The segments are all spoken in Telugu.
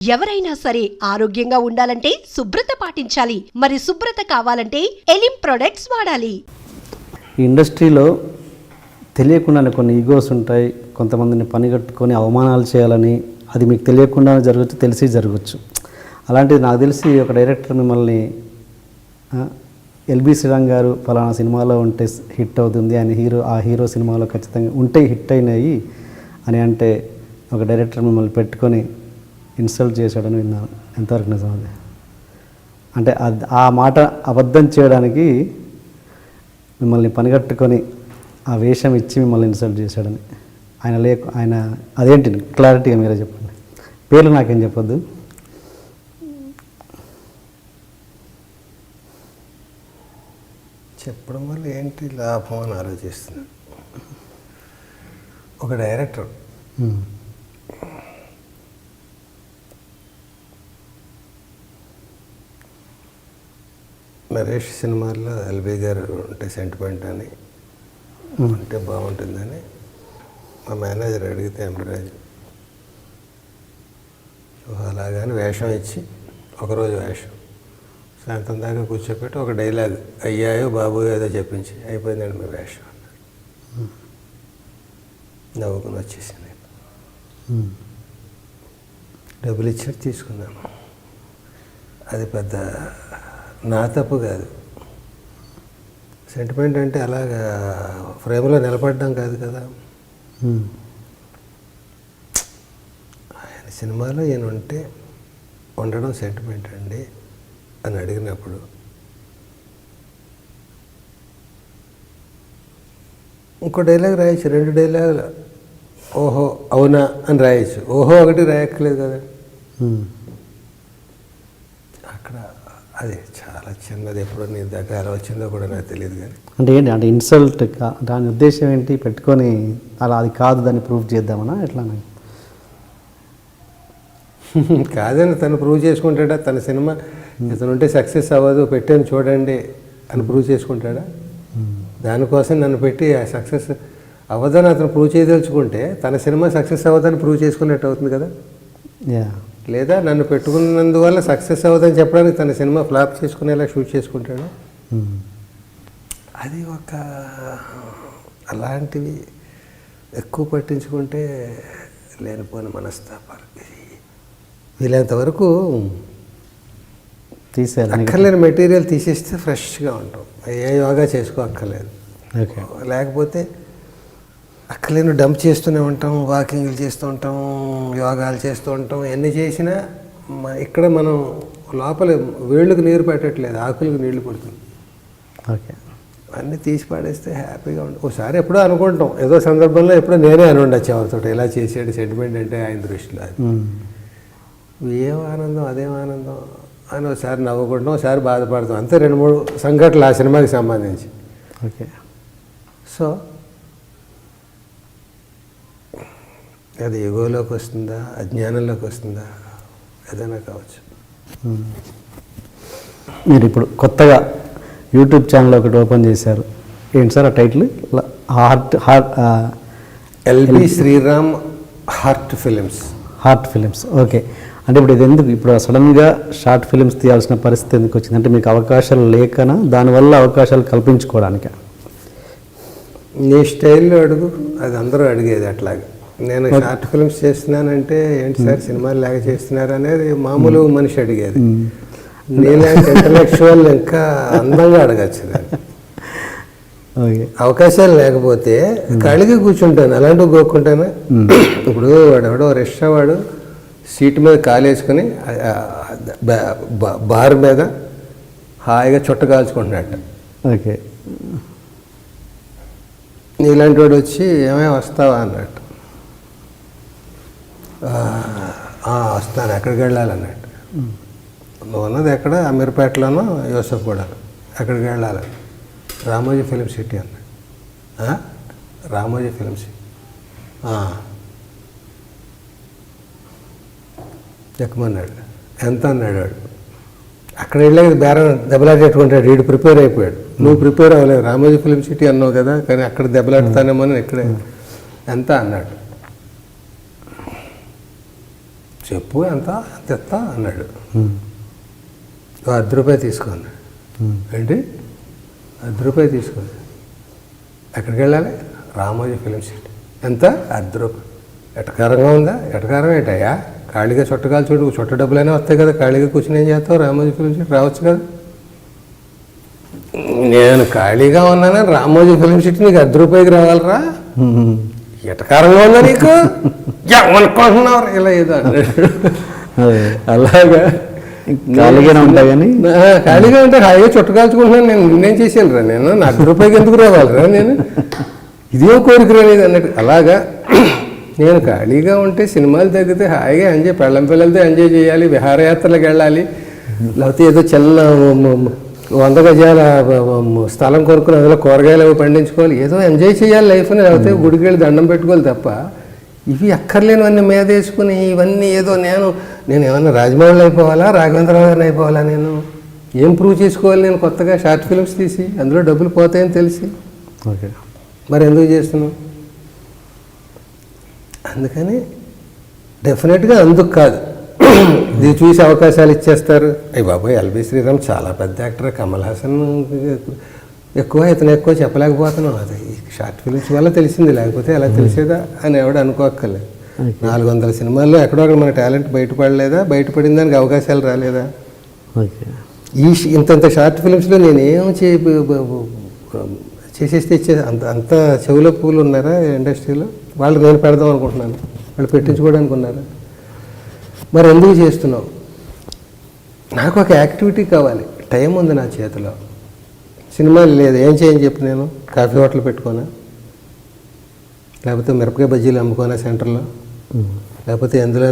ఎవరైనా సరే ఆరోగ్యంగా ఉండాలంటే శుభ్రత పాటించాలి. మరి శుభ్రత కావాలంటే ఎలిం ప్రొడక్ట్స్ వాడాలి. ఈ ఇండస్ట్రీలో తెలియకుండానే కొన్ని ఈగోస్ ఉంటాయి. కొంతమందిని పనిగట్టుకొని అవమానాలు చేయాలని, అది మీకు తెలియకుండా జరగచ్చు, తెలిసి జరగచ్చు. అలాంటిది నాకు తెలిసి ఒక డైరెక్టర్ మిమ్మల్ని ఎల్బి శ్రీరామ్ గారు ఫలానా సినిమాలో ఉంటే హిట్ అవుతుంది అని ఆ హీరో సినిమాలో ఖచ్చితంగా ఉంటే హిట్ అయినాయి అని అంటే ఒక డైరెక్టర్ మిమ్మల్ని పెట్టుకొని ఇన్సల్ట్ చేశాడని విన్నాను. ఎంతవరకు నిజం అది? అంటే ఆ మాట అబద్ధం చేయడానికి మిమ్మల్ని పనిగట్టుకొని ఆ వేషం ఇచ్చి మిమ్మల్ని ఇన్సల్ట్ చేశాడని ఆయన అదేంటి క్లారిటీగా మీరే చెప్పండి. పేర్లు నాకేం చెప్పొద్దు. చెప్పడం వల్ల ఏంటి లాభం అని ఆలోచిస్తున్నాను. ఒక డైరెక్టర్ నరేష్ సినిమాల్లో ఎల్బీ గారు ఉంటే సెంటిమెంట్ అని ఉంటే బాగుంటుందని మా మేనేజర్ అడిగితే ఎంబరాజు అలాగని వేషం ఇచ్చి ఒకరోజు వేషం సాయంత్రం దాకా కూర్చోపెట్టి ఒక డైలాగ్ అయ్యాయో బాబోయో ఏదో చెప్పించి అయిపోయిందండి మీ వేషం అన్నాడు. నవ్వుకుని వచ్చేసింది. డబ్బులు ఇచ్చి తీసుకున్నాను. అది పెద్ద నా తప్పు కాదు. సెంటిమెంట్ అంటే అలాగా ఫ్రేమ్లో నిలబడడం కాదు కదా. ఆయన సినిమాలో ఈయన ఉంటే ఉండడం సెంటిమెంట్ అండి అని అడిగినప్పుడు ఇంకో డైలాగ్ రాయొచ్చు, 2 డైలాగులు ఓహో అవునా అని రాయొచ్చు. ఓహో ఒకటి రాయక్కలేదు కదా. అక్కడ అది చాలా చిన్నది. ఎప్పుడో నీ దగ్గర ఎలా వచ్చిందో కూడా నాకు తెలియదు. కానీ అంటే ఏంటి అంటే ఇన్సల్ట్ దాని ఉద్దేశం ఏంటి? పెట్టుకొని అలా అది కాదు దాన్ని ప్రూవ్ చేద్దామన్నా ఎట్లా? కాదని తను ప్రూవ్ చేసుకుంటాడా? తన సినిమా ఇతను ఉంటే సక్సెస్ అవ్వదు, పెట్టాను చూడండి అని ప్రూవ్ చేసుకుంటాడా? దానికోసం నన్ను పెట్టి సక్సెస్ అవ్వదని అతను ప్రూవ్ చేయదలుచుకుంటే తన సినిమా సక్సెస్ అవ్వదని ప్రూవ్ చేసుకున్నట్టు అవుతుంది కదా. లేదా నన్ను పెట్టుకున్నందువల్ల సక్సెస్ అవ్వదని చెప్పడానికి తన సినిమా ఫ్లాప్ చేసుకునేలా షూట్ చేసుకుంటాడు. అది ఒక అలాంటివి ఎక్కువ పట్టించుకుంటే లేనిపోయిన మనస్తాపాలు. వీలైనంత వరకు తీసేయాలి. అక్కర్లేని మెటీరియల్ తీసేస్తే ఫ్రెష్గా ఉంటాం. ఏ యోగా చేసుకో అక్కర్లేదు. లేకపోతే అక్కర్లేని డంప్ చేస్తూనే ఉంటాం, వాకింగ్లు చేస్తూ ఉంటాం, యోగాలు చేస్తూ ఉంటాం. ఎన్ని చేసినా ఇక్కడ మనం లోపల వేళ్ళకు నీరు పెట్టట్లేదు, ఆకులకు నీళ్లు పడుతుంది. ఓకే, అన్నీ తీసి పాడేస్తే హ్యాపీగా ఉంటుంది. ఒకసారి ఎప్పుడో అనుకుంటాం, ఏదో సందర్భంలో ఎప్పుడో నేనే అని ఉండొచ్చు ఎవరితో ఇలా చేసాడు సెంటిమెంట్ అంటే ఆయన దృష్టిలో. అది ఏం ఆనందం, అదేం ఆనందం అని ఒకసారి నవ్వుకుంటాం, ఒకసారి బాధపడతాం. అంతే 2-3 సంఘటనలు ఆ సినిమాకి సంబంధించి. ఓకే, సో అది ఎగోలోకి వస్తుందా, అజ్ఞానంలోకి వస్తుందా, ఏదైనా కావచ్చు. మీరు ఇప్పుడు కొత్తగా యూట్యూబ్ ఛానల్ ఒకటి ఓపెన్ చేశారు. ఏంటి సార్ ఆ title? LB Sriram heart films. Okay, అంటే ఇప్పుడు ఇది ఎందుకు ఇప్పుడు సడన్గా షార్ట్ ఫిలిమ్స్ తీయాల్సిన పరిస్థితి ఎందుకు వచ్చింది? అంటే మీకు అవకాశాలు లేకనా, దానివల్ల అవకాశాలు కల్పించుకోవడానికా? నీ స్టైల్లో అడుగు, అది అందరూ అడిగేది అట్లాగే. నేను షార్ట్ ఫిల్మ్స్ చేస్తున్నానంటే ఏంటి సార్ సినిమాలు లాగా చేస్తున్నారు అనేది మామూలు మనిషి అడిగేది. నీలాంటి ఇంటలెక్చువల్ ఇంకా అందంగా అడగచ్చు. అవకాశాలు లేకపోతే ఖాళీగా కూర్చుంటాను, అలాంటివి గోక్కుంటాను. ఇప్పుడు వాడెవడో రష్యా వాడు సీటు మీద కాలేసుకుని బార్ మీద హాయిగా చుట్ట కాల్చుకుంటున్నట్టు. ఓకే, నీలాంటి వాడు వచ్చి ఏమైనా వస్తావా అన్నట్టు. వస్తాను, ఎక్కడికి వెళ్ళాలన్నట్టు. నువ్వు ఉన్నది ఎక్కడ? అమీర్పేటలోనో యూసఫ్ కూడా. ఎక్కడికి వెళ్ళాలి? రామోజీ ఫిలిం సిటీ అన్నాడు. రామోజీ ఫిలిం సిటీ ఎక్కమన్నాడు. ఎంత అన్నాడు వాడు. అక్కడ వెళ్ళేది బేరం దెబ్బలాటేట్టుకుంటాడు. వీడు ప్రిపేర్ అయిపోయాడు. నువ్వు ప్రిపేర్ అవ్వలేదు. రామోజీ ఫిలిం సిటీ అన్నావు కదా, కానీ అక్కడ దెబ్బలాడుతానేమో అని ఇక్కడే ఎంత అన్నాడు. చెప్పు ఎంత ఇస్తా అన్నాడు. ₹10 తీసుకున్నాడు. ఏంటి ₹10 తీసుకుంది. ఎక్కడికి వెళ్ళాలి? Ramoji film city. ఎంత? ₹10. ఎటకారంగా ఉందా? ఎటకారం ఏంటయ్యా? ఖాళీగా చుట్టకాలు చూడు, చుట్ట డబ్బులైనా వస్తాయి కదా, ఖాళీగా కూర్చుని ఏం చేస్తావు? రామోజీ ఫిలిం సిటీ రావచ్చు కదా. నేను ఖాళీగా ఉన్నానని రామోజీ ఫిలిం సిటీ నీకు ₹10కి రావాలరా? ఎటకారంగా ఉందా నీకు? ఏమనుకుంటున్నావు? ఇలా ఏదో అలాగా ఖాళీగానే ఉంటాయి కానీ ఖాళీగా ఉంటే హాయిగా చుట్టకాల్చుకుంటున్నాను. నేనేం చేశాను రా? నేను నా ₹10కి ఎందుకు రావాలిరా? నేను ఇదే కోరిక రాలేదు అన్నట్టు. అలాగా నేను ఖాళీగా ఉంటే సినిమాలు తగ్గితే హాయిగా ఎంజాయ్, పెళ్ళం పిల్లలతో ఎంజాయ్ చేయాలి, విహారయాత్రలకు వెళ్ళాలి, లేకపోతే ఏదో చిన్న 100 గజాల స్థలం కొనుక్కుని అందులో కూరగాయలు అవి పండించుకోవాలి, ఏదో ఎంజాయ్ చేయాలి లైఫ్ని, లేకపోతే గుడికి వెళ్ళి దండం పెట్టుకోవాలి తప్ప ఇవి అక్కర్లేనివన్నీ మీద వేసుకుని ఇవన్నీ ఏదో నేను ఏమన్నా రాజమౌళి అయిపోవాలా, రాఘవేంద్రరావు గారిని అయిపోవాలా? నేను ఏం ప్రూవ్ చేసుకోవాలి? నేను కొత్తగా షార్ట్ ఫిల్మ్స్ తీసి అందులో డబ్బులు పోతాయని తెలిసి ఓకే, మరి ఎందుకు చేస్తున్నావు? అందుకని డెఫినెట్గా అందుకు కాదు, ఇది చూసి అవకాశాలు ఇచ్చేస్తారు. అయ్యి బాబాయ్, ఎల్బి శ్రీరామ్ చాలా పెద్ద యాక్టర్, కమల్ హాసన్ ఎక్కువ, ఇతను ఎక్కువ చెప్పలేకపోతున్నాం. అది షార్ట్ ఫిల్మ్స్ వల్ల తెలిసింది, లేకపోతే ఎలా తెలిసేదా అని ఎవడు అనుకోక్కర్లేదు. 400 సినిమాల్లో ఎక్కడో అక్కడ మన టాలెంట్ బయటపడలేదా? బయటపడిన దానికి అవకాశాలు రాలేదా? ఓకే, ఇంతంత షార్ట్ ఫిల్మ్స్లో నేనేం చేసేస్తే ఇచ్చేది. అంత చెవుల పూలు ఉన్నారా ఇండస్ట్రీలో? వాళ్ళు నేను పెడదాం అనుకుంటున్నాను, వాళ్ళు పెట్టించుకోవడానికి ఉన్నారా? మరి ఎందుకు చేస్తున్నావు? నాకు ఒక యాక్టివిటీ కావాలి, టైం ఉంది నా చేతిలో, సినిమాలు లేదు, ఏం చేయని చెప్పి నేను కాఫీ హోటల్ పెట్టుకోనా, లేకపోతే మిరపకాయ బజ్జీలు అమ్ముకోనా సెంటర్లో, లేకపోతే ఎందులో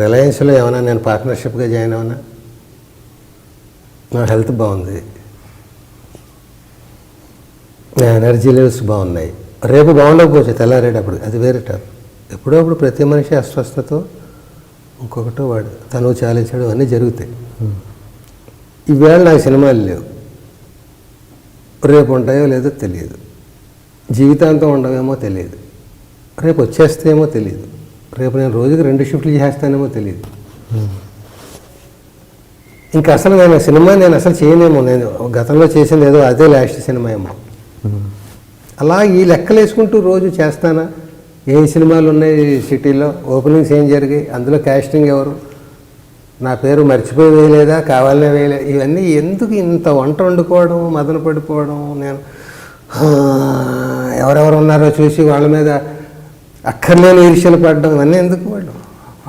రిలయన్స్లో ఏమైనా నేను పార్ట్నర్షిప్గా జాయిన్ అవునా? నా హెల్త్ బాగుంది, నా ఎనర్జీ లెవెల్స్ బాగున్నాయి. రేపు బాగుండకపోవచ్చు, తెల్లారేటప్పుడు అది వేరే టాప్. ఎప్పుడప్పుడు ప్రతి మనిషి అస్వస్థతో ఇంకొకటో వాడు తను చాలించడం అన్నీ జరుగుతాయి. ఈవేళ నాకు సినిమాలు లేవు, రేపు ఉంటాయో లేదో తెలియదు, జీవితాంతం ఉండవేమో తెలియదు, రేపు వచ్చేస్తేమో తెలియదు, రేపు నేను రోజుకి 2 షిఫ్ట్లు చేస్తానేమో తెలియదు. ఇంకా అసలు నేను అసలు చేయనేమో, నేను గతంలో చేసింది ఏదో అదే లాస్ట్ సినిమా ఏమో. అలా ఈ లెక్కలు వేసుకుంటూ రోజు చేస్తానా? ఏం సినిమాలు ఉన్నాయి సిటీలో, ఓపెనింగ్స్ ఏం జరిగాయి, అందులో కాస్టింగ్ ఎవరు, నా పేరు మర్చిపోయి వేయలేదా, కావాలనే వేయలేదు, ఇవన్నీ ఎందుకు? ఇంత వంట వండుకోవడం, మదన పడిపోవడం, నేను ఎవరెవరు ఉన్నారో చూసి వాళ్ళ మీద అక్కర్లేని ఈర్ష్యలు పడడం, ఇవన్నీ ఎందుకు?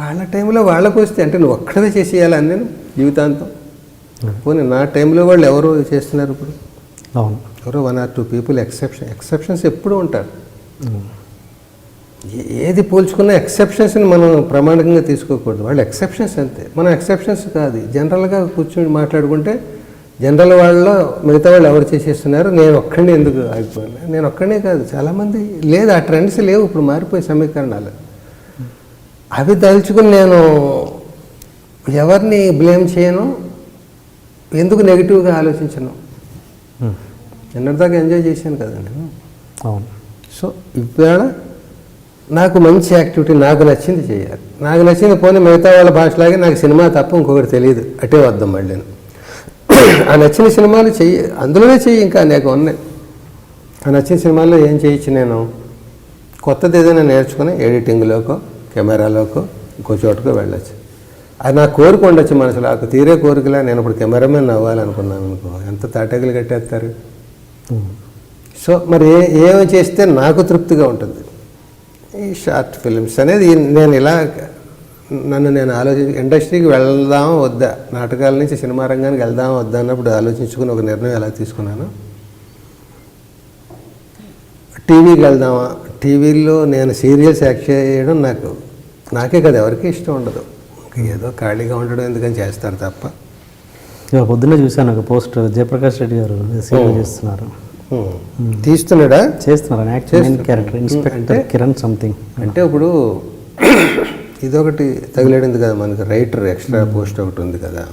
వాళ్ళ టైంలో వాళ్ళకు వస్తే అంటే నువ్వు ఒక్కడే చేసేయాలని నేను జీవితాంతం. పోనీ నా టైంలో వాళ్ళు ఎవరు చేస్తున్నారు ఇప్పుడు? అవును, ఎవరో 1 or 2 పీపుల్ ఎక్సెప్షన్స్ ఎప్పుడూ ఉంటారు. ఏది పోల్చుకున్నా ఎక్సెప్షన్స్ని మనం ప్రామాణికంగా తీసుకోకూడదు. వాళ్ళు ఎక్సెప్షన్స్ అంతే, మనం ఎక్సెప్షన్స్ కాదు. జనరల్గా కూర్చొని మాట్లాడుకుంటే జనరల్ వాళ్ళలో మిగతా వాళ్ళు ఎవరు చేసేస్తున్నారు, నేను ఒక్కడిని ఎందుకు ఆగిపోయాను? నేను ఒక్కడే కాదు, చాలామంది లేదు, ఆ ట్రెండ్స్ లేవు, ఇప్పుడు మారిపోయి సమీకరణాలు. అవి తలుచుకుని నేను ఎవరిని బ్లేమ్ చేయను, ఎందుకు నెగిటివ్గా ఆలోచించను. నిన్నటిదాకా ఎంజాయ్ చేశాను కదండి. అవును. సో ఇవాళ నాకు మంచి యాక్టివిటీ, నాకు నచ్చింది చేయాలి. నాకు నచ్చింది పోనీ మిగతా వాళ్ళ భాషలాగే నాకు సినిమా తప్ప ఇంకొకటి తెలియదు, అటే వద్దాం మళ్ళీ. ఆ నచ్చిన సినిమాలు చెయ్యి, అందులోనే చెయ్యి, ఇంకా అనేక ఉన్నాయి. ఆ నచ్చిన సినిమాల్లో ఏం చేయొచ్చు? నేను కొత్తది ఏదైనా నేర్చుకుని ఎడిటింగ్లోకో కెమెరాలోకో ఇంకో చోటుకో వెళ్ళచ్చు. అది నా కోరిక ఉండొచ్చు మనసులో, నాకు తీరే కోరికలా. నేను ఇప్పుడు కెమెరామెన్ అవ్వాలనుకున్నాను అనుకో, ఎంత తాటకులు కట్టేస్తారు. సో మరి ఏమి చేస్తే నాకు తృప్తిగా ఉంటుంది? ఈ షార్ట్ ఫిల్మ్స్ అనేది నేను ఇలా నేను ఆలోచించి ఇండస్ట్రీకి వెళ్దామా వద్దా, నాటకాల నుంచి సినిమా రంగానికి వెళ్దామా వద్దా అన్నప్పుడు ఆలోచించుకుని ఒక నిర్ణయం ఎలా తీసుకున్నాను. టీవీకి వెళ్దామా, టీవీలో నేను సీరియల్స్ యాక్ట్ చేయడం నాకే కదా, ఎవరికి ఇష్టం ఉండదు. ఏదో ఖాళీగా ఉండడం ఎందుకని చేస్తారు తప్ప. పొద్దున్నే చూశాను ఒక పోస్ట్, జయప్రకాష్ రెడ్డి గారు సీరియల్ చేస్తున్నారు. తీస్తున్నాడా? చేస్తున్నారు. Character inspector Kiran something. అంటే ఇప్పుడు ఇదొకటి తగిలేడింది కదా మనకి, రైటర్ ఎక్స్ట్రా పోస్ట్ ఒకటి ఉంది కదా.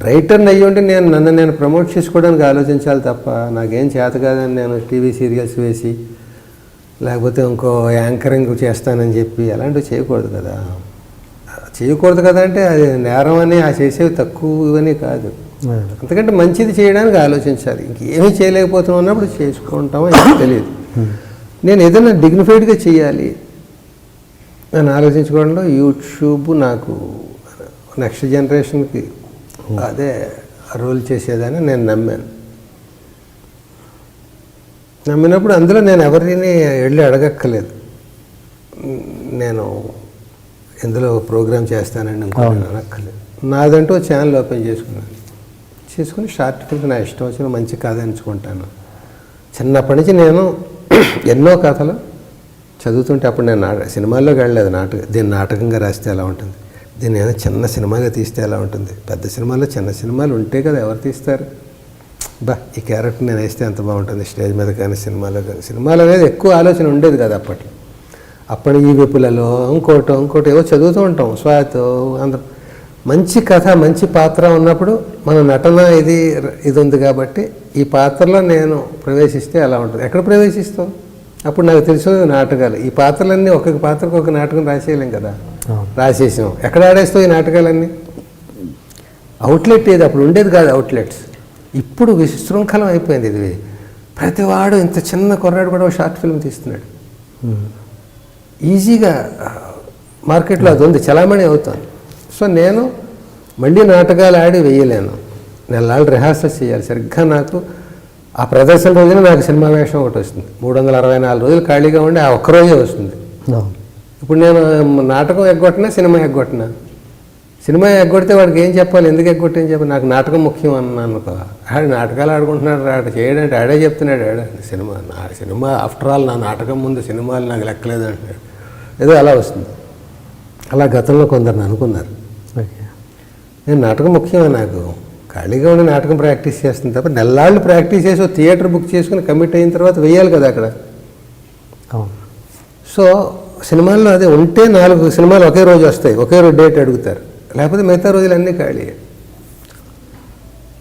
రైటర్ని అయ్యి ఉంటే నన్ను నేను ప్రమోట్ చేసుకోవడానికి ఆలోచించాలి తప్ప నాకేం చేత కాదని నేను టీవీ సీరియల్స్ వేసి లేకపోతే ఇంకో యాంకరింగ్ చేస్తానని చెప్పి అలాంటివి చేయకూడదు కదా. చేయకూడదు కదా అంటే అది నేరం అని ఆ చేసేవి తక్కువని కాదు. అంతకంటే మంచిది చేయడానికి ఆలోచించాలి. ఇంకేమీ చేయలేకపోతున్నాం అన్నప్పుడు చేసుకుంటామో ఏమో తెలియదు. నేను ఏదైనా డిగ్నిఫైడ్గా చేయాలి అని ఆలోచించుకోవడంలో యూట్యూబ్ నాకు నెక్స్ట్ జనరేషన్కి అదే రోల్ చేసేదని నేను నమ్మినప్పుడు అందులో నేను ఎవరిని వెళ్ళి అడగక్కర్లేదు. నేను ఇందులో ప్రోగ్రామ్ చేస్తానండి ఇంకో అనక్కర్లేదు. నాదంటూ ఛానల్ ఓపెన్ చేసుకుని షార్ట్ ఫిల్మ్ నా ఇష్టం వచ్చిన మంచి కథ ఎంచుకుంటాను. చిన్నప్పటి నుంచి నేను ఎన్నో కథలు చదువుతుంటే అప్పుడు నేను సినిమాల్లోకి వెళ్ళలేదు. దీన్ని నాటకంగా రాస్తే ఎలా ఉంటుంది, దీన్ని ఏదైనా చిన్న సినిమాగా తీస్తే ఎలా ఉంటుంది. పెద్ద సినిమాలో చిన్న సినిమాలు ఉంటే కదా ఎవరు తీస్తారు. ఈ క్యారెక్టర్ నేను వేస్తే ఎంత బాగుంటుంది స్టేజ్ మీద కానీ సినిమాలో అనేది ఎక్కువ ఆలోచన ఉండేది కదా అప్పుడు ఈ విపులలో ఇంకోటి ఏవో చదువుతూ ఉంటాం. స్వాతో అందరూ మంచి కథ మంచి పాత్ర ఉన్నప్పుడు మన నటన ఇది ఉంది కాబట్టి ఈ పాత్రలో నేను ప్రవేశిస్తే ఎలా ఉంటుంది. ఎక్కడ ప్రవేశిస్తాం? అప్పుడు నాకు తెలిసిన నాటకాలు. ఈ పాత్రలన్నీ ఒక్కొక్క పాత్రకు ఒక నాటకం రాసేయలేం కదా. రాసేసాం. ఎక్కడ ఆడేస్తావు ఈ నాటకాలన్నీ? అవుట్లెట్ ఏది అప్పుడు ఉండేది కాదు. అవుట్లెట్స్ ఇప్పుడు విశృంఖలం అయిపోయింది. ఇది ప్రతివాడు ఇంత చిన్న కుర్రాడు కూడా షార్ట్ ఫిల్మ్ తీస్తున్నాడు. ఈజీగా మార్కెట్లో అది ఉంది, చలామణి అవుతుంది. సో నేను మళ్ళీ నాటకాలు ఆడి వేయలేను. నెలలు రిహార్సల్స్ చేయాలి. సరిగ్గా నాకు ఆ ప్రదర్శన రోజున నాకు సినిమా వేషం ఒకటి వస్తుంది. 364 రోజులు ఖాళీగా ఉండి ఆ ఒక్కరోజే వస్తుంది. ఇప్పుడు నేను నాటకం ఎగ్గొట్టినా సినిమా ఎగ్గొట్టినా. సినిమా ఎగ్గొడితే వాడికి ఏం చెప్పాలి, ఎందుకు ఎగ్గొట్టేం చెప్పాలి? నాకు నాటకం ముఖ్యం అన్నాను. ఆడు నాటకాలు ఆడుకుంటున్నాడు, ఆడ చేయడంటే ఆడే చెప్తున్నాడు. సినిమా ఆఫ్టర్ ఆల్ నా నాటకం ముందు సినిమాలు నాకు లెక్కలేదు అంటున్నాడు. ఏదో అలా వస్తుంది. అలా గతంలో కొందరు అనుకున్నారు. నేను నాటకం ముఖ్యమే, నాకు ఖాళీగా ఉండి నాటకం ప్రాక్టీస్ చేస్తుంది తప్ప నెల్లాళ్ళు ప్రాక్టీస్ చేసి థియేటర్ బుక్ చేసుకుని కమిట్ అయిన తర్వాత వేయాలి కదా అక్కడ. సో సినిమాల్లో అదే ఉంటే 4 సినిమాలు ఒకే రోజు వస్తాయి, ఒకే రోజు డేట్ అడుగుతారు. లేకపోతే మిగతా రోజులన్నీ ఖాళీ.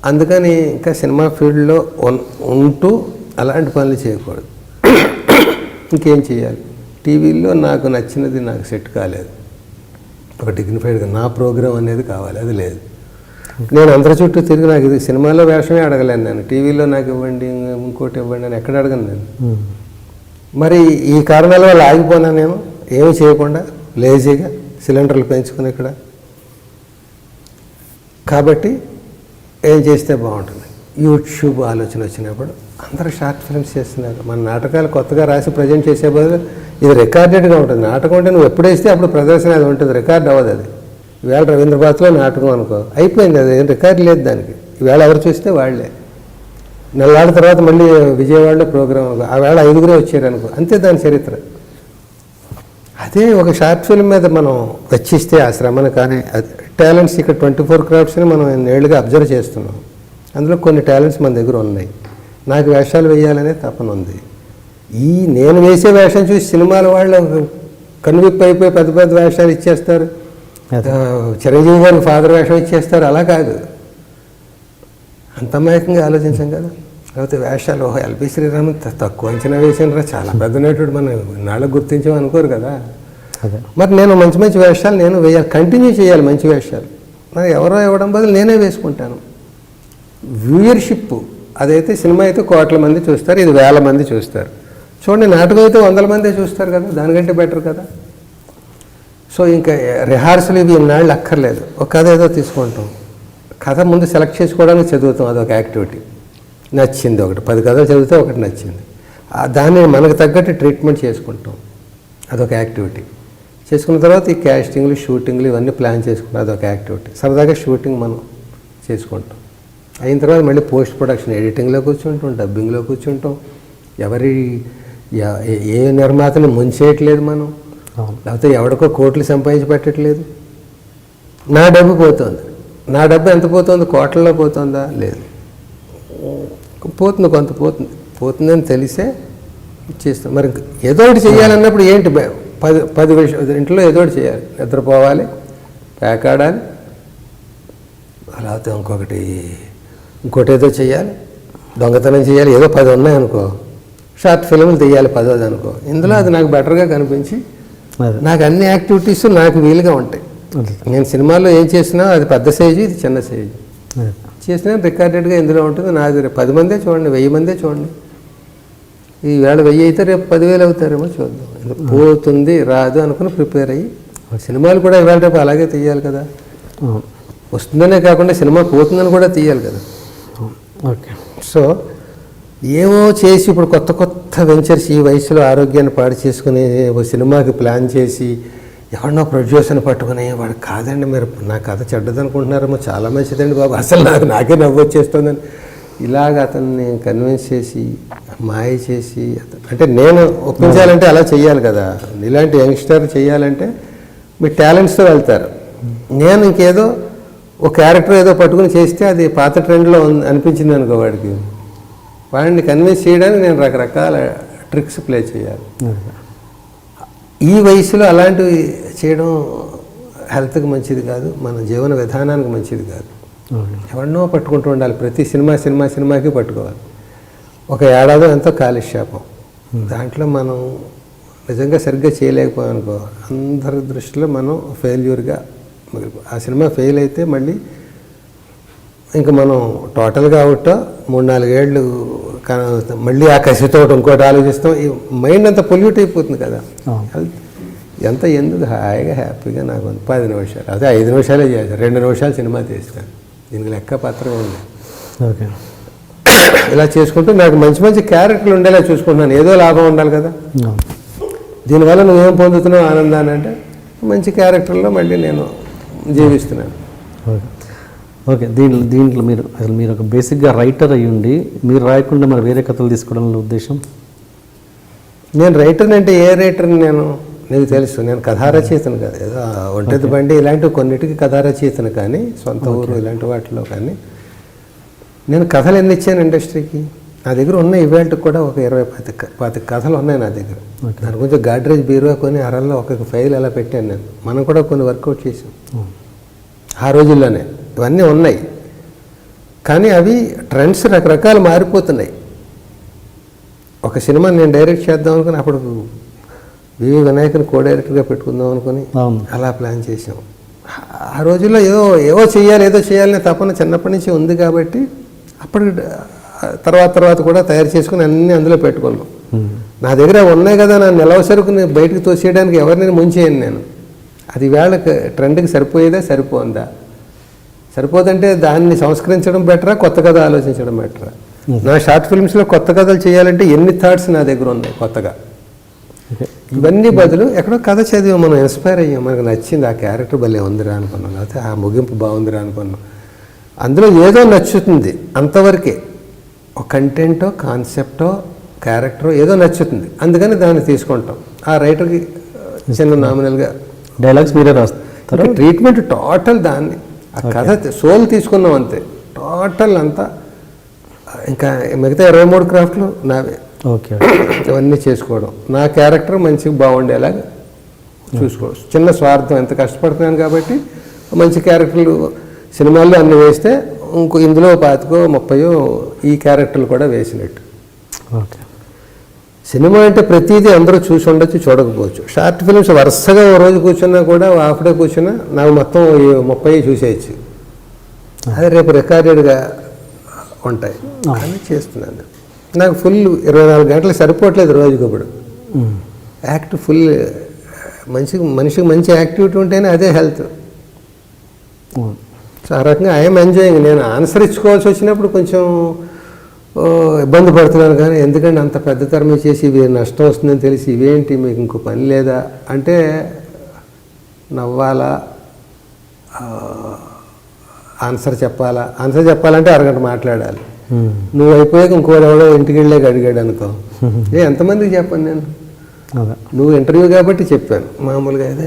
అందుకని ఇంకా సినిమా ఫీల్డ్లో ఉంటూ అలాంటి పనులు చేయకూడదు. ఇంకేం చేయాలి? టీవీలో నాకు నచ్చినది నాకు సెట్ కాలేదు. ఒక డిగ్నిఫైడ్గా నా ప్రోగ్రాం అనేది కావాలి, అది లేదు. నేను అందరి చుట్టూ తిరిగి నాకు ఇది సినిమాలో వేషమే అడగలేను. నేను టీవీలో నాకు ఇవ్వండి, ఇంకోటి ఇవ్వండి అని ఎక్కడ అడగను నేను. మరి ఈ కారణాల వల్ల ఆగిపోయినా నేను ఏమి చేయకుండా లేజీగా సిలిండర్లు పెంచుకుని ఇక్కడ. కాబట్టి ఏం చేస్తే బాగుంటుంది? యూట్యూబ్ ఆలోచన వచ్చినప్పుడు అందరూ షార్ట్ ఫిల్మ్స్ చేస్తున్నారు. మన నాటకాలు కొత్తగా రాసి ప్రజెంట్ చేసే బదులు ఇది రికార్డెడ్గా ఉంటుంది. నాటకం అంటే నువ్వు ఎప్పుడేస్తే అప్పుడు ప్రదర్శన అది ఉంటుంది, రికార్డ్ అవ్వదు. అది ఈవేళ రవీంద్రభారతిలో నాటకం అనుకో, అయిపోయింది. అది ఏం రికార్డ్ లేదు దానికి. ఈవేళ ఎవరు చూస్తే వాళ్ళే. నెలల తర్వాత మళ్ళీ విజయవాడలో ప్రోగ్రాం ఆ వేళ 5గురే వచ్చారనుకో, అంతే దాని చరిత్ర. అదే ఒక షార్ట్ ఫిల్మ్ మీద మనం వెచ్చిస్తే ఆ శ్రమను కానీ టాలెంట్స్ ఇక్కడ 24 క్రాఫ్ట్స్ని మనం నేళ్ళుగా అబ్జర్వ్ చేస్తున్నాం. అందులో కొన్ని టాలెంట్స్ మన దగ్గర ఉన్నాయి. నాకు వేషాలు వేయాలనే తపన ఉంది. నేను వేసే వేషం చూసి సినిమాల వాళ్ళు కనువిప్పు అయిపోయి పెద్ద పెద్ద వేషాలు ఇచ్చేస్తారు. చిరంజీవి గారికి ఫాదర్ వేషం ఇచ్చేస్తారు. అలా కాదు, అంత అమాయకంగా ఆలోచించాం కదా. లేకపోతే వేషాలు ఎల్బి శ్రీరామ్ తక్కువ అంచనా వేసాను, చాలా పెద్ద నటుడు, మనం నాళ్ళకు గుర్తించామనుకోరు కదా. మరి నేను మంచి మంచి వేషాలు నేను వేయాలి, కంటిన్యూ చేయాలి మంచి వేషాలు. నాకు ఎవరో ఇవ్వడం బదులు నేనే వేసుకుంటాను. వ్యూయర్షిప్ అదైతే సినిమా అయితే 1 కోట్ల మంది చూస్తారు, ఇది 1000 మంది చూస్తారు. చూడండి, నాటకం అయితే 100 మందే చూస్తారు కదా, దానికంటే బెటర్ కదా. సో ఇంకా రిహార్సల్ ఇవి ఇన్నాళ్ళు అక్కర్లేదు. ఒక కథ ఏదో తీసుకుంటాం, కథ ముందు సెలెక్ట్ చేసుకోవడానికి చదువుతాం, అదొక యాక్టివిటీ. నచ్చింది ఒకటి, 10 కథలు చదివితే ఒకటి నచ్చింది, దాన్ని మనకు తగ్గట్టు ట్రీట్మెంట్ చేసుకుంటాం, అదొక యాక్టివిటీ. చేసుకున్న తర్వాత ఈ క్యాస్టింగ్లు షూటింగ్లు ఇవన్నీ ప్లాన్ చేసుకుంటాం, అదొక యాక్టివిటీ. సరదాగా షూటింగ్ మనం చేసుకుంటాం. అయిన తర్వాత మళ్ళీ పోస్ట్ ప్రొడక్షన్ ఎడిటింగ్లో కూర్చుంటాం, డబ్బింగ్లో కూర్చుంటాం. ఏ నిర్మాతని ముంచేయట్లేదు మనం, లేకపోతే ఎవడికో కోట్లు సంపాదించి పెట్టట్లేదు. నా డబ్బు పోతుంది. నా డబ్బు ఎంత పోతుంది? కోట్లలో పోతుందా? లేదు, పోతుంది, కొంత పోతుందని తెలిసే చేస్తాం. మరి ఏదో ఒకటి చేయాలన్నప్పుడు ఏంటి? 10 ఇంట్లో ఏదో ఒకటి చేయాలి. నిద్రపోవాలి, పేకాడాలి, లేకపోతే ఇంకోటి ఏదో చేయాలి, దొంగతనం చేయాలి. ఏదో 10 ఉన్నాయనుకో, షార్ట్ ఫిల్మ్లు తీయాలి 10వ అనుకో, ఇందులో అది నాకు బెటర్గా కనిపించి అదే నాకు అన్ని యాక్టివిటీస్ నాకు వీలుగా ఉంటాయి. అదే నేను సినిమాలో ఏం చేసినా అది పెద్ద సైజు, ఇది చిన్న సైజు అదే చేసినా రికార్డెడ్గా ఇందులో ఉంటుంది. నాది 10 మందే చూడండి, 1000 మందే చూడండి. ఈవేళ 1000 అయితే రేపు 10,000 అవుతారేమో చూద్దాం. ఇది పోతుంది రాదు అనుకుని ప్రిపేర్ అయ్యి సినిమాలు కూడా ఇవాళ రేపు అలాగే తీయాలి కదా. అవును. వస్తుందనే కాకుండా సినిమా పోతుందని కూడా తీయాలి కదా. ఓకే. సో ఏవో చేసి ఇప్పుడు కొత్త కొత్త వెంచర్స్ ఈ వయసులో ఆరోగ్యాన్ని పాడు చేసుకుని ఓ సినిమాకి ప్లాన్ చేసి ఎవరినో ప్రొడ్యూసర్ని పట్టుకుని వాడు కాదండి మీరు నా కథ చెడ్డదనుకుంటున్నారేమో, చాలా మంచిదండి బాబు, అసలు నాకే నవ్వు వచ్చేస్తుందని ఇలాగ అతన్ని కన్విన్స్ చేసి మాయ చేసి అంటే నేను ఒప్పించాలంటే అలా చెయ్యాలి కదా. ఇలాంటి యంగ్స్టర్ చేయాలంటే మీ టాలెంట్స్తో వెళ్తారు. నేను ఇంకేదో ఒక క్యారెక్టర్ ఏదో పట్టుకుని చేస్తే అది పాత ట్రెండ్లో అనిపించింది అనుకో, వాడిని కన్విన్స్ చేయడానికి నేను రకరకాల ట్రిక్స్ ప్లే చేయాలి. ఈ వయసులో అలాంటివి చేయడం హెల్త్కి మంచిది కాదు, మన జీవన విధానానికి మంచిది కాదు. ఎవరినో పట్టుకుంటూ ఉండాలి, ప్రతి సినిమాకి పట్టుకోవాలి. ఒక ఏడాదో ఎంతో కాలక్షేపం, దాంట్లో మనం నిజంగా సరిగ్గా చేయలేకపోయాం అనుకో, అందరి దృష్టిలో మనం ఫెయిల్యూర్గా ఆ సినిమా ఫెయిల్ అయితే మళ్ళీ ఇంకా మనం టోటల్గా అవుట్ 3-4 ఏళ్ళు మళ్ళీ ఆ కసితో ఇంకోటి ఆలోచిస్తాం. ఈ మైండ్ అంతా పొల్యూట్ అయిపోతుంది కదా. ఎంత ఎందుకు హాయిగా హ్యాపీగా నాకు 10 నిమిషాలు, అదే 5 నిమిషాలే చేశాను, 2 నిమిషాలు సినిమా తీస్తాను, దీనికి లెక్క పత్రం ఉంది. ఓకే. ఇలా చేసుకుంటూ నాకు మంచి మంచి క్యారెక్టర్లు ఉండేలా చూసుకుంటున్నాను. ఏదో లాభం ఉండాలి కదా. దీనివల్ల నువ్వేం పొందుతున్నావు ఆనందాన్ని అంటే మంచి క్యారెక్టర్లో మళ్ళీ నేను జీవిస్తున్నాను. ఓకే. ఓకే. దీంట్లో మీరు ఒక బేసిక్గా రైటర్ అయ్యి ఉండి మీరు రాయకుండా మరి వేరే కథలు తీసుకోవడంలో ఉద్దేశం? నేను రైటర్ని అంటే ఏ రైటర్ని నీకు తెలుసు, నేను కథా రచయితను కాదు. ఏదో ఒంటెద్దు బండి ఇలాంటివి కొన్నిటికి కథా రచయితను, కానీ సొంత ఊరు ఇలాంటి వాటిలో కానీ నేను కథలు ఎన్ని ఇచ్చాను ఇండస్ట్రీకి. నా దగ్గర ఉన్న ఈవేళకి కూడా ఒక 20-25 కథలు ఉన్నాయి నా దగ్గర. దాని గురించి గాడ్రేజ్ బీరువా కొని అరల్లో ఒక్కొక్క ఫైల్ అలా పెట్టాను నేను. మనం కూడా కొన్ని వర్కౌట్ చేసాం ఆ రోజుల్లోనే. ఇవన్నీ ఉన్నాయి, కానీ అవి ట్రెండ్స్ రకరకాలు మారిపోతున్నాయి. ఒక సినిమా నేను డైరెక్ట్ చేద్దాం అనుకుని అప్పుడు వివి వినాయకుని కో డైరెక్టర్గా పెట్టుకుందాం అనుకుని అలా ప్లాన్ చేసాం. ఆ రోజుల్లో ఏదో చేయాలనే తపన చిన్నప్పటి నుంచి ఉంది కాబట్టి అప్పటికి తర్వాత కూడా తయారు చేసుకుని అన్నీ అందులో పెట్టుకున్నాం. నా దగ్గర ఉన్నాయి కదా, నా నిలవసరుకుని బయటకు తోసేయడానికి ఎవరిని ముంచేయను నేను. అది వేళకి ట్రెండ్కి సరిపోదా? సరిపోదంటే దాన్ని సంస్కరించడం బెటరా, కొత్త కథ ఆలోచించడం బెటరా? నా షార్ట్ ఫిల్మ్స్లో కొత్త కథలు చేయాలంటే ఎన్ని థాట్స్ నా దగ్గర ఉన్నాయి కొత్తగా. ఇవన్నీ బదులు ఎక్కడో కథ చదివి మనం ఇన్స్పైర్ అయ్యాం, మనకు నచ్చింది, ఆ క్యారెక్టర్ భలే ఉందిరా అనుకున్నాం, లేకపోతే ఆ ముగింపు బాగుందిరా అనుకున్నాం. అందులో ఏదో నచ్చుతుంది అంతవరకే. ఒక కంటెంటో కాన్సెప్టో క్యారెక్టరో ఏదో నచ్చుతుంది, అందుకని దాన్ని తీసుకుంటాం. ఆ రైటర్కి చిన్న నామినల్గా డైలాగ్స్ మీరే రాస్తారు, ట్రీట్మెంట్ టోటల్ దాన్ని ఆ కథ సోల్ తీసుకున్నాం అంతే. టోటల్ అంతా ఇంకా మిగతా 23 క్రాఫ్ట్లు నావే. ఓకే. ఇవన్నీ చేసుకోవడం, నా క్యారెక్టర్ మంచిగా బాగుండేలాగా చూసుకోవడం. చిన్న స్వార్థం, ఎంత కష్టపడుతున్నాను కాబట్టి మంచి క్యారెక్టర్లు సినిమాల్లో అన్నీ వేస్తే ఇందులో 25-30 ఈ క్యారెక్టర్లు కూడా వేసినట్టు. ఓకే. సినిమా అంటే ప్రతిదీ అందరూ చూసి ఉండొచ్చు, చూడకపోవచ్చు. షార్ట్ ఫిల్మ్స్ వరుసగా ఓ రోజు కూర్చున్నా కూడా హాఫ్ డే కూర్చున్నా నాకు మొత్తం 30 చూసేయచ్చు. అదే రేపు రికార్డెడ్గా ఉంటాయి అని చేస్తున్నాను. నాకు ఫుల్ 24 గంటలు సరిపోవట్లేదు రోజుకి. ఇప్పుడు యాక్ట్ ఫుల్ మనిషికి మంచి యాక్టివిటీ ఉంటేనే అదే హెల్త్. సో ఆ రకంగా ఐఎమ్ ఎంజాయింగ్. నేను ఆన్సర్ ఇచ్చుకోవాల్సి వచ్చినప్పుడు కొంచెం ఇబ్బంది పడుతున్నాను, కానీ ఎందుకంటే అంత పెద్ద తరమే చేసి ఇవి నష్టం వస్తుందని తెలిసి ఇవేంటి మీకు ఇంకో పని లేదా అంటే నవ్వాలా, ఆన్సర్ చెప్పాలంటే అరగంట మాట్లాడాలి. నువ్వు అయిపోయాక ఇంకోటి ఎవడో ఇంటికి వెళ్ళాక అడిగాడు అనుకో, ఎంతమందికి చెప్పాను నేను? నువ్వు ఇంటర్వ్యూ కాబట్టి చెప్పాను, మామూలుగా ఏదో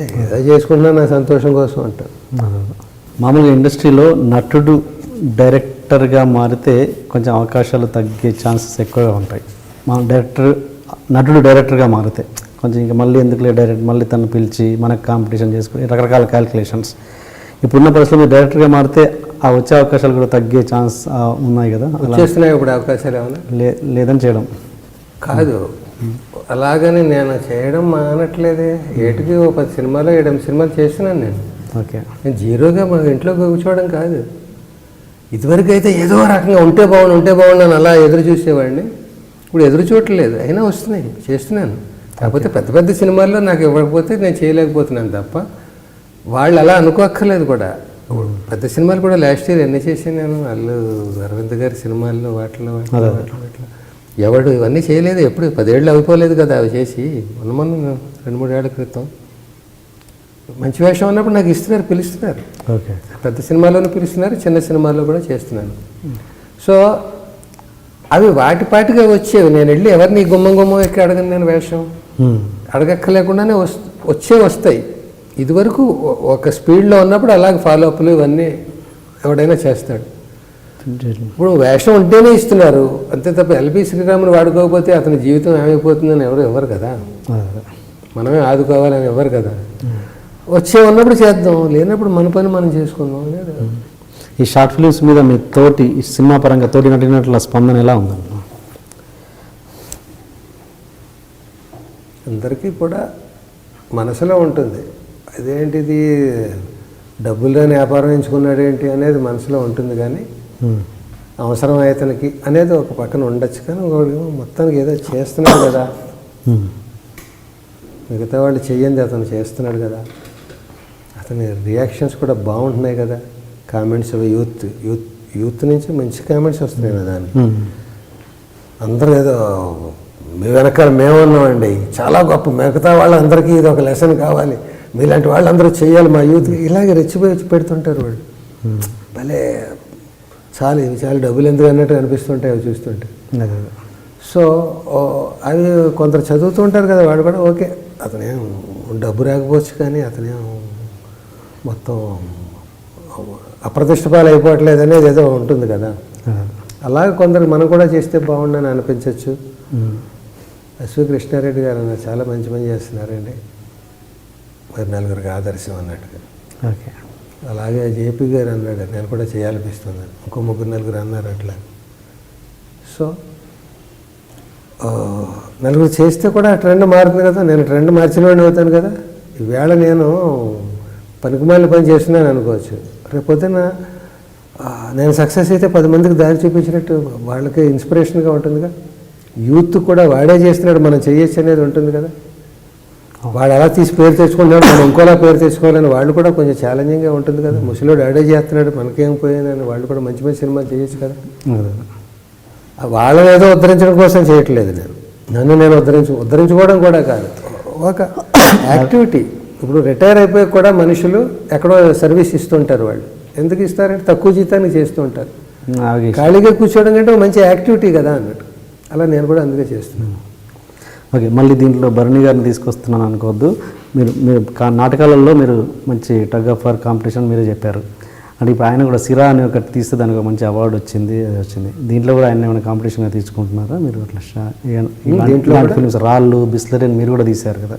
చేసుకుంటున్నా నా సంతోషం కోసం అంటాను. మామూలుగా ఇండస్ట్రీలో నటుడు డైరెక్టర్గా మారితే కొంచెం అవకాశాలు తగ్గే ఛాన్సెస్ ఎక్కువగా ఉంటాయి. మా నటుడు డైరెక్టర్గా మారితే కొంచెం ఇంకా మళ్ళీ ఎందుకులే మళ్ళీ తను పిలిచి మనకు కాంపిటీషన్ చేసుకుని రకరకాల క్యాలిక్యులేషన్స్. ఇప్పుడున్న పరిస్థితుల్లో డైరెక్టర్గా మారితే ఆ వచ్చే అవకాశాలు కూడా తగ్గే ఛాన్స్ ఉన్నాయి కదా. వచ్చేస్తున్నాయి ఇప్పుడు అవకాశాలు ఏమైనా లేదని చేయడం కాదు, అలాగని నేను చేయడం మానట్లేదే. ఏటికి ఓ 10 సినిమాలు 7 సినిమాలు చేస్తున్నాను నేను. ఓకే. నేను జీరోగా మా ఇంట్లో కూర్చోవడం కాదు. ఇదివరకు అయితే ఏదో రకంగా ఉంటే బాగుండు అని అలా ఎదురు చూసేవాడిని. ఇప్పుడు ఎదురు చూడట్లేదు, అయినా వస్తున్నాయి, చేస్తున్నాను. కాకపోతే పెద్ద పెద్ద సినిమాల్లో నాకు ఇవ్వకపోతే నేను చేయలేకపోతున్నాను తప్ప వాళ్ళు అలా అనుకోక్కర్లేదు కూడా. పెద్ద సినిమాలు కూడా లాస్ట్ ఇయర్ ఎన్ని చేశాను నేను, అల్లు అరవింద్ గారి సినిమాల్లో వాటిలో ఎవడు ఇవన్నీ చేయలేదు. ఎప్పుడు 10 ఏళ్ళు అయిపోలేదు కదా అవి చేసి. మొన్న 2-3 ఏళ్ల క్రితం మంచి వేషం ఉన్నప్పుడు నాకు ఇస్తున్నారు, పిలుస్తున్నారు. ఓకే. పెద్ద సినిమాలోనూ పిలుస్తున్నారు, చిన్న సినిమాల్లో కూడా చేస్తున్నాను. సో అవి వాటిపాటిగా వచ్చేవి. నేను వెళ్ళి ఎవరిని గుమ్మం ఎక్కి అడగను నేను వేషం, అడగక్కర్లేకుండానే వస్తాయి. ఇదివరకు ఒక స్పీడ్లో ఉన్నప్పుడు అలాగే ఫాలో అప్లు ఇవన్నీ ఎవడైనా చేస్తాడు. ఇప్పుడు వేషం ఉంటేనే ఇస్తున్నారు అంతే తప్ప ఎల్బి శ్రీరాముని వాడుకోకపోతే అతని జీవితం ఏమైపోతుందని ఎవరు కదా, మనమే ఆదుకోవాలని ఎవరు కదా. వచ్చే ఉన్నప్పుడు చేద్దాం, లేనప్పుడు మన పని మనం చేసుకుందాం అనేది. ఈ షార్ట్ ఫిలిమ్స్ మీద మీ తోటి ఈ సినిమా పరంగా తోటి నటినట్ల స్పందన ఎలా ఉందండి? అందరికీ కూడా మనసులో ఉంటుంది, అదేంటిది డబ్బుల్లోని వ్యాపారం ఎంచుకున్నాడు ఏంటి అనేది మనసులో ఉంటుంది. కానీ అవసరం అతనికి అనేది ఒక పక్కన ఉండొచ్చు. కానీ మొత్తానికి ఏదో చేస్తున్నాడు కదా, మిగతా వాళ్ళు చెయ్యండి అతను చేస్తున్నాడు కదా, అతని రియాక్షన్స్ కూడా బాగుంటున్నాయి కదా. కామెంట్స్ యూత్ నుంచి మంచి కామెంట్స్ వస్తున్నాయి కదా. దానికి అందరూ ఏదో మీ వెనకాల మేమున్నామండి, చాలా గొప్ప, మిగతా వాళ్ళందరికీ ఇది ఒక లెసన్ కావాలి, మీలాంటి వాళ్ళందరూ చేయాలి మా యూత్, ఇలాగే రెచ్చిపోయి పెడుతుంటారు వాళ్ళు. భలే చాలా డబ్బులు ఎందుకు అన్నట్టు అనిపిస్తుంటాయి అవి చూస్తుంటే. సో అవి కొందరు చదువుతూ ఉంటారు కదా, వాడు కూడా ఓకే అతనేం డబ్బు రాకపోవచ్చు కానీ అతనేం మొత్తం అప్రతిష్టపాలు అయిపోవట్లేదు అనేది ఏదో ఉంటుంది కదా. అలాగే కొందరు మనం కూడా చేస్తే బాగుండని అనిపించవచ్చు. ఎస్వి కృష్ణారెడ్డి గారు అన్నారు చాలా మంచి పని చేస్తున్నారండి, మరి నలుగురికి ఆదర్శం అన్నట్టుగా. ఓకే. అలాగే జేపీ గారు అన్నాడు నేను కూడా చేయాలనిపిస్తుంది, ఇంకో 3-4 అన్నారు అట్లా. సో నలుగురు చేస్తే కూడా ట్రెండ్ మారుతుంది కదా. నేను ట్రెండ్ మార్చిన వాడిని అవుతాను కదా. ఈవేళ నేను పనికిమాలిన పని చేస్తున్నాను అనుకోవచ్చు, రేపొద్దున నేను సక్సెస్ అయితే 10 మందికి దారి చూపించినట్టు వాళ్ళకి ఇన్స్పిరేషన్గా ఉంటుందిగా. యూత్ కూడా వాడే చేస్తున్నాడు మనం చేయొచ్చు అనేది ఉంటుంది కదా. వాడు అలా తీసి పేరు తెచ్చుకుంటున్నాడు, మనం ఇంకోలా పేరు తెచ్చుకోవాలని వాళ్ళు కూడా కొంచెం ఛాలెంజింగ్గా ఉంటుంది కదా. ముసలివాడు ఆడే చేస్తున్నాడు మనకేం పోయానని వాళ్ళు కూడా మంచి మంచి సినిమాలు చేయొచ్చు కదా. వాళ్ళని ఏదో ఉద్ధరించడం కోసం చేయట్లేదు నన్ను నేను ఉద్ధరించుకోవడం కూడా కాదు, ఒక యాక్టివిటీ. ఇప్పుడు రిటైర్ అయిపోయి కూడా మనుషులు ఎక్కడో సర్వీస్ ఇస్తుంటారు. వాళ్ళు ఎందుకు ఇస్తారంటే తక్కువ జీతానికి చేస్తూ ఉంటారు. ఖాళీగా కూర్చోవడం కంటే మంచి యాక్టివిటీ కదా అన్నట్టు. అలా నేను కూడా అందుకే చేస్తున్నాను. ఓకే. మళ్ళీ దీంట్లో భరణి గారిని తీసుకొస్తున్నాను అనుకోవద్దు. మీరు నాటకాలలో మీరు మంచి టగ్ ఆఫ్ వార్ కాంపిటీషన్ మీరే చెప్పారు. అంటే ఇప్పుడు ఆయన కూడా సిరా అని ఒకటి తీస్తే దానికి ఒక మంచి అవార్డు వచ్చింది. దీంట్లో కూడా ఆయన ఏమైనా కాంపిటీషన్గా తీసుకుంటున్నారా మీరు? అట్లా ఫిల్మ్స్ రాళ్ళు బిస్లరీ అని మీరు కూడా తీశారు కదా,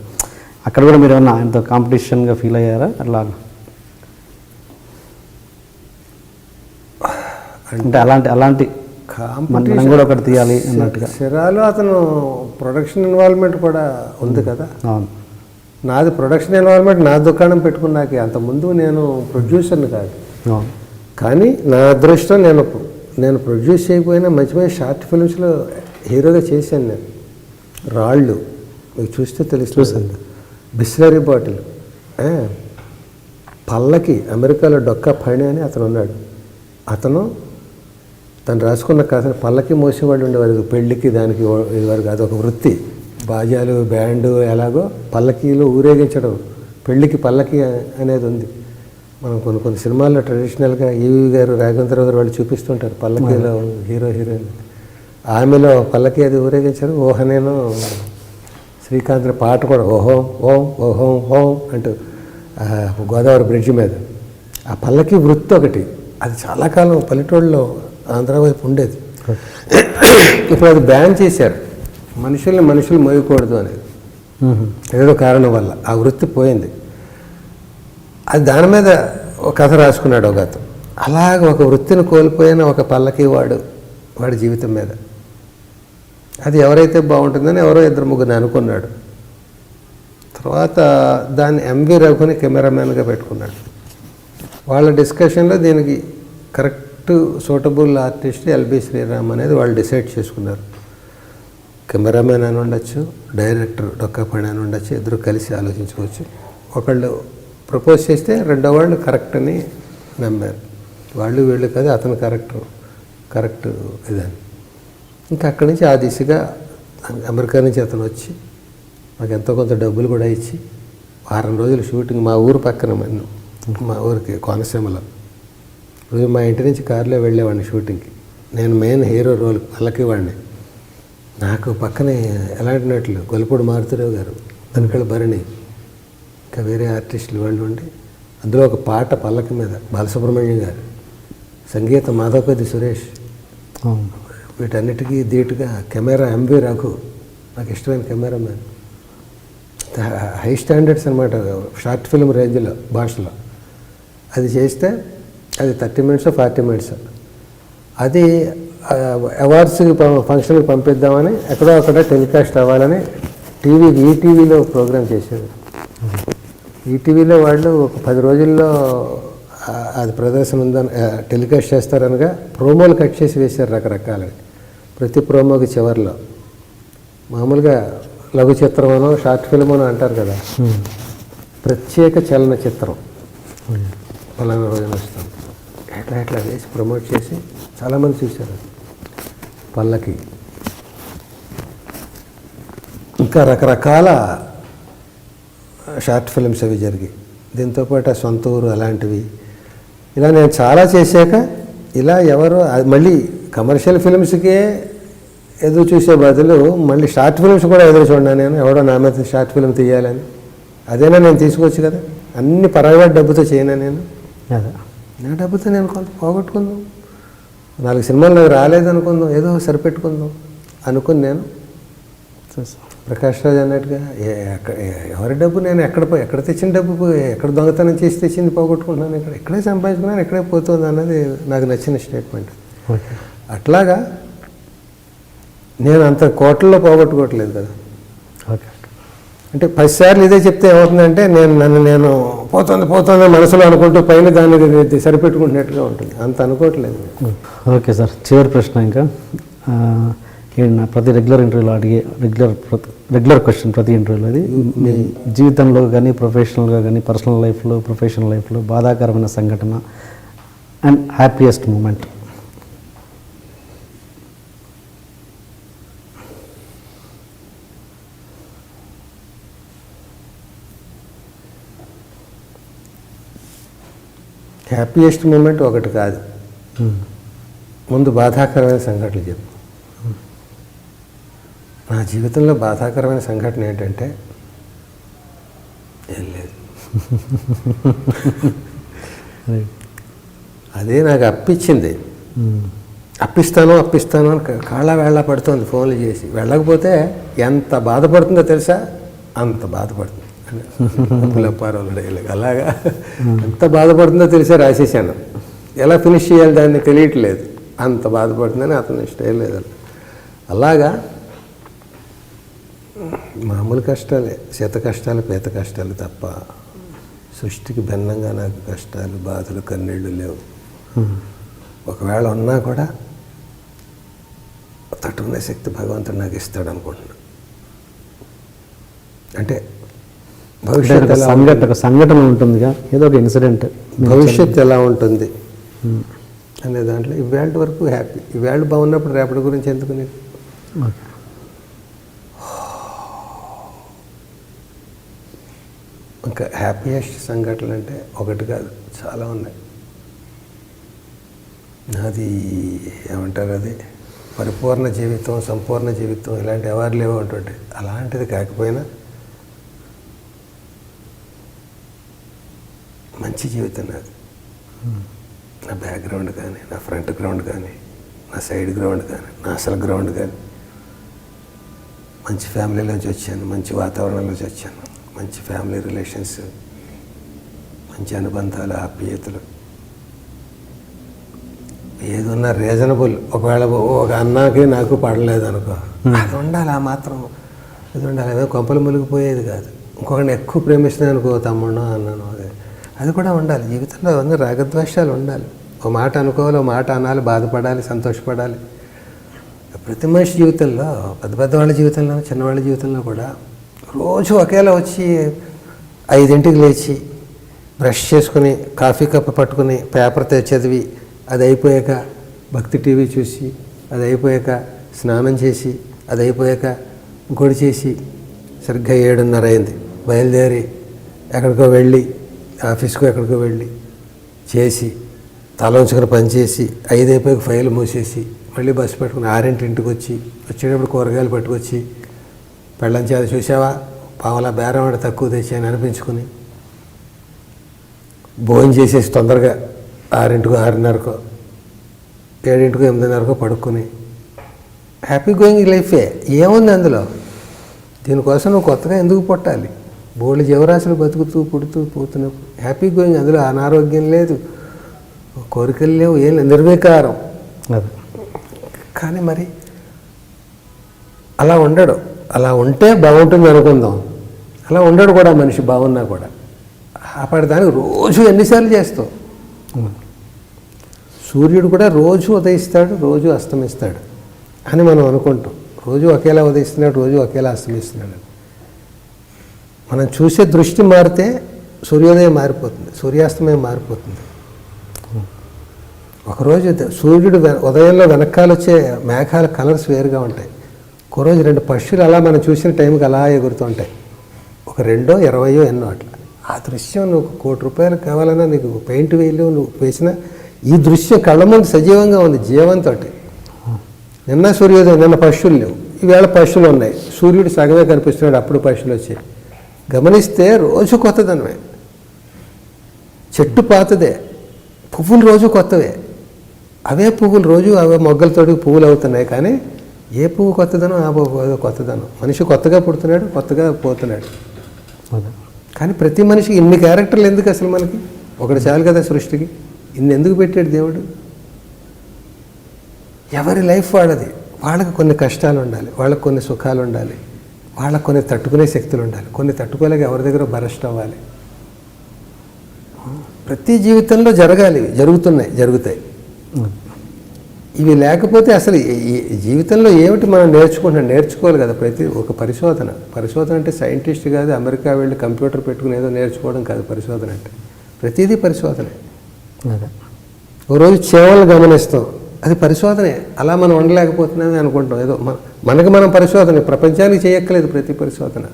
అక్కడ కూడా మీరు ఏమన్నా ఆయనతో కాంపిటీషన్గా ఫీల్ అయ్యారా? అట్లా అంటే అలాంటి మనం కూడా ఒకటి తీయాలి అన్నట్టుగా. సిరాలో అతను ప్రొడక్షన్ ఇన్వాల్వ్మెంట్ కూడా ఉంది కదా. అవును. నాది ప్రొడక్షన్ ఇన్వాల్వ్మెంట్, నా దుకాణం పెట్టుకున్నాకే. అంతకుముందు నేను ప్రొడ్యూసర్ని కాదు. కానీ నా అదృష్టం నేను ప్రొడ్యూస్ చేయకపోయినా మంచి మంచి షార్ట్ ఫిల్మ్స్లో హీరోగా చేశాను నేను. రాళ్ళు మీకు చూస్తే తెలుస్తుంది. బిస్లరీ బాటిల్, పల్లకి, అమెరికాలో డొక్కా ఫణి అని అతను ఉన్నాడు. తను రాసుకున్న కథ పల్లకి మోసేవాళ్ళు ఉండేవారు పెళ్ళికి, దానికి ఇదివరకు అదొక వృత్తి. బాజాలు బ్యాండు ఎలాగో పల్లకీలో ఊరేగించడం, పెళ్ళికి పల్లకి అనేది ఉంది. మనం కొన్ని సినిమాల్లో ట్రెడిషనల్గా ఈవి గారు, రాఘవేంద్రరావు గారు వాళ్ళు చూపిస్తుంటారు పల్లకీలో హీరోయిన్. ఆమెలో పల్లకి అది ఊరేగించారు. ఓహనేను శ్రీకాంత్ పాట కూడా ఓహోం ఓం ఓహోం ఓం అంటూ గోదావరి బ్రిడ్జ్ మీద. ఆ పల్లకి వృత్తి ఒకటి, అది చాలా కాలం పల్లెటూళ్ళలో ఆంధ్ర వైపు ఉండేది. ఇప్పుడు అది బ్యాన్ చేశారు, మనుషులు మోయకూడదు అనేది ఏదో కారణం వల్ల ఆ వృత్తి పోయింది. అది దాని మీద ఒక కథ రాసుకున్నాడు ఒక అతను. అలాగ ఒక వృత్తిని కోల్పోయిన ఒక పల్లకి వాడి జీవితం మీద అది ఎవరైతే బాగుంటుందని ఎవరో ఇద్దరు ముగ్గురు అనుకున్నాడు. తర్వాత దాన్ని ఎంవి రఘుని కెమెరామ్యాన్గా పెట్టుకున్నాడు. వాళ్ళ డిస్కషన్లో దీనికి correct suitable artist LB Sriram అనేది వాళ్ళు డిసైడ్ చేసుకున్నారు. కెమెరామ్యాన్ అని ఉండొచ్చు, డైరెక్టర్ డొక్కాపణి అని ఉండొచ్చు, ఇద్దరు కలిసి ఆలోచించుకోవచ్చు. ఒకళ్ళు ప్రపోజ్ చేస్తే రెండో వాళ్ళు కరెక్ట్ అని నమ్మారు. వాళ్ళు వీళ్ళు కదా అతను కరెక్ట్ ఇదని. ఇంకా అక్కడి నుంచి ఆ దిశగా అమెరికా నుంచి అతను వచ్చి మాకు ఎంతో కొంత డబ్బులు కూడా ఇచ్చి వారం రోజులు షూటింగ్ మా ఊరు పక్కన, మా ఊరికి కోనసీమలో. రోజు మా ఇంటి నుంచి కారులో వెళ్ళేవాడిని షూటింగ్కి. నేను మెయిన్ హీరో రోల్ పల్లకివాడిని. నాకు పక్కనే ఎలాంటి నటులు గొల్లపూడి మారుతిరావు గారు, తనకళ్ళ భరణి, ఇంకా వేరే ఆర్టిస్టులు వాళ్ళు ఉండి అందులో ఒక పాట పల్లకి మీద బాలసుబ్రహ్మణ్యం గారు, సంగీతం మాధవపతి సురేష్, వీటన్నిటికీ ధీటుగా కెమెరా ఎంవి రఘు, నాకు ఇష్టమైన కెమెరామ్యాన్. హై స్టాండర్డ్స్ అనమాట, షార్ట్ ఫిల్మ్ రేంజ్లో భాషలో. అది చేస్తే అది 30 minutes 40 minutes. అది అవార్డ్స్కి ఫంక్షన్కి పంపిద్దామని ఎక్కడో అక్కడ టెలికాస్ట్ అవ్వాలని ఈటీవీలో ప్రోగ్రామ్ చేశారు. ఈటీవీలో వాళ్ళు ఒక 10 రోజుల్లో అది ప్రదర్శన ఉందని టెలికాస్ట్ చేస్తారనగా ప్రోమోలు కట్ చేసి వేశారు రకరకాలని. ప్రతి ప్రోమోకి చివరిలో మామూలుగా లఘు చిత్రమనో షార్ట్ ఫిల్మ్ అనో అంటారు కదా, ప్రత్యేక చలనచిత్రం పలానా రోజున వస్తాం ఎట్లా వేసి ప్రమోట్ చేసి చాలామంది చూశారు. పల్లకి ఇంకా రకరకాల షార్ట్ ఫిల్మ్స్ అవి జరిగి, దీంతోపాటు సొంత ఊరు అలాంటివి. ఇలా నేను చాలా చేశాక ఇలా ఎవరు మళ్ళీ కమర్షియల్ ఫిల్మ్స్కే ఎదురు చూసే బదులు మళ్ళీ షార్ట్ ఫిల్మ్స్ కూడా ఎదురు చూడనా నేను, ఎవడో నా మీద షార్ట్ ఫిల్మ్ తీయాలని. అదేనా నేను తీసుకోవచ్చు కదా, అన్ని ప్రైవేట్ డబ్బుతో చేయనా నేను. నా డబ్బుతో నేను కొంత పోగొట్టుకుందాం, 4 సినిమాలు నాకు రాలేదనుకుందాం, ఏదో సరిపెట్టుకుందాం అనుకుని నేను ప్రకాష్ రాజ్ అన్నట్టుగా ఎవరి డబ్బు నేను ఎక్కడ తెచ్చిన డబ్బు ఎక్కడ దొంగతనం చేసి తెచ్చింది పోగొట్టుకుంటున్నాను, ఇక్కడే సంపాదించుకున్నాను, ఇక్కడే పోతుంది అన్నది నాకు నచ్చిన స్టేట్మెంట్. అట్లాగా నేను అంత కోట్లలో పోగొట్టుకోవట్లేదు కదా. అంటే 10 సార్లు ఇదే చెప్తే ఏమవుతుందంటే నేను పోతుంది మనసులో అనుకుంటూ పైన దాన్ని సరిపెట్టుకుంటున్నట్టుగా ఉంటుంది. అంత అనుకోవట్లేదు. ఓకే సార్, చివరి ప్రశ్న. ఇంకా ప్రతి రెగ్యులర్ ఇంటర్వ్యూలో అడిగే రెగ్యులర్ క్వశ్చన్ ప్రతి ఇంటర్వ్యూలో, అది మీ జీవితంలో కానీ ప్రొఫెషనల్గా కానీ పర్సనల్ లైఫ్లో ప్రొఫెషనల్ లైఫ్లో బాధాకరమైన సంఘటన and happiest moment. Happiest moment ఒకటి కాదు, ముందు బాధాకరమైన సంఘటనలు చెప్పు. నా జీవితంలో బాధాకరమైన సంఘటన ఏంటంటే ఏం లేదు. అదే నాకు అప్పిచ్చింది. అప్పిస్తాను అని కాళ్ళ వేళ్ళ పడుతుంది ఫోన్లు చేసి. వెళ్ళకపోతే ఎంత బాధపడుతుందో తెలుసా, అంత బాధపడుతుంది. పులప్పారావు డైలాగ్ అలాగా ఎంత బాధపడుతుందో తెలిసే రాసేసాను. ఎలా ఫినిష్ చేయాలి దాన్ని తెలియట్లేదు, అంత బాధపడుతుందని అతను స్టైల్ లేదు. అలాగా మామూలు కష్టాలే, శత కష్టాలు పేత కష్టాలు తప్ప సృష్టికి భిన్నంగా నాకు కష్టాలు బాధలు కన్నీళ్ళు లేవు. ఒకవేళ ఉన్నా కూడా తట్టుకునే శక్తి భగవంతుడు నాకు ఇస్తాడు అనుకుంటున్నాను. అంటే భవిష్యత్తు సంఘటన ఉంటుందిగా, ఏదో ఒక ఇన్సిడెంట్, భవిష్యత్తు ఎలా ఉంటుంది అనే దాంట్లో ఇవాళ వరకు హ్యాపీ. ఇవాళ బాగున్నప్పుడు రేపటి గురించి ఎందుకు నీకు. ఇంకా హ్యాపీయెస్ట్ సంఘటనలు అంటే ఒకటి కాదు, చాలా ఉన్నాయి. నాది ఏమంటారు, అది పరిపూర్ణ జీవితం, సంపూర్ణ జీవితం, ఇలాంటి ఎవరు లేవో అంటుంటే అలాంటిది కాకపోయినా మంచి జీవితం నాది. నా బ్యాక్గ్రౌండ్ కానీ, నా ఫ్రంట్ గ్రౌండ్ కానీ, నా సైడ్ గ్రౌండ్ కానీ, నా అసలు గ్రౌండ్ కానీ, మంచి ఫ్యామిలీలోంచి వచ్చాను, మంచి వాతావరణంలోంచి వచ్చాను, మంచి ఫ్యామిలీ రిలేషన్స్, మంచి అనుబంధాలు, ఆప్యాయతలు, ఏదన్నా రీజనబుల్. ఒకవేళ ఒక అన్నకి నాకు పడలేదు అనుకో, అది ఉండాలి, ఆ మాత్రం అది ఉండాలి. అదే కొంపలు మునిగిపోయేది కాదు. ఇంకొకరిని ఎక్కువ ప్రేమిస్తున్నాను అనుకో, తమ్ముడు అన్నాను, అది కూడా ఉండాలి. జీవితంలో అవన్నీ రాగద్వేషాలు ఉండాలి. ఒక మాట అనుకోవాలి, ఒక మాట అనాలి, బాధపడాలి, సంతోషపడాలి. ప్రతి మనిషి జీవితంలో, పెద్ద పెద్దవాళ్ళ జీవితంలో, చిన్నవాళ్ళ జీవితంలో కూడా రోజు ఒకేలా వచ్చి 5ంటికి లేచి బ్రష్ చేసుకుని కాఫీ కప్పు పట్టుకుని పేపర్ చదివి, అది అయిపోయాక భక్తి టీవీ చూసి, అది అయిపోయాక స్నానం చేసి, అది అయిపోయాక ఇంకోటి చేసి సరిగ్గా 7:30 అయింది, బయలుదేరి ఎక్కడికో వెళ్ళి ఆఫీస్కో ఎక్కడికో వెళ్ళి చేసి తల ఉంచుకొని పనిచేసి 5 అయిపోయాక ఫైల్ మూసేసి మళ్ళీ బస్సు పెట్టుకుని 6 ఇంటికి వచ్చేటప్పుడు కూరగాయలు పట్టుకొచ్చి పెళ్ళం చేత చూసావా పావలా బేరం ఆడ తక్కువ తెచ్చాయని అనిపించుకుని భోజనం చేసేసి తొందరగా 6కో 6:30కో 7కో 8:30కో పడుకొని హ్యాపీ గోయింగ్ లైఫే. ఏముంది అందులో? దీనికోసం నువ్వు కొత్తగా ఎందుకు పుట్టాలి? బోళ్ళు జీవరాశులు బతుకుతూ పుడుతూ పోతున్నప్పుడు హ్యాపీ గోయింగ్. అందులో అనారోగ్యం లేదు, కోరికలు లేవు, ఏం లేదు, నిర్వికారం. అది కానీ మరి అలా ఉండడు. అలా ఉంటే బాగుంటుంది అనుకుందాం. అలా ఉండడు కూడా మనిషి, బాగున్నా కూడా. అప్పటిదానికి రోజు ఎన్నిసార్లు చేస్తావు? సూర్యుడు కూడా రోజు ఉదయిస్తాడు, రోజు అస్తమిస్తాడు అని మనం అనుకుంటాం. రోజు ఒకేలా ఉదయిస్తున్నాడు, రోజు ఒకేలా అస్తమిస్తున్నాడు. మనం చూసే దృష్టి మారితే సూర్యోదయం మారిపోతుంది, సూర్యాస్తమయం మారిపోతుంది. ఒకరోజు సూర్యుడు ఉదయంలో వెనకాల వచ్చే మేఘాల కలర్స్ వేరుగా ఉంటాయి. ఒకరోజు 2 పక్షులు అలా మనం చూసిన టైంకి అలా ఎగురుతూ ఉంటాయి. ఒక 2, 20 ఎన్నో అట్లా. ఆ దృశ్యం నువ్వు ₹1,00,000 కావాలన్నా నీకు పెయింట్ వేయలేవు, నువ్వు వేసిన ఈ దృశ్యం కళ్ళ ముందు సజీవంగా ఉంది, జీవంతో. నిన్న సూర్యోదయం, నిన్న పక్షులు లేవు, ఈవేళ పక్షులు ఉన్నాయి. సూర్యుడు సగమే కనిపిస్తున్నాడు, అప్పుడు పక్షులు వచ్చాయి. గమనిస్తే రోజు కొత్తదనమే. చెట్టు పాతదే, పువ్వులు రోజు కొత్తవే. అవే పువ్వులు రోజు అవే మొగ్గలతోటి పువ్వులు అవుతున్నాయి. కానీ ఏ పువ్వు కొత్తదనం, ఆ పువ్వు కొత్తదనం. మనిషి కొత్తగా పుడుతున్నాడు, కొత్తగా పోతున్నాడు. కానీ ప్రతి మనిషికి ఇన్ని క్యారెక్టర్లు ఎందుకు అసలు? మనకి ఒకటి చాలు కదా సృష్టికి. ఇన్ని ఎందుకు పెట్టాడు దేవుడు? ఎవరి లైఫ్ వాళ్ళది. వాళ్ళకి కొన్ని కష్టాలు ఉండాలి, వాళ్ళకి కొన్ని సుఖాలు ఉండాలి, వాళ్ళకి కొన్ని తట్టుకునే శక్తులు ఉండాలి, కొన్ని తట్టుకోలేక ఎవరి దగ్గర బరస్ట్ అవ్వాలి. ప్రతి జీవితంలో జరగాలి, జరుగుతాయి. ఇవి లేకపోతే అసలు ఈ జీవితంలో ఏమిటి మనం నేర్చుకోవాలి కదా. ఒక పరిశోధన అంటే సైంటిస్ట్ కాదు, అమెరికా వెళ్ళి కంప్యూటర్ పెట్టుకుని ఏదో నేర్చుకోవడం కాదు పరిశోధన అంటే. ప్రతిదీ పరిశోధనే. ఓ రోజు చేవలు గమనిస్తాం, అది పరిశోధనే. అలా మనం ఉండలేకపోతున్నామని అనుకుంటాం. ఏదో మనకి మనం పరిశోధన, ప్రపంచానికి చేయక్కలేదు ప్రతి పరిశోధన.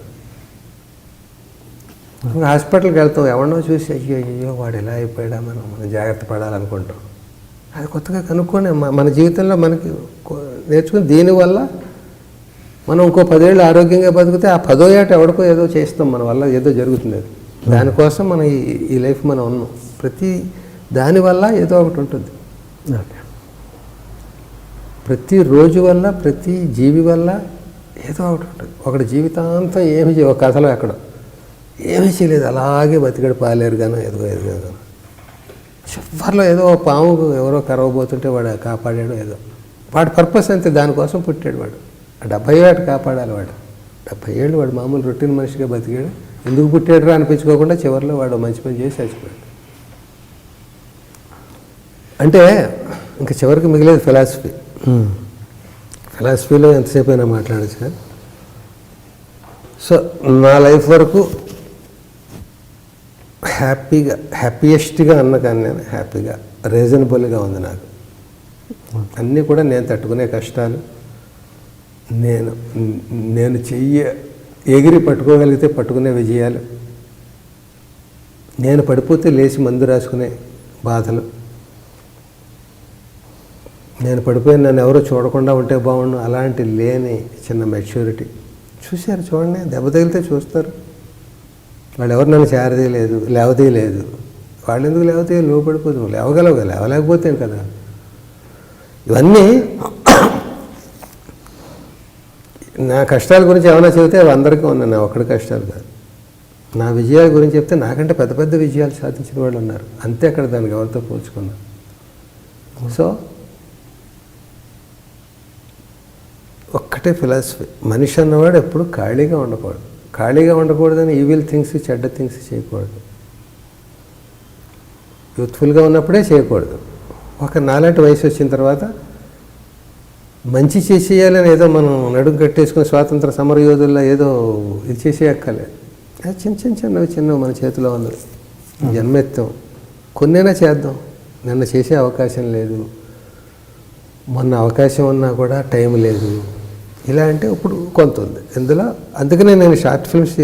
హాస్పిటల్కి వెళ్తాం, ఎవరినో చూసి అయ్యో వాడు ఎలా అయిపోయాడా, మనం జాగ్రత్త పడాలనుకుంటాం. అది కొత్తగా కనుక్కొని మన జీవితంలో మనకి నేర్చుకుని దీనివల్ల మనం ఇంకో 10 ఏళ్ళు ఆరోగ్యంగా బతికితే ఆ 10వ ఏట ఎవరికో ఏదో చేస్తాం, మన వల్ల ఏదో జరుగుతుంది. అది దానికోసం మనం ఈ లైఫ్ మనం ఉన్నాం. ప్రతి దానివల్ల ఏదో ఒకటి ఉంటుంది. ప్రతి రోజు వల్ల, ప్రతి జీవి వల్ల ఏదో ఒకటి ఉంటుంది. ఒకటి జీవితాంతం ఏమి ఒక కథలో ఎక్కడో ఏమీ చేయలేదు, అలాగే బతికాడు, పాలేరు గాను ఎదుగుగాను. చివరిలో ఏదో పాము ఎవరో కరవబోతుంటే వాడు కాపాడాడు. ఏదో వాడి పర్పస్ అంతే, దానికోసం పుట్టాడు వాడు. 70 ఏట కాపాడాలి వాడు. 70 ఏళ్ళు వాడు మామూలు రొటీన్ మనిషిగా బతికాడు. ఎందుకు పుట్టాడు రా అనిపించుకోకుండా చివరిలో వాడు మంచి పని చేసి చచ్చిపోయాడు. అంటే ఇంకా చివరికి మిగిలేదు ఫిలాసఫీ. ఫిలాసఫీలో ఎంతసేపు అయినా మాట్లాడచ్చు కదా. సో నా లైఫ్ వరకు హ్యాపీయెస్ట్గా అన్న కానీ నేను హ్యాపీగా, రీజనబుల్గా ఉంది నాకు. అన్నీ కూడా నేను తట్టుకునే కష్టాలు, నేను ఎగిరి పట్టుకోగలిగితే పట్టుకునే విజయాలు, నేను పడిపోతే లేచి మందు రాసుకునే బాధలు, నేను పడిపోయి నన్ను ఎవరో చూడకుండా ఉంటే బాగుండు అలాంటి లేని చిన్న మెచ్యూరిటీ. చూశారు చూడండి, దెబ్బ తగిలితే చూస్తారు. వాళ్ళు ఎవరు నన్ను చేరదీయలేదు, లేవదీయలేదు. వాళ్ళు ఎందుకు లేవతీయాలి? నువ్వు పడిపోదు, లేవగలవుగా, లేవలేకపోతే కదా. ఇవన్నీ నా కష్టాల గురించి ఏమైనా చెబితే అవి అందరికీ ఉన్నాయి, నా ఒక్కడి కష్టాలు కాదు. నా విజయాల గురించి చెప్తే నాకంటే పెద్ద విజయాలు సాధించిన వాళ్ళు ఉన్నారు. అంతే అక్కడ దానికి ఎవరితో పోల్చుకున్నారు. సో ఒకటే ఫిలాసఫీ, మనిషి అన్నవాడు ఎప్పుడు ఖాళీగా ఉండకూడదు. ఖాళీగా ఉండకూడదని ఈవిల్ థింగ్స్, చెడ్డ థింగ్స్ చేయకూడదు. యూత్ఫుల్గా ఉన్నప్పుడే చేయకూడదు. ఒక నాలాంటి వయసు వచ్చిన తర్వాత మంచి చేసేయాలని ఏదో మనం నడుము కట్టేసుకుని స్వాతంత్ర సమరయోధుల్లో ఏదో ఇది చేసేయక్కర్లేదు. అది చిన్నవి మన చేతిలో ఉన్నది. జన్మెత్తాం, కొన్నైనా చేద్దాం. నిన్న చేసే అవకాశం లేదు, మొన్న అవకాశం ఉన్నా కూడా టైం లేదు. ఇలా అంటే ఇప్పుడు కొంత ఉంది ఇందులో. అందుకనే నేను షార్ట్ ఫిల్మ్స్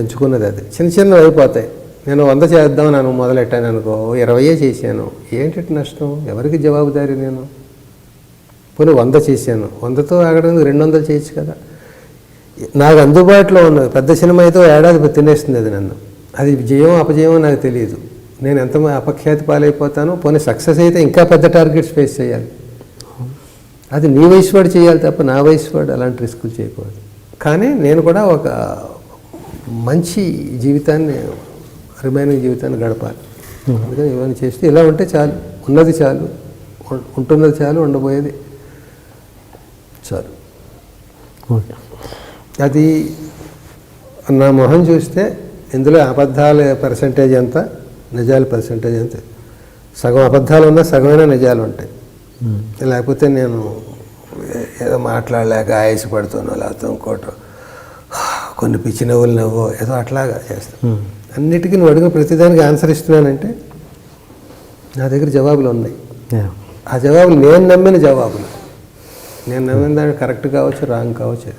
ఎంచుకున్నది అది. చిన్నవి అయిపోతాయి. నేను 100 చేద్దాం నన్ను మొదలెట్టాను అనుకో, 20 చేశాను. ఏంటి నష్టం? ఎవరికి జవాబుదారీ నేను? పోనీ 100 చేశాను, 100తో ఆగడానికి 200 చేయొచ్చు కదా. నాకు అందుబాటులో ఉన్నది పెద్ద సినిమా అయితే ఏడాది తినేస్తుంది అది నన్ను. అది విజయం అపజయమో నాకు తెలియదు. నేను ఎంత అపఖ్యాతి పాలైపోతానో. పోనీ సక్సెస్ అయితే ఇంకా పెద్ద టార్గెట్స్ ఫేస్ చేయాలి. అది నీ వయసు వాడు చేయాలి తప్ప నా వయసు వాడు అలాంటి రిస్కులు చేయకూడదు. కానీ నేను కూడా ఒక మంచి జీవితాన్ని, రిమైనింగ్ జీవితాన్ని గడపాలి. అందుకని ఇవన్నీ చేస్తే ఇలా ఉంటే చాలు. ఉన్నది చాలు, ఉంటున్నది చాలు, ఉండబోయేది చాలు. అది నా మొహం చూస్తే ఇందులో అబద్ధాల పర్సంటేజ్ ఎంత, నిజాల పర్సంటేజ్ ఎంత. సగం అబద్ధాలు ఉన్నా సగమైన నిజాలు ఉంటాయి. లేకపోతే నేను ఏదో మాట్లాడలేక ఆయాసపడుతాను, లేకపోతే ఇంకోటో కొన్ని పిచ్చి నవ్వులు ఏదో అట్లాగా చేస్తాను. అన్నిటికీ నువ్వు అడిగిన ప్రతిదానికి ఆన్సర్ ఇస్తున్నానంటే నా దగ్గర జవాబులు ఉన్నాయి. ఆ జవాబులు నేను నమ్మిన జవాబులు. నేను నమ్మిన దానికి కరెక్ట్ కావచ్చు, రాంగ్ కావచ్చు.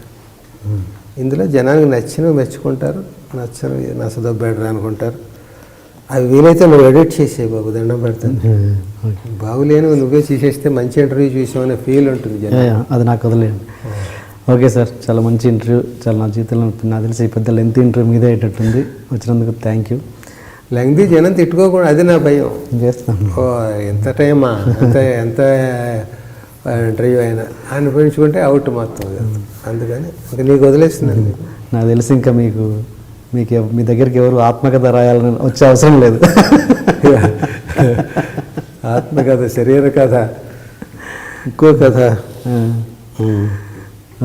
ఇందులో జనానికి నచ్చినవి మెచ్చుకుంటారు, నచ్చని నచ్చదొబ్బేడరు అనుకుంటారు. అవి వీలైతే నువ్వు ఎడిట్ చేసే బాబు, దండం పెడతాను. బాగులేని నువ్వే చేసేస్తే మంచి ఇంటర్వ్యూ చూసామనే ఫీల్ ఉంటుంది. అది నాకు వదిలేండి. ఓకే సార్, చాలా మంచి ఇంటర్వ్యూ. చాలా నా జీవితంలో నాకు తెలిసి పెద్ద లెంత్ ఇంటర్వ్యూ మీద అయ్యేటట్టుంది. వచ్చినందుకు థ్యాంక్ యూ. లెంగ్తీ జనం తిట్టుకోకూడదు, అది నా భయం. చేస్తాను. ఎంత టైమా, ఎంత ఇంటర్వ్యూ అయినా అనిపించుకుంటే అవుట్ మొత్తం. అందుకని ఇంకా నీకు వదిలేస్తున్నాను. నాకు తెలిసి ఇంకా మీకు మీ దగ్గరికి ఎవరు ఆత్మకథ రాయాలని వచ్చే అవసరం లేదు. ఆత్మకథ, శరీర కథ, ఇంకో కథ.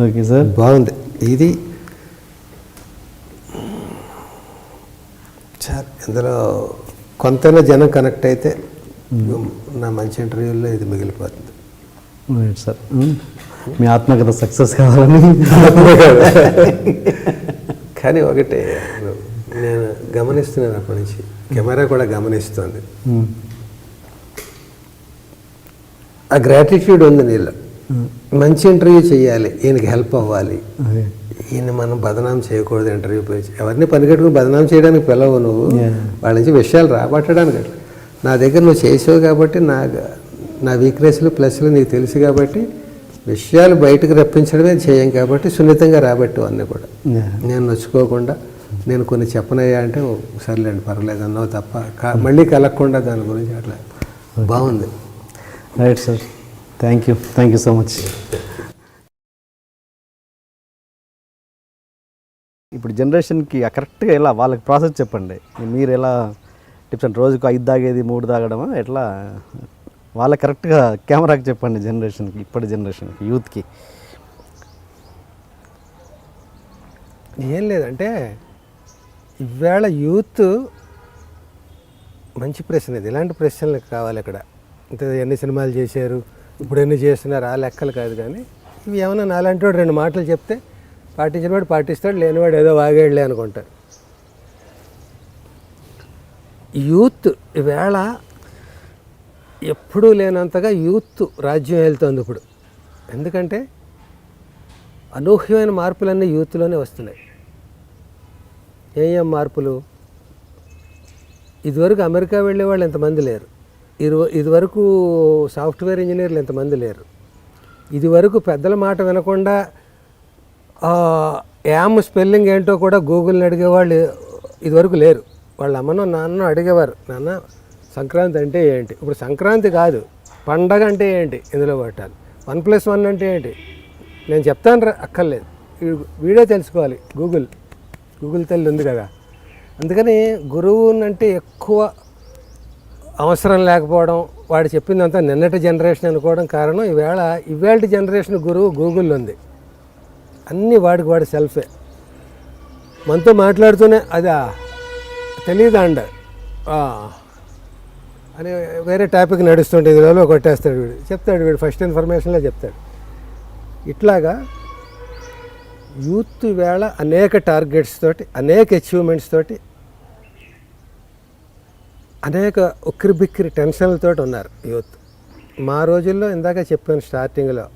ఓకే సార్, బాగుంది ఇది. సార్ ఇందులో కొంతైనా జనం కనెక్ట్ అయితే నా మంచి ఇంటర్వ్యూల్లో ఇది మిగిలిపోతుంది. సార్, మీ ఆత్మకథ సక్సెస్ కావాలని. కానీ ఒకటే నేను గమనిస్తున్నాను అప్పటి నుంచి, కెమెరా కూడా గమనిస్తుంది. ఆ గ్రాటిట్యూడ్ ఉంది నీలో. మంచి ఇంటర్వ్యూ చేయాలి, ఈయనకి హెల్ప్ అవ్వాలి, ఈయన మనం బదనాం చేయకూడదు. ఇంటర్వ్యూ పోయి ఎవరిని పనిగట్టుకుని బదనాం చేయడానికి పిలవు నువ్వు, వాళ్ళ నుంచి విషయాలు రాబట్టడానికి. నా దగ్గర నువ్వు చేసావు కాబట్టి నా వీక్నెస్లు ప్లస్లు నీకు తెలుసు కాబట్టి విషయాలు బయటకు రప్పించడమే చేయం కాబట్టి సున్నితంగా రాబట్టు అన్నీ కూడా. నేను నొచ్చుకోకుండా నేను కొన్ని చెప్పనయ్యా అంటే సర్లేండి పర్వాలేదు అన్నావు తప్ప మళ్ళీ కలగకుండా దాని గురించి అట్లా బాగుంది. Right sir, thank you so much. ఇప్పుడు జనరేషన్కి కరెక్ట్గా ఎలా వాళ్ళకి ప్రాసెస్ చెప్పండి. మీరు ఎలా టిప్స్ అంటే రోజుకు 5 తాగేది 3 తాగడమా ఎట్లా వాళ్ళకి కరెక్ట్గా కెమెరాకి చెప్పండి. జనరేషన్కి, ఇప్పటి జనరేషన్కి, యూత్కి. ఏం లేదంటే ఈవేళ యూత్ మంచి ప్రశ్న ఇది. ఇలాంటి ప్రశ్నలు కావాలి ఇక్కడ. అంటే ఎన్ని సినిమాలు చేశారు, ఇప్పుడు ఎన్ని చేస్తున్నారు, ఆ లెక్కలు కాదు. కానీ ఇవి ఏమన్నా నాలాంటి వాడు 2 మాటలు చెప్తే పాటించినవాడు పాటిస్తాడు, లేనివాడు ఏదో వాగేళ్ళే అనుకుంటాడు. యూత్ ఈవేళ ఎప్పుడూ లేనంతగా యూత్ రాజ్యం వెళ్తుంది ఇప్పుడు. ఎందుకంటే అనూహ్యమైన మార్పులన్నీ యూత్లోనే వస్తున్నాయి. ఏం మార్పులు? ఇదివరకు అమెరికా వెళ్ళే వాళ్ళు ఎంతమంది లేరు. ఇదివరకు సాఫ్ట్వేర్ ఇంజనీర్లు ఎంతమంది లేరు. ఇదివరకు పెద్దల మాట వినకుండా యామ్ స్పెల్లింగ్ ఏంటో కూడా గూగుల్ని అడిగేవాళ్ళు ఇదివరకు లేరు. వాళ్ళ అమ్మనో నాన్నో అడిగేవారు, నాన్న సంక్రాంతి అంటే ఏంటి? ఇప్పుడు సంక్రాంతి కాదు, పండగ అంటే ఏంటి ఇందులో కొట్టాలి. 1+1 అంటే ఏంటి నేను చెప్తాను రా, అక్కర్లేదు, వీడే తెలుసుకోవాలి. గూగుల్ తల్లి ఉంది కదా. అందుకని గురువునంటే ఎక్కువ అవసరం లేకపోవడం, వాడు చెప్పిందంతా నిన్నటి జనరేషన్ అనుకోవడం కారణం ఇవాళ జనరేషన్ గురువు గూగుల్ ఉంది. అన్నీ వాడికి సెల్ఫే. మనతో మాట్లాడుతూనే అదా తెలీదా అండ అని వేరే టాపిక్ నడుస్తుంటే ఇదిలో కొట్టేస్తాడు వీడు, చెప్తాడు వీడు ఫస్ట్ ఇన్ఫర్మేషన్లో చెప్తాడు. ఇట్లాగా యూత్ వేళ అనేక టార్గెట్స్ తోటి, అనేక అచీవ్మెంట్స్ తోటి, అనేక ఉక్కిరిబిక్కిరి టెన్షన్లతోటి ఉన్నారు యూత్. మా రోజుల్లో ఇందాక చెప్పాను స్టార్టింగ్లో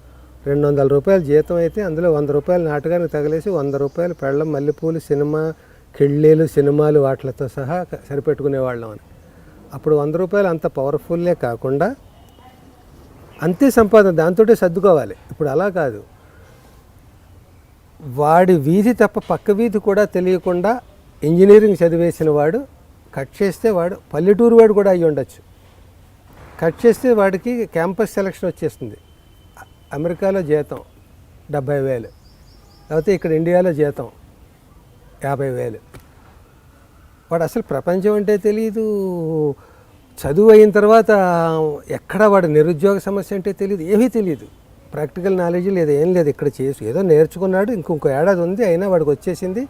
200 రూపాయలు జీతం అయితే అందులో 100 రూపాయలు నాటకానికి తగిలేసి 100 రూపాయలు పెళ్ళం, మల్లెపూలు, సినిమా, కెళ్ళేలు, సినిమాలు వాటితో సహా సరిపెట్టుకునేవాళ్ళం అని. అప్పుడు 100 రూపాయలు అంత పవర్ఫుల్లే కాకుండా అంతే సంపాదన, దాంతోటే సర్దుకోవాలి. ఇప్పుడు అలా కాదు. వాడి వీధి తప్ప పక్క వీధి కూడా తెలియకుండా ఇంజనీరింగ్ చదివేసిన వాడు కట్ చేస్తే వాడు పల్లెటూరు వాడు కూడా అయ్యి ఉండొచ్చు. కట్ చేస్తే వాడికి క్యాంపస్ సెలక్షన్ వచ్చేస్తుంది. అమెరికాలో జీతం 70,000, లేకపోతే ఇక్కడ ఇండియాలో జీతం 50,000. వాడు అసలు ప్రపంచం అంటే తెలియదు. చదువు అయిన తర్వాత ఎక్కడ వాడు నిరుద్యోగ సమస్య అంటే తెలియదు, ఏమీ తెలియదు. ప్రాక్టికల్ నాలెడ్జ్ లేదు, ఏం లేదు. ఇక్కడ చేసి ఏదో నేర్చుకున్నాడు, ఇంకొక ఏడాది ఉంది, అయినా వాడికి వచ్చేసింది.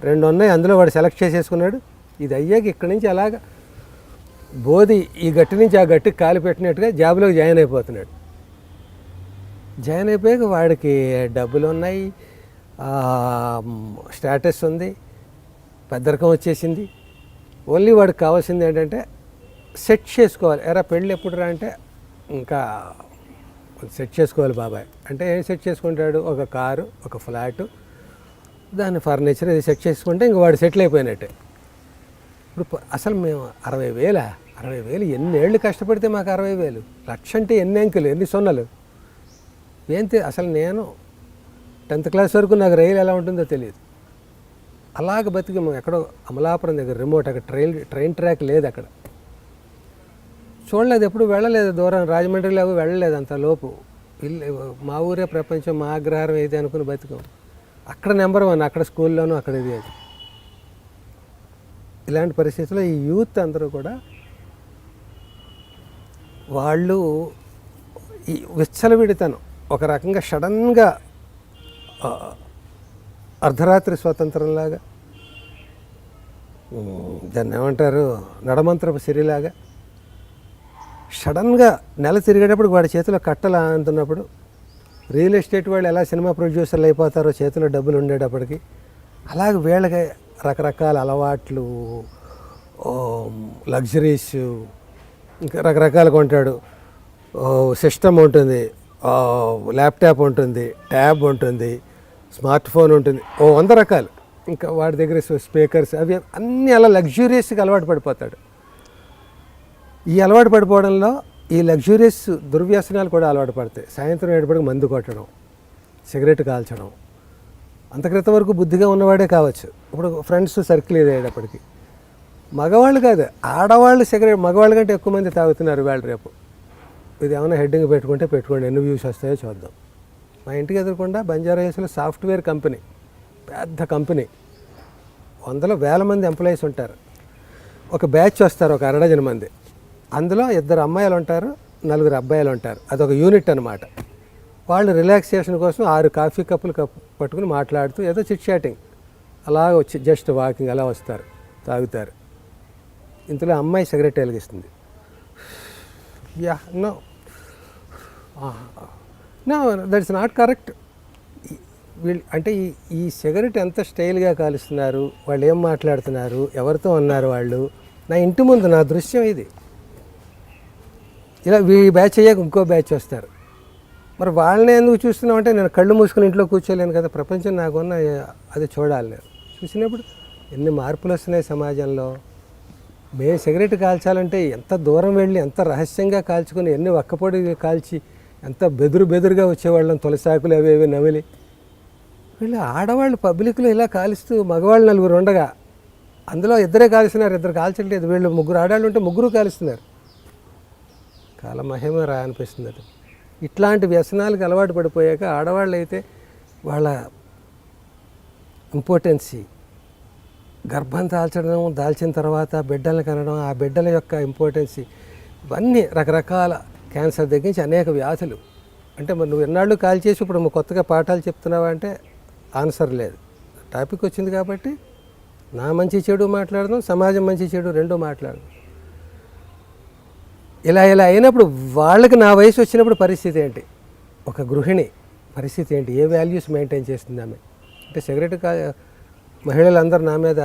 2 ఉన్నాయి, అందులో వాడు సెలెక్ట్ చేసేసుకున్నాడు. ఇది అయ్యాక ఇక్కడి నుంచి అలాగ బోధి ఈ గట్టి నుంచి ఆ గట్టికి కాలు పెట్టినట్టుగా జాబ్లోకి జాయిన్ అయిపోతున్నాడు. జాయిన్ అయిపోయాక వాడికి డబ్బులు ఉన్నాయి, స్టేటస్ ఉంది, పెద్దరికం వచ్చేసింది. ఓన్లీ వాడికి కావాల్సింది ఏంటంటే సెట్ చేసుకోవాలి. ఎరా పెళ్ళి ఎప్పుడు రా అంటే ఇంకా సెట్ చేసుకోవాలి బాబాయ్ అంటే ఏం సెట్ చేసుకుంటాడు? ఒక కారు, ఒక ఫ్లాటు, దాని ఫర్నిచర్ ఇది సెట్ చేసుకుంటే ఇంక వాడు సెటిల్ అయిపోయినట్టే. ఇప్పుడు అసలు మేము 60,000 ఎన్నేళ్ళు కష్టపడితే మాకు 60,000? లక్ష అంటే ఎన్ని అంకెలు, ఎన్ని సున్నలు? ఏంటి అసలు నేను 10th క్లాస్ వరకు నాకు రైలు ఎలా ఉంటుందో తెలియదు. అలాగ బతికి ఎక్కడో అమలాపురం దగ్గర రిమోట్, అక్కడ ట్రైన్ ట్రాక్ లేదు, అక్కడ చూడలేదు, ఎప్పుడు వెళ్ళలేదు. దూరం రాజమండ్రిలో వెళ్ళలేదు అంత లోపు. మా ఊరే ప్రపంచం, మా అగ్రహారం అయితే అనుకుని బతికాం. అక్కడ నెంబర్ 1, అక్కడ స్కూల్లోనూ అక్కడ ఇది అది. ఇలాంటి పరిస్థితుల్లో ఈ యూత్ అందరూ కూడా వాళ్ళు ఈ విచ్చలవిడితనం, ఒక రకంగా సడన్గా అర్ధరాత్రి స్వాతంత్రంలాగా, దాన్ని ఏమంటారు, నడమంత్రపు సిరిలాగా సడన్గా నెల తిరిగేటప్పుడు వాడి చేతిలో కట్టలు అంటున్నప్పుడు, రియల్ ఎస్టేట్ వాళ్ళు ఎలా సినిమా ప్రొడ్యూసర్లు అయిపోతారో చేతిలో డబ్బులు ఉండేటప్పటికి, అలాగే వీళ్ళకి రకరకాల అలవాట్లు, లగ్జరీస్, ఇంకా రకరకాలుగా ఉంటాడు. సిస్టమ్ ఉంటుంది, ల్యాప్టాప్ ఉంటుంది, ట్యాబ్ ఉంటుంది, స్మార్ట్ ఫోన్ ఉంటుంది, 100 రకాలు. ఇంకా వాడి దగ్గర స్పీకర్స్, అవి అన్నీ అలా లగ్జూరియస్గా అలవాటు పడిపోతాడు. ఈ అలవాటు పడిపోవడంలో ఈ లగ్జూరియస్ దుర్వ్యసనాలు కూడా అలవాటు పడతాయి. సాయంత్రం ఏడుపడికి మందు కొట్టడం, సిగరెట్ కాల్చడం. అంత క్రితం వరకు బుద్ధిగా ఉన్నవాడే కావచ్చు, ఇప్పుడు ఫ్రెండ్స్ సర్కిల్ అయ్యేటప్పటికి. మగవాళ్ళు కాదు, ఆడవాళ్ళు సిగరెట్, మగవాళ్ళ కంటే ఎక్కువ మంది తాగుతున్నారు వేళ రేపు. ఇది ఏమైనా హెడ్డింగ్ పెట్టుకోండి, ఎన్ని వ్యూస్ వస్తాయో చూద్దాం. మా ఇంటికి ఎదురకుండా బంజారా హిల్స్లో సాఫ్ట్వేర్ కంపెనీ, పెద్ద కంపెనీ, 100,000 మంది ఎంప్లాయీస్ ఉంటారు. ఒక బ్యాచ్ వస్తారు, ఒక 1 డజన్ మంది. అందులో 2 అమ్మాయిలు ఉంటారు, 4 అబ్బాయిలు ఉంటారు. అదొక యూనిట్ అన్నమాట. వాళ్ళు రిలాక్సేషన్ కోసం 6 కాఫీ కప్పులు పట్టుకుని మాట్లాడుతూ ఏదో చిట్ చాటింగ్ అలా వచ్చి జస్ట్ వాకింగ్ అలా వస్తారు, తాగుతారు. ఇంతలో అమ్మాయి సిగరెట్ వెలిగిస్తుంది. No that's not correct. వీళ్ళు అంటే ఈ సిగరెట్ ఎంత స్టైల్గా కాలుస్తున్నారు, వాళ్ళు ఏం మాట్లాడుతున్నారు, ఎవరితో ఉన్నారు వాళ్ళు. నా ఇంటి ముందు నా దృశ్యం ఇది. ఇలా ఈ బ్యాచ్ అయ్యాక ఇంకో బ్యాచ్ వస్తారు. మరి వాళ్ళని ఎందుకు చూస్తున్నాం అంటే, నేను కళ్ళు మూసుకుని ఇంట్లో కూర్చోలేను కదా, ప్రపంచం నాకున్న అది చూడాలి. నేను చూసినప్పుడు ఎన్ని మార్పులు వస్తున్నాయి సమాజంలో. మేము సిగరెట్ కాల్చాలంటే ఎంత దూరం వెళ్ళి, ఎంత రహస్యంగా కాల్చుకొని, ఎన్ని ఒక్కపొడి కాల్చి, ఎంత బెదురుగా వచ్చేవాళ్ళం, తులసాకులు అవి ఇవి నమిలి. వీళ్ళు ఆడవాళ్ళు పబ్లిక్లో ఇలా కాలుస్తూ, మగవాళ్ళు 4 ఉండగా అందులో 2 కాలుస్తున్నారు, 2 కాల్చట్లేదు. వీళ్ళు 3 ఆడవాళ్ళు ఉంటే 3 కాలుస్తున్నారు. కాలమహిమ రా అనిపిస్తుంది అది. ఇట్లాంటి వ్యసనాలకు అలవాటు పడిపోయాక ఆడవాళ్ళు అయితే వాళ్ళ ఇంపార్టెన్సీ, గర్భం దాల్చిన తర్వాత బిడ్డలను కనడం, ఆ బిడ్డల యొక్క ఇంపార్టెన్సీ, ఇవన్నీ రకరకాల క్యాన్సర్ దగ్గర నుంచి అనేక వ్యాధులు. అంటే మరి నువ్వు ఎన్నాళ్ళు కాల్ చేసి ఇప్పుడు కొత్తగా పాఠాలు చెప్తున్నావా అంటే ఆన్సర్ లేదు. టాపిక్ వచ్చింది కాబట్టి నా మంచి చెడు మాట్లాడదాం, సమాజం మంచి చెడు రెండూ మాట్లాడదాం. ఇలా అయినప్పుడు వాళ్ళకి నా వయసు వచ్చినప్పుడు పరిస్థితి ఏంటి, ఒక గృహిణి పరిస్థితి ఏంటి, ఏ వాల్యూస్ మెయింటైన్ చేస్తుంది ఆమె? అంటే సిగరెట్ మహిళలందరూ నా మీద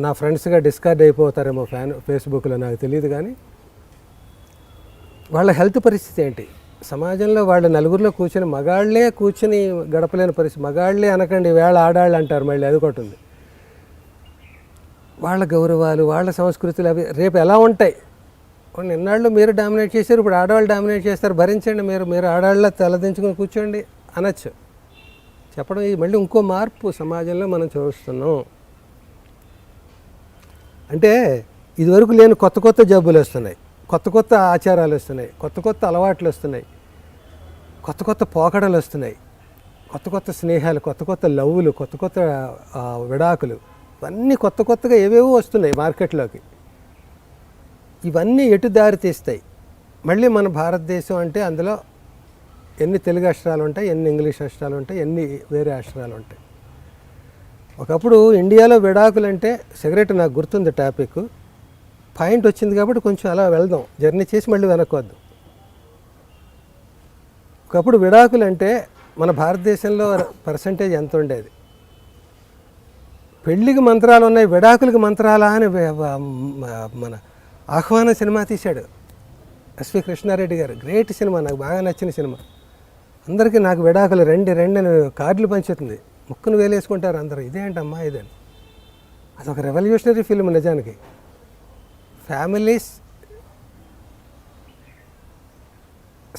నా ఫ్రెండ్స్గా డిస్కార్డ్ అయిపోతారేమో ఫేస్బుక్లో, నాకు తెలియదు. కానీ వాళ్ళ హెల్త్ పరిస్థితి ఏంటి, సమాజంలో వాళ్ళ నలుగురిలో మగాళ్లే కూర్చొని గడపలేని పరిస్థితి. మగాళ్లే అనకండి, వేళ ఆడాళ్ళు అంటారు, మళ్ళీ అది ఒకటి ఉంది. వాళ్ళ గౌరవాలు, వాళ్ళ సంస్కృతులు అవి రేపు ఎలా ఉంటాయి? నిన్నాళ్ళు మీరు డామినేట్ చేశారు, ఇప్పుడు ఆడవాళ్ళు డామినేట్ చేస్తారు, భరించండి, మీరు ఆడవాళ్ళ తలదించుకొని కూర్చోండి అనొచ్చు. చెప్పడం మళ్ళీ ఇంకో మార్పు సమాజంలో మనం చూస్తున్నాం. అంటే ఇదివరకు లేని కొత్త జబ్బులు వస్తున్నాయి, కొత్త ఆచారాలు వస్తున్నాయి, కొత్త అలవాట్లు వస్తున్నాయి, కొత్త పోకడలు వస్తున్నాయి, కొత్త స్నేహాలు, కొత్త లవ్వులు, కొత్త విడాకులు, ఇవన్నీ కొత్తగా ఏవేవో వస్తున్నాయి మార్కెట్లోకి. ఇవన్నీ ఎటు దారి తీస్తాయి? మళ్ళీ మన భారతదేశం అంటే అందులో ఎన్ని తెలుగు అక్షరాలు ఉంటాయి, ఎన్ని ఇంగ్లీష్ అక్షరాలు ఉంటాయి, ఎన్ని వేరే అక్షరాలు ఉంటాయి. ఒకప్పుడు ఇండియాలో విడాకులు అంటే సిగరెట్, నాకు గుర్తుంది టాపిక్, పాయింట్ వచ్చింది కాబట్టి కొంచెం అలా వెళ్దాం, జర్నీ చేసి మళ్ళీ వెనక్కొద్దాం. ఒకప్పుడు విడాకులు అంటే మన భారతదేశంలో పర్సంటేజ్ ఎంత ఉండేది? పెళ్ళికి మంత్రాలు ఉన్నాయి, విడాకులకి మంత్రాలా అని మన ఆహ్వాన సినిమా తీశాడు ఎస్వి కృష్ణారెడ్డి గారు. గ్రేట్ సినిమా, నాకు బాగా నచ్చిన సినిమా. అందరికీ నాకు విడాకులు రెండు అని కార్డులు పంచుతుంది, ముక్కును వేలేసుకుంటారు అందరూ, ఇదేంటమ్మా ఇదని. అదొక రెవల్యూషనరీ ఫిల్మ్ నిజానికి. ఫ్యామిలీస్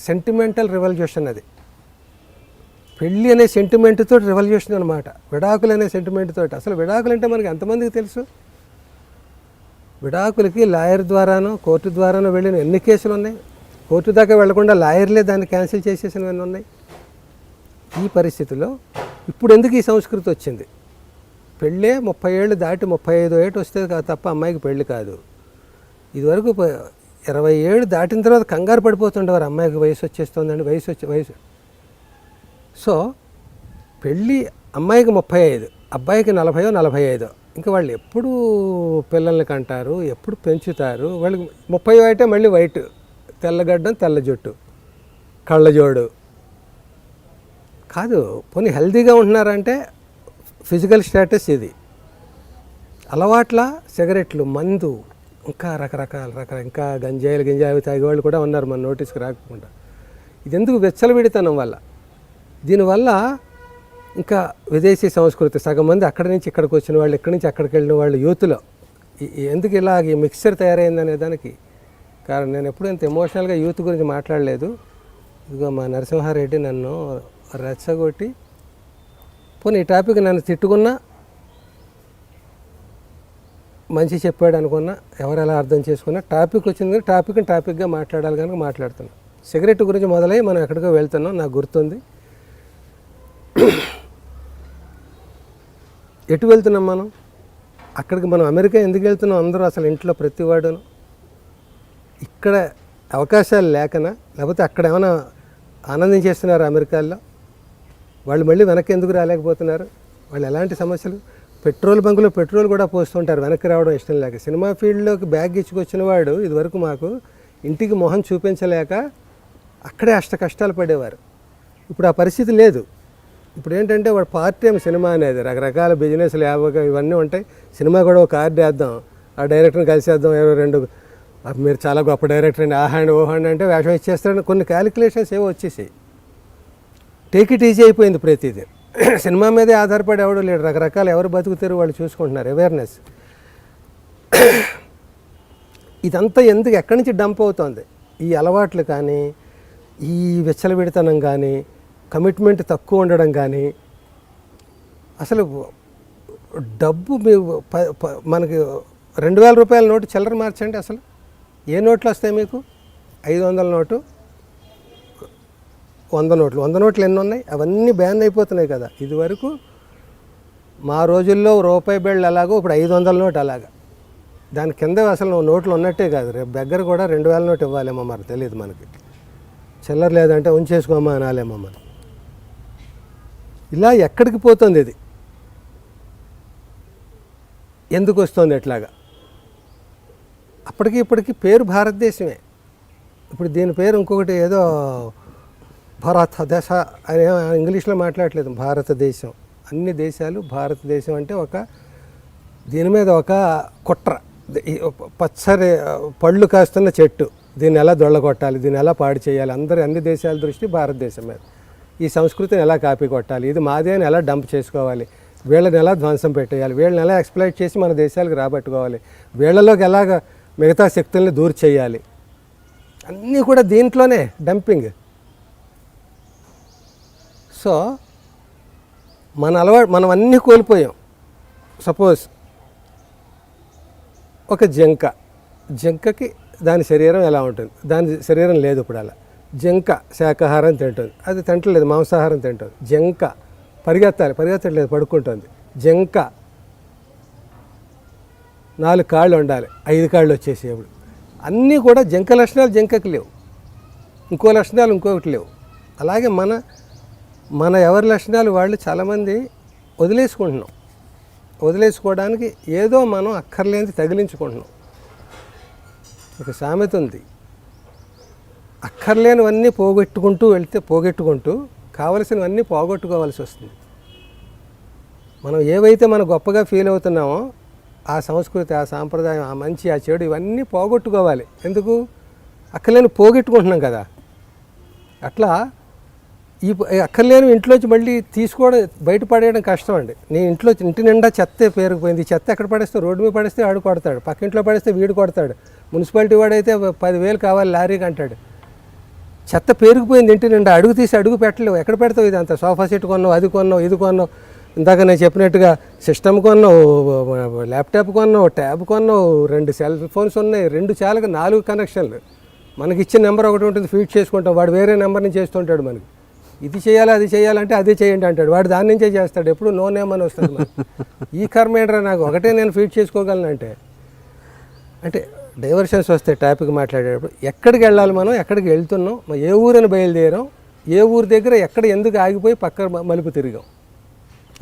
సెంటిమెంటల్ రెవల్యూషన్ అది. పెళ్ళి అనే సెంటిమెంట్తో రెవల్యూషన్ అనమాట, విడాకులు అనే సెంటిమెంట్తో. అసలు విడాకులు అంటే మనకి ఎంతమందికి తెలుసు? విడాకులకి లాయర్ ద్వారానో కోర్టు ద్వారానో వెళ్ళిన ఎన్ని కేసులు ఉన్నాయి? కోర్టు దాకా వెళ్లకుండా లాయర్లే దాన్ని క్యాన్సిల్ చేసేసినవన్నీ ఉన్నాయి. ఈ పరిస్థితిలో ఇప్పుడు ఎందుకు ఈ సంస్కృతి వచ్చింది? పెళ్ళే 30 ఏళ్ళు దాటి 35 ఏళ్ళు వస్తే తప్ప అమ్మాయికి పెళ్ళి కాదు. ఇదివరకు 20 ఏళ్ళు దాటిన తర్వాత కంగారు పడిపోతుండేవారు, అమ్మాయికి వయసు వచ్చేస్తుందండి, వయసు. సో పెళ్ళి అమ్మాయికి 35, అబ్బాయికి 40, 45. ఇంకా వాళ్ళు ఎప్పుడు పిల్లల్ని కంటారు, ఎప్పుడు పెంచుతారు? వాళ్ళకి 30 అయితే మళ్ళీ వైట్, తెల్లగడ్డం, తెల్ల జుట్టు, కళ్ళజోడు కాదు. పోనీ హెల్తీగా ఉంటున్నారంటే ఫిజికల్ స్టేటస్ ఇది. అలవాట్ల సిగరెట్లు, మందు, ఇంకా రకరకాల ఇంకా గంజాయిలు తాగేవాళ్ళు కూడా ఉన్నారు మన నోటీస్కి రాకుండా. ఇది ఎందుకు? విచ్చలవిడితనం వల్ల. దీనివల్ల ఇంకా విదేశీ సంస్కృతి, సగం మంది అక్కడి నుంచి ఇక్కడికి వచ్చిన వాళ్ళు, ఇక్కడి నుంచి అక్కడికి వెళ్ళిన వాళ్ళు యూత్లో ఎందుకు ఇలా ఈ మిక్సర్ తయారైందనే దానికి కారణం. నేను ఎప్పుడు ఇంత ఎమోషనల్గా యూత్ గురించి మాట్లాడలేదు. ఇదిగో మా నరసింహారెడ్డి నన్ను రెచ్చగొట్టి, పోనీ ఈ టాపిక్ నన్ను తిట్టుకున్నా, మంచి చెప్పాడు అనుకున్నా, ఎవరు ఎలా అర్థం చేసుకున్నా, టాపిక్ వచ్చింది కానీ టాపిక్గా మాట్లాడాలి కనుక మాట్లాడుతున్నాం. సిగరెట్ గురించి మొదలై మనం ఎక్కడికో వెళ్తున్నాం, నాకు గుర్తుంది. ఎటు వెళ్తున్నాం మనం? అక్కడికి మనం అమెరికా ఎందుకు వెళ్తున్నాం? అందరూ అసలు ఇంట్లో ప్రతివాడును ఇక్కడ అవకాశాలు లేకనా, లేకపోతే అక్కడ ఏమైనా ఆనందించేస్తున్నారు అమెరికాలో? వాళ్ళు మళ్ళీ వెనక్కి ఎందుకు రాలేకపోతున్నారు? వాళ్ళు ఎలాంటి సమస్యలు? పెట్రోల్ బంకులో పెట్రోల్ కూడా పోస్తుంటారు, వెనక్కి రావడం ఇష్టం లేక. సినిమా ఫీల్డ్లోకి బ్యాగ్ ఇచ్చుకొచ్చిన వాడు ఇదివరకు మాకు ఇంటికి మొహం చూపించలేక అక్కడే అష్ట కష్టాలు పడేవారు. ఇప్పుడు ఆ పరిస్థితి లేదు. ఇప్పుడు ఏంటంటే వాడు పార్ట్ టైం సినిమా అనేది, రకరకాల బిజినెస్లు ఇవన్నీ ఉంటాయి. సినిమా కూడా ఒక కార్డు వేద్దాం, ఆ డైరెక్టర్ని కలిసేద్దాం, 2 మీరు చాలా గొప్ప డైరెక్టర్ అండి, ఆహండి ఓహండి అంటే వేషం ఇచ్చేస్తారని కొన్ని క్యాలిక్యులేషన్స్ ఏవో వచ్చేసాయి. టేక్ ఇట్ ఈజీ అయిపోయింది ప్రతిదీ. సినిమా మీదే ఆధారపడి ఎవడు లేడు, రకరకాల ఎవరు బతుకుతారు వాళ్ళు చూసుకుంటున్నారు. అవేర్నెస్ ఇదంతా ఎందుకు, ఎక్కడి నుంచి డంప్ అవుతుంది? ఈ అలవాట్లు కానీ, ఈ విచ్చలవిడితనం కానీ, కమిట్మెంట్ తక్కువ ఉండడం కానీ. అసలు డబ్బు మనకి 2000 రూపాయల నోటు చిల్లర మార్చండి, అసలు ఏ నోట్లు వస్తాయి మీకు? 500 నోటు, 100 నోట్లు. 100 నోట్లు ఎన్ని ఉన్నాయి? అవన్నీ బ్యాన్ అయిపోతున్నాయి కదా. ఇదివరకు మా రోజుల్లో రూపాయి బిళ్ళ అలాగో, ఇప్పుడు 500 నోటు అలాగా. దాని కింద అసలు నోట్లు ఉన్నట్టే కాదు. రేపు దగ్గర కూడా 2000 నోటు ఇవ్వాలేమో, మరి తెలియదు మనకి. చిల్లర లేదంటే ఉంచేసుకోమా అనాలేమో మరి. ఇలా ఎక్కడికి పోతుంది ఇది, ఎందుకు వస్తుంది ఎట్లాగా? అప్పటికి ఇప్పటికి పేరు భారతదేశమే. ఇప్పుడు దీని పేరు ఇంకొకటి ఏదో భారతదేశ అని ఇంగ్లీష్లో మాట్లాడలేదు, భారతదేశం. అన్ని దేశాలు భారతదేశం అంటే ఒక దీని మీద ఒక కుట్ర, పచ్చని పళ్ళు కాస్తున్న చెట్టు, దీన్ని ఎలా దొళ్ళగొట్టాలి, దీన్ని ఎలా పాడు చేయాలి, అన్ని దేశాల దృష్టి భారతదేశం మీద. ఈ సంస్కృతిని ఎలా కాపీ కొట్టాలి, ఇది మాదే అని ఎలా డంప్ చేసుకోవాలి, వీళ్ళని ఎలా ధ్వంసం పెట్టేయాలి, వీళ్ళని ఎలా ఎక్స్ప్లాయిట్ చేసి మన దేశాలకు రాబట్టుకోవాలి, వీళ్ళలోకి ఎలాగ మిగతా శక్తుల్ని దూరం చేయాలి, అన్నీ కూడా దీంట్లోనే డంపింగ్. సో మన అలవాటు మనం అన్నీ కోల్పోయాం. సపోజ్ ఒక జింకకి దాని శరీరం ఎలా ఉంటుంది, దాని శరీరం లేదు ఇప్పుడు. అలా జింక శాకాహారం తింటుంది, అది తింటలేదు, మాంసాహారం తింటుంది. జింక పరిగెత్తట్లేదు, పడుకుంటుంది. జింక 4 కాళ్ళు ఉండాలి, 5 కాళ్ళు వచ్చేసేప్పుడు. అన్నీ కూడా జింక లక్షణాలు జింకకి లేవు, ఇంకో లక్షణాలు ఇంకొకటి లేవు. అలాగే మన ఎవరి లక్షణాలు వాళ్ళు చాలామంది వదిలేసుకోవడానికి ఏదో మనం అక్కర్లేనిది తగిలించుకుంటున్నాం. ఒక సామెత ఉంది, అక్కర్లేనివన్నీ పోగొట్టుకుంటూ కావలసినవన్నీ పోగొట్టుకోవాల్సి వస్తుంది. మనం ఏవైతే మనం గొప్పగా ఫీల్ అవుతున్నామో ఆ సంస్కృతి, ఆ సాంప్రదాయం, ఆ మంచి, ఆ చెడు ఇవన్నీ పోగొట్టుకోవాలి. ఎందుకు? అక్కర్లేని పోగొట్టుకుంటున్నాం కదా. అట్లా ఈ అక్కర్లేని ఇంట్లోంచి మళ్ళీ తీసుకోవడం, బయట పడేయడం కష్టం అండి. నీ ఇంటి నిండా చెత్త పేరుకుపోయింది, ఈ చెత్త ఎక్కడ పడేస్తే, రోడ్డు మీద పడేస్తే ఆడు కొడతాడు, పక్కింట్లో పడేస్తే వీడు కొడతాడు, మున్సిపాలిటీ వాడైతే 10,000 కావాలి లారీకి అంటాడు. చెత్త పేరుకుపోయింది ఇంటి నిండా, అడుగు తీసి అడుగు పెట్టలేవు, ఎక్కడ పెడతావు? ఇది అంత సోఫా సెట్ కొన్నావు, అది కొన్నావు, ఇది కొన్నావు, ఇందాక నేను చెప్పినట్టుగా సిస్టమ్ కొన్నావు, ల్యాప్టాప్ కొన్నావు, ట్యాబ్ కొన్నావు, 2 సెల్ ఫోన్స్ ఉన్నాయి, 2 చాలుగా 4 కనెక్షన్లు. మనకి ఇచ్చిన నెంబర్ ఒకటి ఉంటుంది, ఫీడ్ చేసుకుంటాం, వాడు వేరే నెంబర్ నుంచి చేస్తుంటాడు. మనకి ఇది చేయాలి, అది చేయాలంటే అదే చేయండి అంటాడు, వాడు దాని నుంచే చేస్తాడు. ఎప్పుడు నో నేమ్ అని వస్తుంది మనకి. ఈ కర్మ ఏంట్రా, నాకు ఒకటే నేను ఫీడ్ చేసుకోగలను అంటే డైవర్షన్స్ వస్తాయి. టాపిక్ మాట్లాడేటప్పుడు ఎక్కడికి వెళ్ళాలి, మనం ఎక్కడికి వెళ్తున్నాం, ఏ ఊరని బయలుదేరాం, ఏ ఊరి దగ్గర ఎక్కడ ఎందుకు ఆగిపోయి పక్క మలుపు తిరిగాం,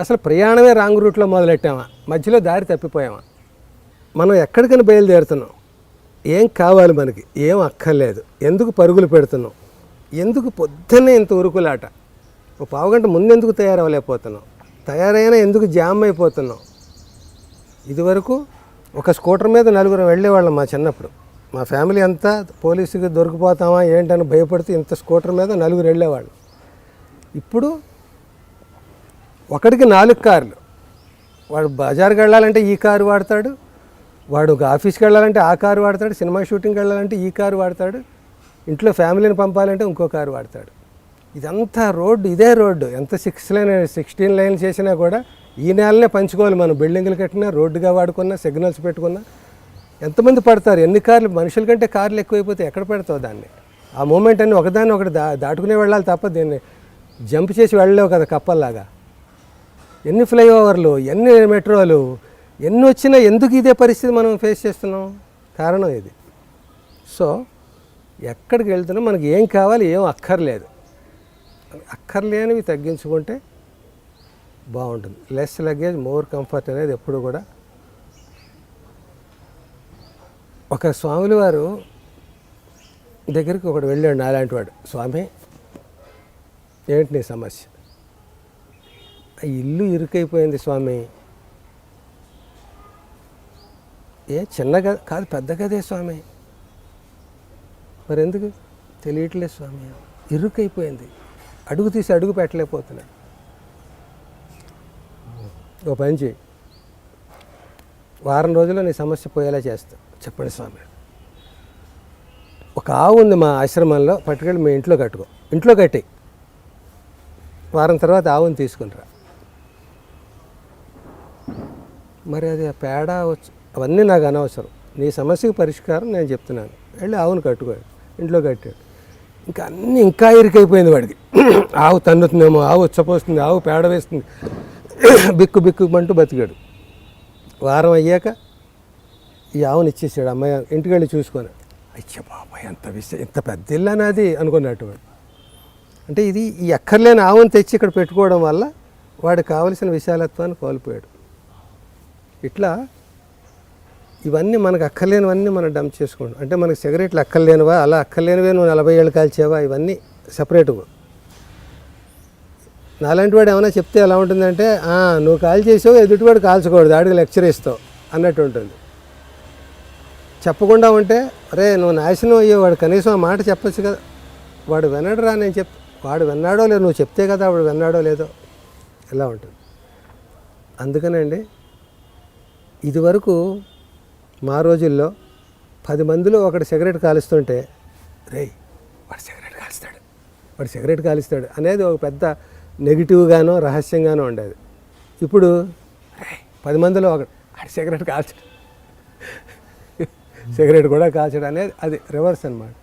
అసలు ప్రయాణమే రాంగ్ రూట్లో మొదలెట్టామా, మధ్యలో దారి తప్పిపోయామా, మనం ఎక్కడికైనా బయలుదేరుతున్నాం, ఏం కావాలి మనకి, ఏం అక్కర్లేదు, ఎందుకు పరుగులు పెడుతున్నాం, ఎందుకు పొద్దున్నే ఇంత ఉరుకులాట, ఒక పావుగంట ముందు ఎందుకు తయారవ్వలేకపోతున్నాం, తయారైనా ఎందుకు జామ్ అయిపోతున్నాం. ఇదివరకు ఒక స్కూటర్ మీద 4 వెళ్ళేవాళ్ళం మా చిన్నప్పుడు. మా ఫ్యామిలీ అంతా పోలీసుకి దొరికిపోతామా ఏంటని భయపడుతూ ఇంత స్కూటర్ మీద 4 వెళ్ళేవాళ్ళు. ఇప్పుడు ఒకడికి 4 కార్లు. వాడు బజార్కి వెళ్ళాలంటే ఈ కారు వాడతాడు, వాడు ఒక ఆఫీస్కి వెళ్ళాలంటే ఆ కారు వాడతాడు, సినిమా షూటింగ్కి వెళ్ళాలంటే ఈ కారు వాడతాడు, ఇంట్లో ఫ్యామిలీని పంపాలంటే ఇంకో కారు వాడతాడు. ఇదంతా రోడ్డు, ఇదే రోడ్డు. ఎంత 16 లైన్లు చేసినా కూడా ఈ నెలనే పంచుకోవాలి. మనం బిల్డింగ్లు కట్టినా, రోడ్డుగా వాడుకున్నా, సిగ్నల్స్ పెట్టుకున్నా ఎంతమంది పడతారు. ఎన్ని కార్లు, మనుషుల కంటే కార్లు ఎక్కువైపోతే ఎక్కడ పెడతావు దాన్ని? ఆ మూమెంట్ అన్ని ఒకదాన్ని ఒకటి దాటుకునే వెళ్ళాలి తప్ప దీన్ని జంప్ చేసి వెళ్ళలేవు కదా కప్పల్లాగా. ఎన్ని ఫ్లైఓవర్లు, ఎన్ని మెట్రోలు, ఎన్ని వచ్చినా ఎందుకు ఇదే పరిస్థితి మనం ఫేస్ చేస్తున్నాం? కారణం ఇది. సో ఎక్కడికి వెళ్తున్నాం, మనకి ఏం కావాలి, ఏం అక్కర్లేదు, అక్కర్లేనివి తగ్గించుకుంటే బాగుంటుంది. లెస్ లగేజ్ మోర్ కంఫర్ట్ అనేది ఎప్పుడు కూడా. ఒక స్వాములు వారు దగ్గరికి ఒకడు వెళ్ళాడు నాలాంటి వాడు. స్వామి, ఏంటి నీ సమస్య? ఆ ఇల్లు ఇరుకైపోయింది స్వామి. చిన్నగా కాదు, పెద్ద గదే స్వామి. మరి ఎందుకు? తెలియట్లేదు స్వామి, ఇరుకైపోయింది, అడుగు తీసి అడుగు పెట్టలేకపోతున్నా. ఓ పని చేయి, వారం రోజుల్లో నీ సమస్య పోయేలా చేస్తా. చెప్పండి స్వామి. ఒక ఆవు ఉంది మా ఆశ్రమంలో, పట్టుకెళ్ళి మీ ఇంట్లో కట్టుకో, ఇంట్లో కట్టి వారం తర్వాత ఆవుని తీసుకునిరా. మరి అది పేడ అవన్నీ నాకు అనవసరం, నీ సమస్యకు పరిష్కారం నేను చెప్తున్నాను, వెళ్ళి ఆవును కట్టుకో. ఇంట్లో కట్టాడు. ఇంకా అన్నీ ఇంకా ఇరుకైపోయింది వాడికి. ఆవు తన్నుతుందేమో, ఆవు ఉచ్చపోస్తుంది, ఆవు పేడ వేస్తుంది, బిక్కు బిక్కుమంటూ బతికాడు. వారం అయ్యాక ఈ ఆవుని ఇచ్చేసాడు. అమ్మాయి ఇంటికి వెళ్ళి చూసుకొని, అయ్య బాబాయ్ ఎంత పెద్ద ఇల్లు నాది అనుకున్నట్టు వాడు. అంటే ఇది ఈ అక్కర్లేని ఆవుని తెచ్చి ఇక్కడ పెట్టుకోవడం వల్ల వాడికి కావలసిన విశాలత్వాన్ని కోల్పోయాడు. ఇట్లా ఇవన్నీ మనకు అక్కర్లేనివన్నీ మనం డంప్ చేసుకుంటాం. అంటే మనకి సిగరెట్లు అక్కర్లేనివా, అలా అక్కర్లేనివే నువ్వు 40 ఏళ్ళు కాల్చావా, ఇవన్నీ సపరేట్గా. నాలాంటి వాడు ఏమైనా చెప్తే ఎలా ఉంటుందంటే నువ్వు కాల్ చేసావు, ఎదుటివాడు కాల్చకూడదు, ఆడికి లెక్చర్ ఇస్తావు అన్నట్టు ఉంటుంది. చెప్పకుండా ఉంటే అరే నువ్వు నాశనం అయ్యేవాడు, కనీసం ఆ మాట చెప్పచ్చు కదా. వాడు వినడురా, నేను వాడు విన్నాడో లేదో, నువ్వు చెప్తే కదా వాడు విన్నాడో లేదో, ఇలా ఉంటుంది. అందుకనండి ఇదివరకు మా రోజుల్లో 10 మందిలో ఒకటి సిగరెట్ కాలుస్తుంటే రేయ్ వాడు సిగరెట్ కాలుస్తాడు అనేది ఒక పెద్ద నెగిటివ్గానో రహస్యంగానో ఉండేది. ఇప్పుడు 10 మందిలో ఒకటి ఆడు సిగరెట్ కూడా కాల్చడం అనేది అది రివర్స్ అన్నమాట.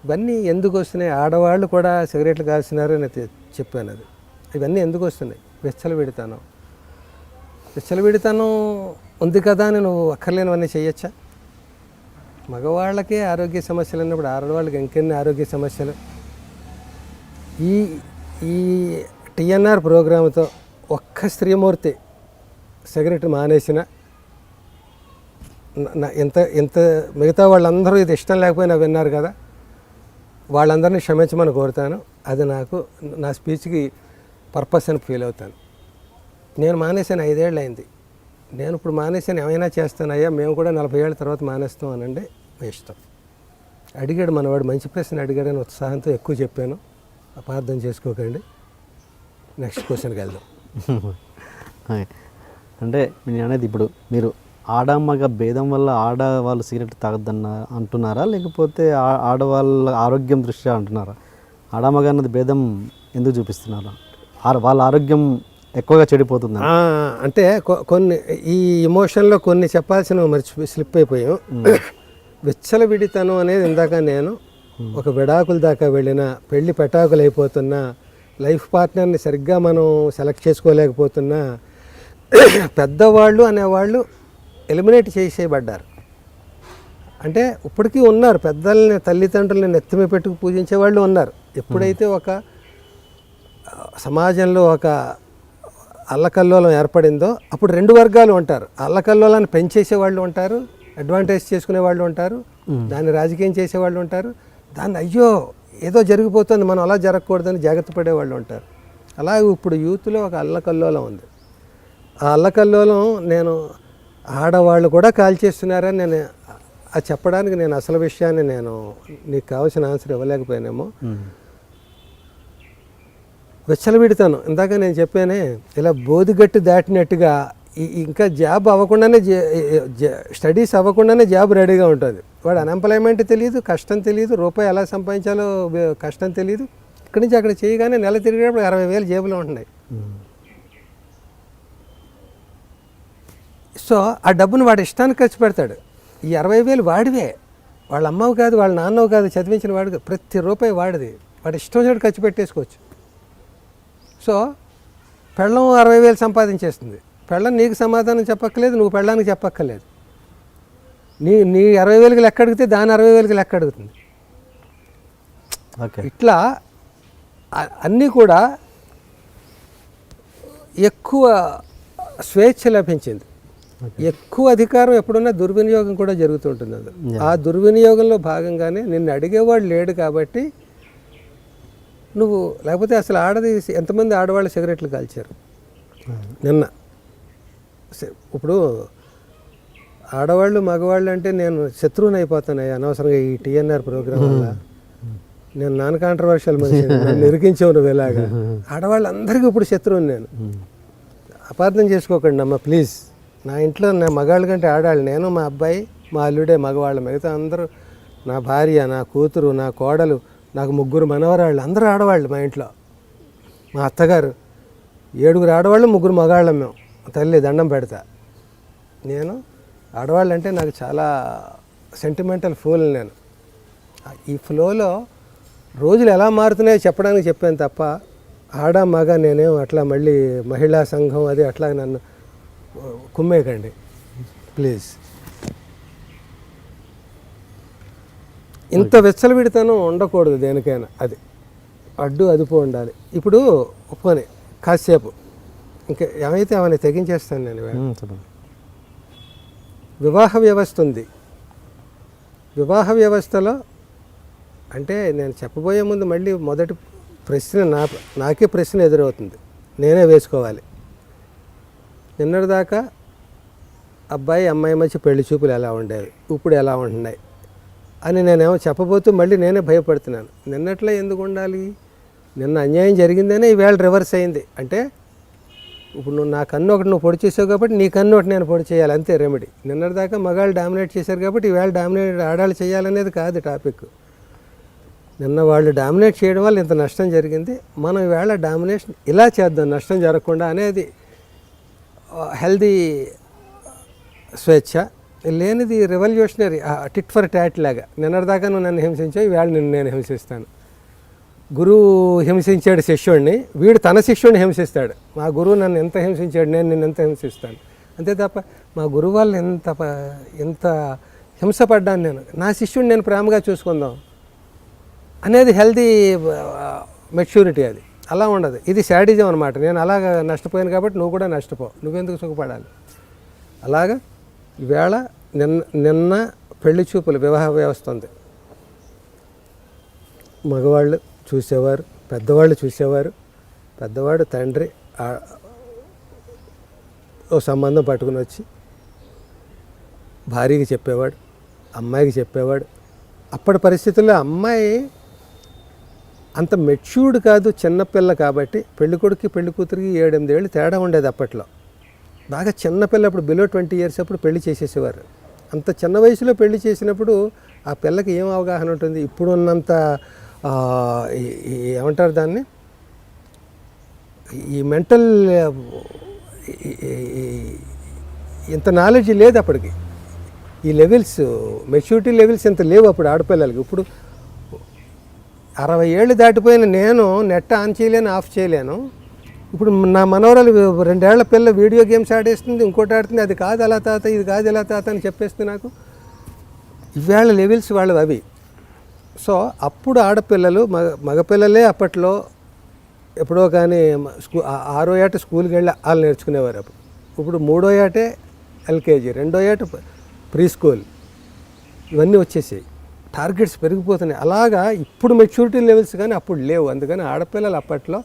ఇవన్నీ ఎందుకు వస్తున్నాయి? ఆడవాళ్ళు కూడా సిగరెట్లు కాల్చినారు అని చెప్పాను. అది ఇవన్నీ ఎందుకు వస్తున్నాయి? విచ్చలవిడితనం ఉంది కదా అని నువ్వు అక్కర్లేనివన్నీ చేయొచ్చా? మగవాళ్ళకే ఆరోగ్య సమస్యలు ఉన్నప్పుడు ఆడవాళ్ళకి ఇంకెన్ని ఆరోగ్య సమస్యలు. ఈ టీఎన్ఆర్ ప్రోగ్రాంతో ఒక్క స్త్రీమూర్తి సిగరెట్ మానేసిన ఎంత మిగతా వాళ్ళందరూ ఇది ఇష్టం లేకపోయినా విన్నారు కదా, వాళ్ళందరినీ క్షమించమని కోరుతాను. అది నాకు నా స్పీచ్కి పర్పస్ అని ఫీల్ అవుతాను. నేను మానేసాను 5 ఏళ్ళు అయింది. నేను ఇప్పుడు మానేసాను, ఏమైనా చేస్తానయ్యా, మేము కూడా 40 ఏళ్ళ తర్వాత మానేస్తాం అనండి, మీ ఇష్టం. అడిగాడు మనవాడు, మంచి ప్రశ్న అడిగాడని ఉత్సాహంతో ఎక్కువ చెప్పాను, అపార్థం చేసుకోకండి. నెక్స్ట్ క్వశ్చన్కి వెళ్దాం. అంటే నేను అనేది ఇప్పుడు మీరు ఆడమ్మగ భేదం వల్ల ఆడవాళ్ళు సిగరెట్ తాగొద్దన్న అంటున్నారా, లేకపోతే ఆడవాళ్ళ ఆరోగ్యం దృష్ట్యా అంటున్నారా? ఆడమ్మగ అన్నది భేదం ఎందుకు చూపిస్తున్నారా? వాళ్ళ ఆరోగ్యం ఎక్కువగా చెడిపోతుంది అంటే కొన్ని ఈ ఎమోషన్లో కొన్ని చెప్పాల్సిన స్లిప్ అయిపోయాం. విచ్చలవిడితనం అనేది ఇందాక నేను ఒక విడాకుల దాకా వెళ్ళిన, పెళ్లి పెటాకులు అయిపోతున్నా, లైఫ్ పార్ట్నర్ని సరిగ్గా మనం సెలెక్ట్ చేసుకోలేకపోతున్నా, పెద్దవాళ్ళు అనేవాళ్ళు ఎలిమినేట్ చేసేయబడ్డారు. అంటే ఇప్పటికీ ఉన్నారు పెద్దల్ని, తల్లిదండ్రులని నెత్తిమి పెట్టుకు పూజించే వాళ్ళు ఉన్నారు. ఎప్పుడైతే ఒక సమాజంలో ఒక అల్లకల్లోలం ఏర్పడిందో అప్పుడు 2 వర్గాలు ఉంటారు. అల్లకల్లోలాన్ని పెంచేసే వాళ్ళు ఉంటారు, అడ్వాంటేజ్ చేసుకునే వాళ్ళు ఉంటారు, దాన్ని రాజకీయం చేసేవాళ్ళు ఉంటారు, దాన్ని అయ్యో ఏదో జరిగిపోతుంది మనం అలా జరగకూడదని జాగ్రత్త పడేవాళ్ళు ఉంటారు. అలాగే ఇప్పుడు యూత్లో ఒక అల్లకల్లోలం ఉంది. ఆ అల్లకల్లోలం నేను ఆడవాళ్ళు కూడా కాల్చేస్తున్నారని నేను అది చెప్పడానికి నేను అసలు విషయాన్ని నేను నీకు కావాల్సిన ఆన్సర్ ఇవ్వలేకపోయానేమో. విచ్చలవిడితాను ఇందాక నేను చెప్పానే, ఇలా బోధిగట్టు దాటినట్టుగా ఇంకా జాబ్ అవ్వకుండానే స్టడీస్ అవ్వకుండానే జాబ్ రెడీగా ఉంటుంది. వాడు అన్ఎంప్లాయ్మెంట్ తెలియదు, కష్టం తెలియదు, రూపాయి ఎలా సంపాదించాలో కష్టం తెలియదు. ఇక్కడి నుంచి అక్కడ చేయగానే నెల తిరిగేటప్పుడు 60,000 జేబులో ఉంటున్నాయి. సో ఆ డబ్బును వాడు ఇష్టానికి ఖర్చు పెడతాడు. ఈ 60,000 వాడివే, వాళ్ళ అమ్మవు కాదు, వాళ్ళ నాన్నవు కాదు, చదివించిన వాడు, ప్రతి రూపాయి వాడిది. వాడు ఇష్టం వచ్చినట్టు ఖర్చు పెట్టేసుకోవచ్చు. సో పెళ్ళం 60,000 సంపాదించేస్తుంది. పెళ్ళం నీకు సమాధానం చెప్పక్కర్లేదు, నువ్వు పెళ్ళానికి చెప్పక్కర్లేదు. నీ 60,000కి లెక్క అడిగితే దాని 60,000కి లెక్క అడుగుతుంది. ఇట్లా అన్నీ కూడా ఎక్కువ స్వేచ్ఛ లభించింది. ఎక్కువ అధికారం ఎప్పుడున్నా దుర్వినియోగం కూడా జరుగుతుంటుంది. అది ఆ దుర్వినియోగంలో భాగంగానే నిన్ను అడిగేవాడు లేడు కాబట్టి నువ్వు, లేకపోతే అసలు ఎంతమంది ఆడవాళ్ళు సిగరెట్లు కాల్చారు నిన్న. ఇప్పుడు ఆడవాళ్ళు మగవాళ్ళు అంటే నేను శత్రువుని అయిపోతాను అనవసరంగా ఈ టీఎన్ఆర్ ప్రోగ్రామ్ వల్ల. నేను నాన్ కాంట్రవర్షియల్ మనిషి, నన్ను ఇరికించావు నువ్వు ఇలాగా. ఆడవాళ్ళందరికీ ఇప్పుడు శత్రువుని నేను. అపార్థం చేసుకోకండి అమ్మ ప్లీజ్. నా ఇంట్లో నా మగాళ్ళ కంటే ఆడాళ్ళు, నేను మా అబ్బాయి మా అల్లుడే మగవాళ్ళు, మిగతా అందరూ నా భార్య, నా కూతురు, నా కోడలు, నాకు 3 మనవరాళ్ళు, అందరూ ఆడవాళ్ళు మా ఇంట్లో. మా అత్తగారు 7 ఆడవాళ్ళు, 3 మగాళ్ళం మేము. తల్లి దండం పెడతా. నేను ఆడవాళ్ళు అంటే నాకు చాలా సెంటిమెంటల్ ఫూల్. నేను ఈ ఫ్లోలో రోజులు ఎలా మారుతున్నాయో చెప్పడానికి చెప్పాను తప్ప ఆడ మగ నేనేం అట్లా మళ్ళీ మహిళా సంఘం అది అట్లా నన్ను కుమ్మేయకండి ప్లీజ్. ఇంత విచ్చలవిడితనం ఉండకూడదు దేనికైనా, అది అడ్డు అదుపు ఉండాలి. ఇప్పుడు ఒప్పుకొని కాసేపు ఇంకా ఏమైతే అవన్నీ తెగించేస్తాను నేను ఇవాళ. చెప్పండి. వివాహ వ్యవస్థ ఉంది. వివాహ వ్యవస్థలో అంటే నేను చెప్పబోయే ముందు మళ్ళీ మొదటి ప్రశ్న నాకే ప్రశ్న ఎదురవుతుంది, నేనే వేసుకోవాలి. నిన్నటిదాకా అబ్బాయి అమ్మాయి మధ్య పెళ్లి చూపులు ఎలా ఉండేవి, ఇప్పుడు ఎలా ఉంటున్నాయి అని నేనేమో చెప్పబోతూ మళ్ళీ నేనే భయపడుతున్నాను. నిన్నట్లో ఎందుకు ఉండాలి, నిన్న అన్యాయం జరిగిందనే ఈవేళ రివర్స్ అయింది. అంటే ఇప్పుడు నా కన్ను ఒకటి నువ్వు పొడి చేసావు కాబట్టి నీ కన్ను ఒకటి నేను పొడి చేయాలి, అంతే రెమెడీ. నిన్నటిదాకా మగాళ్ళు డామినేట్ చేశారు కాబట్టి ఈవేళ డామినేట్ ఆడాళ్ళు చేయాలనేది కాదు టాపిక్. నిన్న వాళ్ళు డామినేట్ చేయడం వల్ల ఇంత నష్టం జరిగింది, మనం ఈవేళ డామినేషన్ ఇలా చేద్దాం నష్టం జరగకుండా అనేది హెల్దీ స్వేచ్ఛ. లేనిది రెవల్యూషనరీ టిట్ ఫర్ టాట్ లాగా. నిన్నటిదాకా నువ్వు నన్ను హింసించావు, ఈవేళ నేను హింసిస్తాను. గురువు హింసించాడు శిష్యుడిని, వీడు తన శిష్యుడిని హింసిస్తాడు. మా గురువు నన్ను ఎంత హింసించాడు, నేను నిన్ను ఎంత హింసిస్తాను. అంతే తప్ప మా గురువు వాళ్ళు ఎంత హింసపడ్డాను నేను, నా శిష్యుడిని నేను ప్రేమగా చూసుకుందాం అనేది హెల్దీ మెచ్యూరిటీ. అది అలా ఉండదు. ఇది శాడిజం అనమాట. నేను అలాగా నష్టపోయాను కాబట్టి నువ్వు కూడా నష్టపో, నువ్వెందుకు సుఖపడాలి. అలాగా ఈవేళ నిన్న పెళ్లి చూపులు వివాహ వ్యవస్థ ఉంది. మగవాళ్ళు చూసేవారు, పెద్దవాళ్ళు చూసేవారు. పెద్దవాడు తండ్రి ఓ సంబంధం పట్టుకుని వచ్చి భార్యకి చెప్పేవాడు, అమ్మాయికి చెప్పేవాడు. అప్పటి పరిస్థితుల్లో అమ్మాయి అంత మెచ్యూర్డ్ కాదు, చిన్నపిల్ల కాబట్టి పెళ్ళికొడుకు పెళ్లి కూతురికి 7-8 ఏళ్ళు తేడా ఉండేది అప్పట్లో. బాగా చిన్నపిల్ల, అప్పుడు బిలో 20 years అప్పుడు పెళ్లి చేసేసేవారు. అంత చిన్న వయసులో పెళ్లి చేసినప్పుడు ఆ పిల్లకి ఏం అవగాహన ఉంటుంది, ఇప్పుడు ఉన్నంత ఏమంటారు దాన్ని, ఈ మెంటల్ ఇంత నాలెడ్జ్ లేదు అప్పటికి. ఈ లెవెల్స్ మెచ్యూరిటీ లెవెల్స్ ఇంత లేవు అప్పుడు ఆడపిల్లలకి. ఇప్పుడు 60 ఏళ్ళు దాటిపోయిన నేను నెట్ ఆన్ చేయలేను, ఆఫ్ చేయలేను. ఇప్పుడు నా మనవరాలు 2 ఏళ్ల పిల్ల వీడియో గేమ్స్ ఆడేస్తుంది, ఇంకోటి ఆడుతుంది, అది కాదు అలా తాత, ఇది కాదు ఎలా తాత అని చెప్పేస్తుంది నాకు. ఇవాళ లెవెల్స్ వాళ్ళు అవి. సో అప్పుడు ఆడపిల్లలు మగపిల్లలే అప్పట్లో ఎప్పుడో కానీ 6వ ఏట స్కూల్కి వెళ్ళి వాళ్ళు నేర్చుకునేవారు. ఇప్పుడు 3వ ఏటే ఎల్కేజీ, 2వ ఏట ప్రీ స్కూల్, ఇవన్నీ వచ్చేసాయి. టార్గెట్స్ పెరిగిపోతున్నాయి. అలాగా ఇప్పుడు మెచ్యూరిటీ లెవెల్స్ కానీ అప్పుడు లేవు. అందుకని ఆడపిల్లలు అప్పట్లో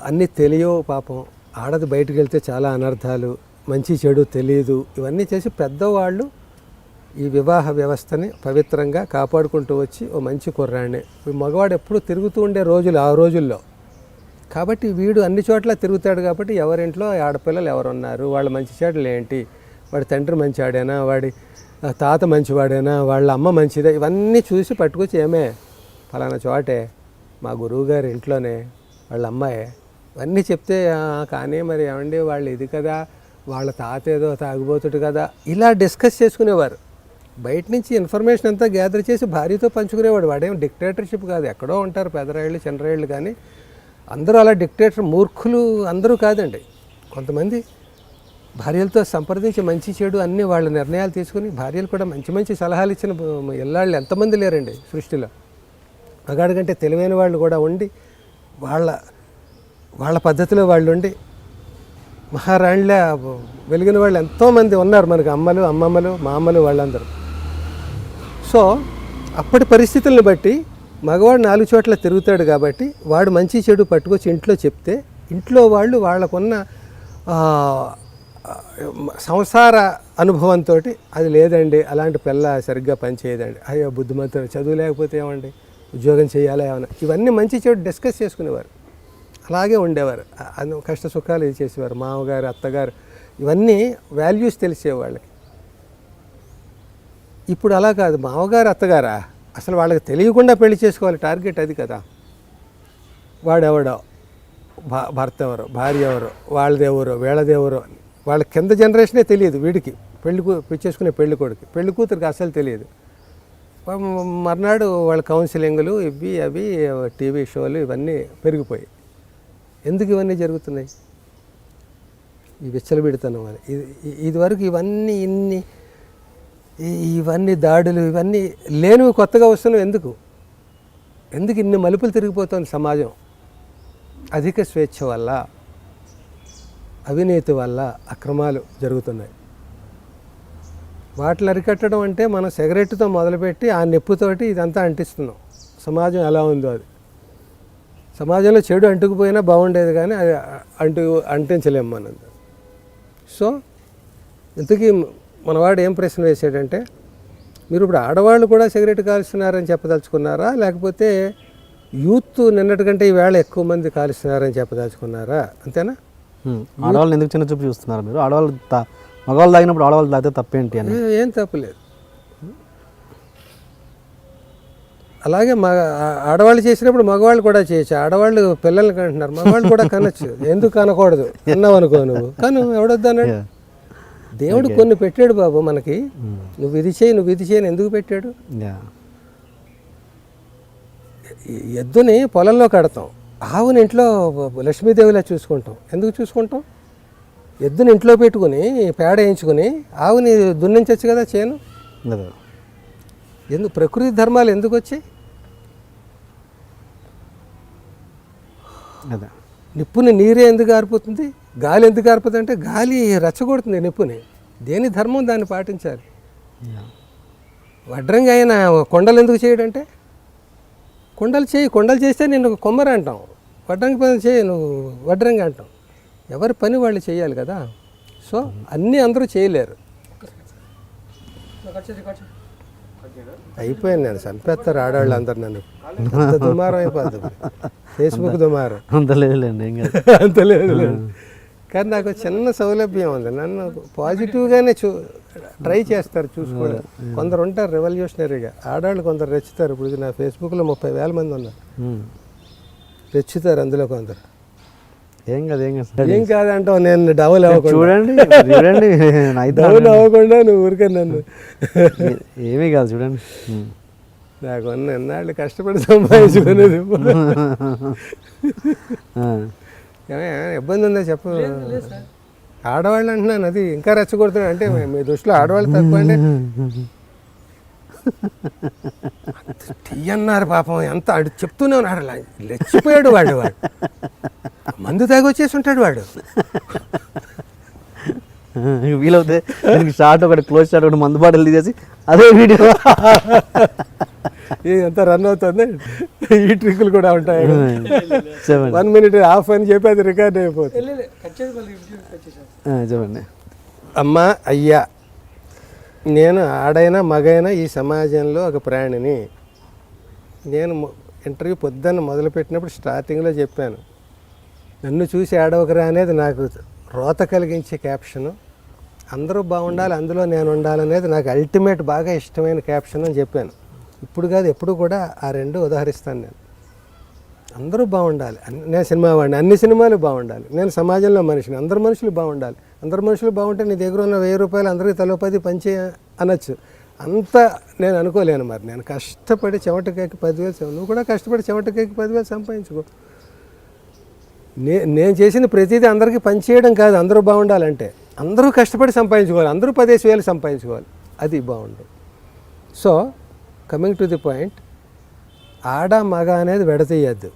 అన్నీ తెలియవు పాపం. ఆడది బయటకు వెళ్తే చాలా అనర్థాలు, మంచి చెడు తెలియదు. ఇవన్నీ చేసి పెద్దవాళ్ళు ఈ వివాహ వ్యవస్థని పవిత్రంగా కాపాడుకుంటూ వచ్చి ఓ మంచి కుర్రాడిని, మగవాడు ఎప్పుడు తిరుగుతూ ఉండే రోజులు ఆ రోజుల్లో. కాబట్టి వీడు అన్ని చోట్ల తిరుగుతాడు కాబట్టి ఎవరింట్లో ఆడపిల్లలు ఎవరున్నారు, వాళ్ళ మంచి చెడులు ఏంటి, వాడి తండ్రి మంచివాడేనా, వాడి తాత మంచివాడేనా, వాళ్ళ అమ్మ మంచిదా, ఇవన్నీ చూసి పట్టుకొచ్చి ఏమే ఫలానా చోటే మా గురువుగారి ఇంట్లోనే వాళ్ళ అమ్మాయి, ఇవన్నీ చెప్తే కానీ మరి ఏమండి వాళ్ళు ఇది కదా, వాళ్ళ తాత ఏదో తాగుబోతుడు కదా, ఇలా డిస్కస్ చేసుకునేవారు. బయట నుంచి ఇన్ఫర్మేషన్ అంతా గ్యాదర్ చేసి భార్యతో పంచుకునేవాడు. వాడేం డిక్టేటర్షిప్ కాదు, ఎక్కడో ఉంటారు పెదరాయిళ్ళు చిన్నరాయిళ్ళు, కానీ అందరూ అలా డిక్టేటర్ మూర్ఖులు అందరూ కాదండి. కొంతమంది భార్యలతో సంప్రదించి మంచి చెడు అన్నీ వాళ్ళ నిర్ణయాలు తీసుకుని భార్యలు కూడా మంచి మంచి సలహాలు ఇచ్చిన ఇళ్ళాళ్ళు ఎంతమంది లేరండి సృష్టిలో. మగాడి కంటే తెలివైన వాళ్ళు కూడా ఉండి వాళ్ళ పద్ధతిలో వాళ్ళు ఉండి మహారాణిల వెలిగిన వాళ్ళు ఎంతోమంది ఉన్నారు మనకు, అమ్మలు అమ్మమ్మలు మామలు వాళ్ళందరూ. సో అప్పటి పరిస్థితులను బట్టి మగవాడు 4 చోట్ల తిరుగుతాడు కాబట్టి వాడు మంచి చెడు పట్టుకొచ్చి ఇంట్లో చెప్తే ఇంట్లో వాళ్ళు వాళ్ళకున్న సంసార అనుభవంతో అది లేదండి అలాంటి పిల్ల సరిగ్గా పనిచేయదండి, అయ్యో బుద్ధిమంతుడు చదువు లేకపోతే ఏమండి ఉద్యోగం చేయాలా ఏమన్నా, ఇవన్నీ మంచి చెడు డిస్కస్ చేసుకునేవారు. అలాగే ఉండేవారు, కష్ట సుఖాలు ఇది చేసేవారు. మామగారు అత్తగారు ఇవన్నీ వాల్యూస్ తెలిసేవాళ్ళకి. ఇప్పుడు అలా కాదు, మామగారు అత్తగారా అసలు వాళ్ళకి తెలియకుండా పెళ్లి చేసుకోవాలి, టార్గెట్ అది కదా. వాడెవడో, భర్త ఎవరో, భార్య ఎవరో, వాళ్ళదెవరో వీళ్ళదెవరో, వాళ్ళ కింద జనరేషనే తెలియదు వీడికి, చేసుకునే పెళ్లి కొడుకు, పెళ్లి కూతురికి అసలు తెలియదు. మర్నాడు వాళ్ళ కౌన్సిలింగ్లు ఇవి అవి టీవీ షోలు ఇవన్నీ పెరిగిపోయి. ఎందుకు ఇవన్నీ జరుగుతున్నాయి? ఈ విచ్చలబిడితనం అని. ఇదివరకు ఇవన్నీ దాడులు ఇవన్నీ లేనివి కొత్తగా వస్తున్నాయి. ఎందుకు ఇన్ని మలుపులు తిరిగిపోతుంది సమాజం? అధిక స్వేచ్ఛ వల్ల, అవినీతి వల్ల అక్రమాలు జరుగుతున్నాయి. వాటిని అరికట్టడం అంటే మనం సిగరెట్తో మొదలుపెట్టి ఆ నెప్పుతోటి ఇదంతా అంటిస్తున్నాం. సమాజం ఎలా ఉందో అది. సమాజంలో చెడు అంటుకుపోయినా బాగుండేది, కానీ అది అంటించలేము మనం. సో ఇంతకీ మనవాడు ఏం ప్రశ్న వేసాడంటే, మీరు ఇప్పుడు ఆడవాళ్ళు కూడా సిగరెట్ కాలుస్తున్నారని చెప్పదలుచుకున్నారా, లేకపోతే యూత్ నిన్నటికంటే ఈవేళ ఎక్కువ మంది కాలుస్తున్నారని చెప్పదలుచుకున్నారా, అంతేనా? ఆడవాళ్ళు ఎందుకు చిన్న చూపు చూస్తున్నారు మీరు? ఆడవాళ్ళు మగవాళ్ళు తాగినప్పుడు ఆడవాళ్ళు తాగితే తప్పేంటి అని? ఏం తప్పులేదు. అలాగే ఆడవాళ్ళు చేసినప్పుడు మగవాళ్ళు కూడా చేయొచ్చు. ఆడవాళ్ళు పిల్లల్ని కంటున్నారు, మగవాళ్ళు కూడా కనొచ్చు. ఎందుకు కనకూడదు అన్నావు అనుకో, నువ్వు కను, ఎవడొద్దన్నాడు? దేవుడు కొన్ని పెట్టాడు బాబు మనకి. నువ్వు ఇది చేయి, నువ్వు ఇది చేయని ఎందుకు పెట్టాడు? ఎద్దుని పొలంలో కడతాం, ఆవుని ఇంట్లో లక్ష్మీదేవిలా చూసుకుంటాం. ఎందుకు చూసుకుంటాం? ఎద్దుని ఇంట్లో పెట్టుకుని పేడ వేయించుకుని ఆవుని దున్నించవచ్చు కదా చేను. ఎందుకు ప్రకృతి ధర్మాలు ఎందుకు వచ్చాయి? నిప్పుని నీరే ఎందుకు ఆరిపోతుంది, గాలి ఎందుకు ఆరిపోతుంది అంటే గాలి రెచ్చగొడుతుంది నిప్పుని. దేని ధర్మం దాన్ని పాటించాలి. వడ్రంగి అయిన కొండలు ఎందుకు చేయడంటే, కొండలు చేస్తే నేను కొమ్మరి అంటాం, వడ్రంగి పని చేయి నువ్వు వడ్రంగి అంటాం. ఎవరి పని వాళ్ళు చేయాలి కదా. సో అన్నీ అందరూ చేయలేరు. అయిపోయాను నేను, చంపేస్తారు ఆడవాళ్ళు అందరు నన్ను. అంత దుమారం అయిపోతుంది, ఫేస్బుక్ దుమారం. అంత లేదులేండి, అంత లేదు. కానీ నాకు చిన్న సౌలభ్యం ఉంది, నన్ను పాజిటివ్గానే ట్రై చేస్తారు చూసుకోవడం. కొందరు ఉంటారు రెవల్యూషనరీగా, ఆడవాళ్ళు కొందరు రెచ్చుతారు. ఇప్పుడు నా ఫేస్బుక్లో 30,000 మంది ఉన్నారు, రెచ్చుతారు. అందులో కొందరు ఏం కాదంటావు, నేను డబుల్ అవ్వకుండా డబుల్ అవ్వకుండా నువ్వు ఊరికే నన్ను ఏమీ కాదు చూడండి. నాకు ఎన్నాళ్ళు కష్టపడి సంపాదించుకునేది. ఇబ్బంది ఉందా చెప్పు. ఆడవాళ్ళు అంటున్నాను, అది ఇంకా రెచ్చగొడుతున్నాడు అంటే మీ దృష్టిలో ఆడవాళ్ళు తక్కువ అండి. తీయన్నారు పాపం, ఎంత అడు చెప్తూనే ఉన్నాడు. లెచ్చిపోయాడు వాడు మందు తాగి వచ్చేసి ఉంటాడు వాడు. వీలవుతే షార్ట్ ఒకటి క్లోజ్ షాట్ ఒకటి మందు బాటలు తీసేసి అదే వీడియో ఎంత రన్ అవుతుంది. ఈ ట్రిక్కులు కూడా ఉంటాయి. 1 minute హాఫ్ అని చెప్పి అది రికార్డ్ అయిపోతుంది. చెప్పండి. అమ్మా అయ్యా, నేను ఆడైనా మగైనా ఈ సమాజంలో ఒక ప్రాణిని. నేను ఇంటర్వ్యూ పొద్దున్న మొదలుపెట్టినప్పుడు స్టార్టింగ్లో చెప్పాను, నన్ను చూసి ఆడవకరా అనేది నాకు రోత కలిగించే క్యాప్షను. అందరూ బాగుండాలి, అందులో నేను ఉండాలనేది నాకు అల్టిమేట్ బాగా ఇష్టమైన క్యాప్షన్ అని చెప్పాను. ఇప్పుడు కాదు, ఎప్పుడు కూడా ఆ రెండు ఉదాహరిస్తాను నేను. అందరూ బాగుండాలి, నేను సినిమా వాడిని, అన్ని సినిమాలు బాగుండాలి. నేను సమాజంలో మనిషిని, అందరు మనుషులు బాగుండాలి. అందరు మనుషులు బాగుంటే నీ దగ్గర ఉన్న 1000 రూపాయలు అందరికీ తలో 10 పంచే అనొచ్చు. అంత నేను అనుకోలేను. మరి నేను కష్టపడి చెమటకేకి 10,000, నువ్వు కూడా కష్టపడి చెమటకేకి 10,000 సంపాదించుకో. నేను చేసిన ప్రతిదీ అందరికీ పనిచేయడం కాదు. అందరూ బాగుండాలంటే అందరూ కష్టపడి సంపాదించుకోవాలి, అందరూ 15,000 సంపాదించుకోవాలి, అది బాగుండదు. So coming to the point, ఆడ మగ అనేది విడతీయద్దు.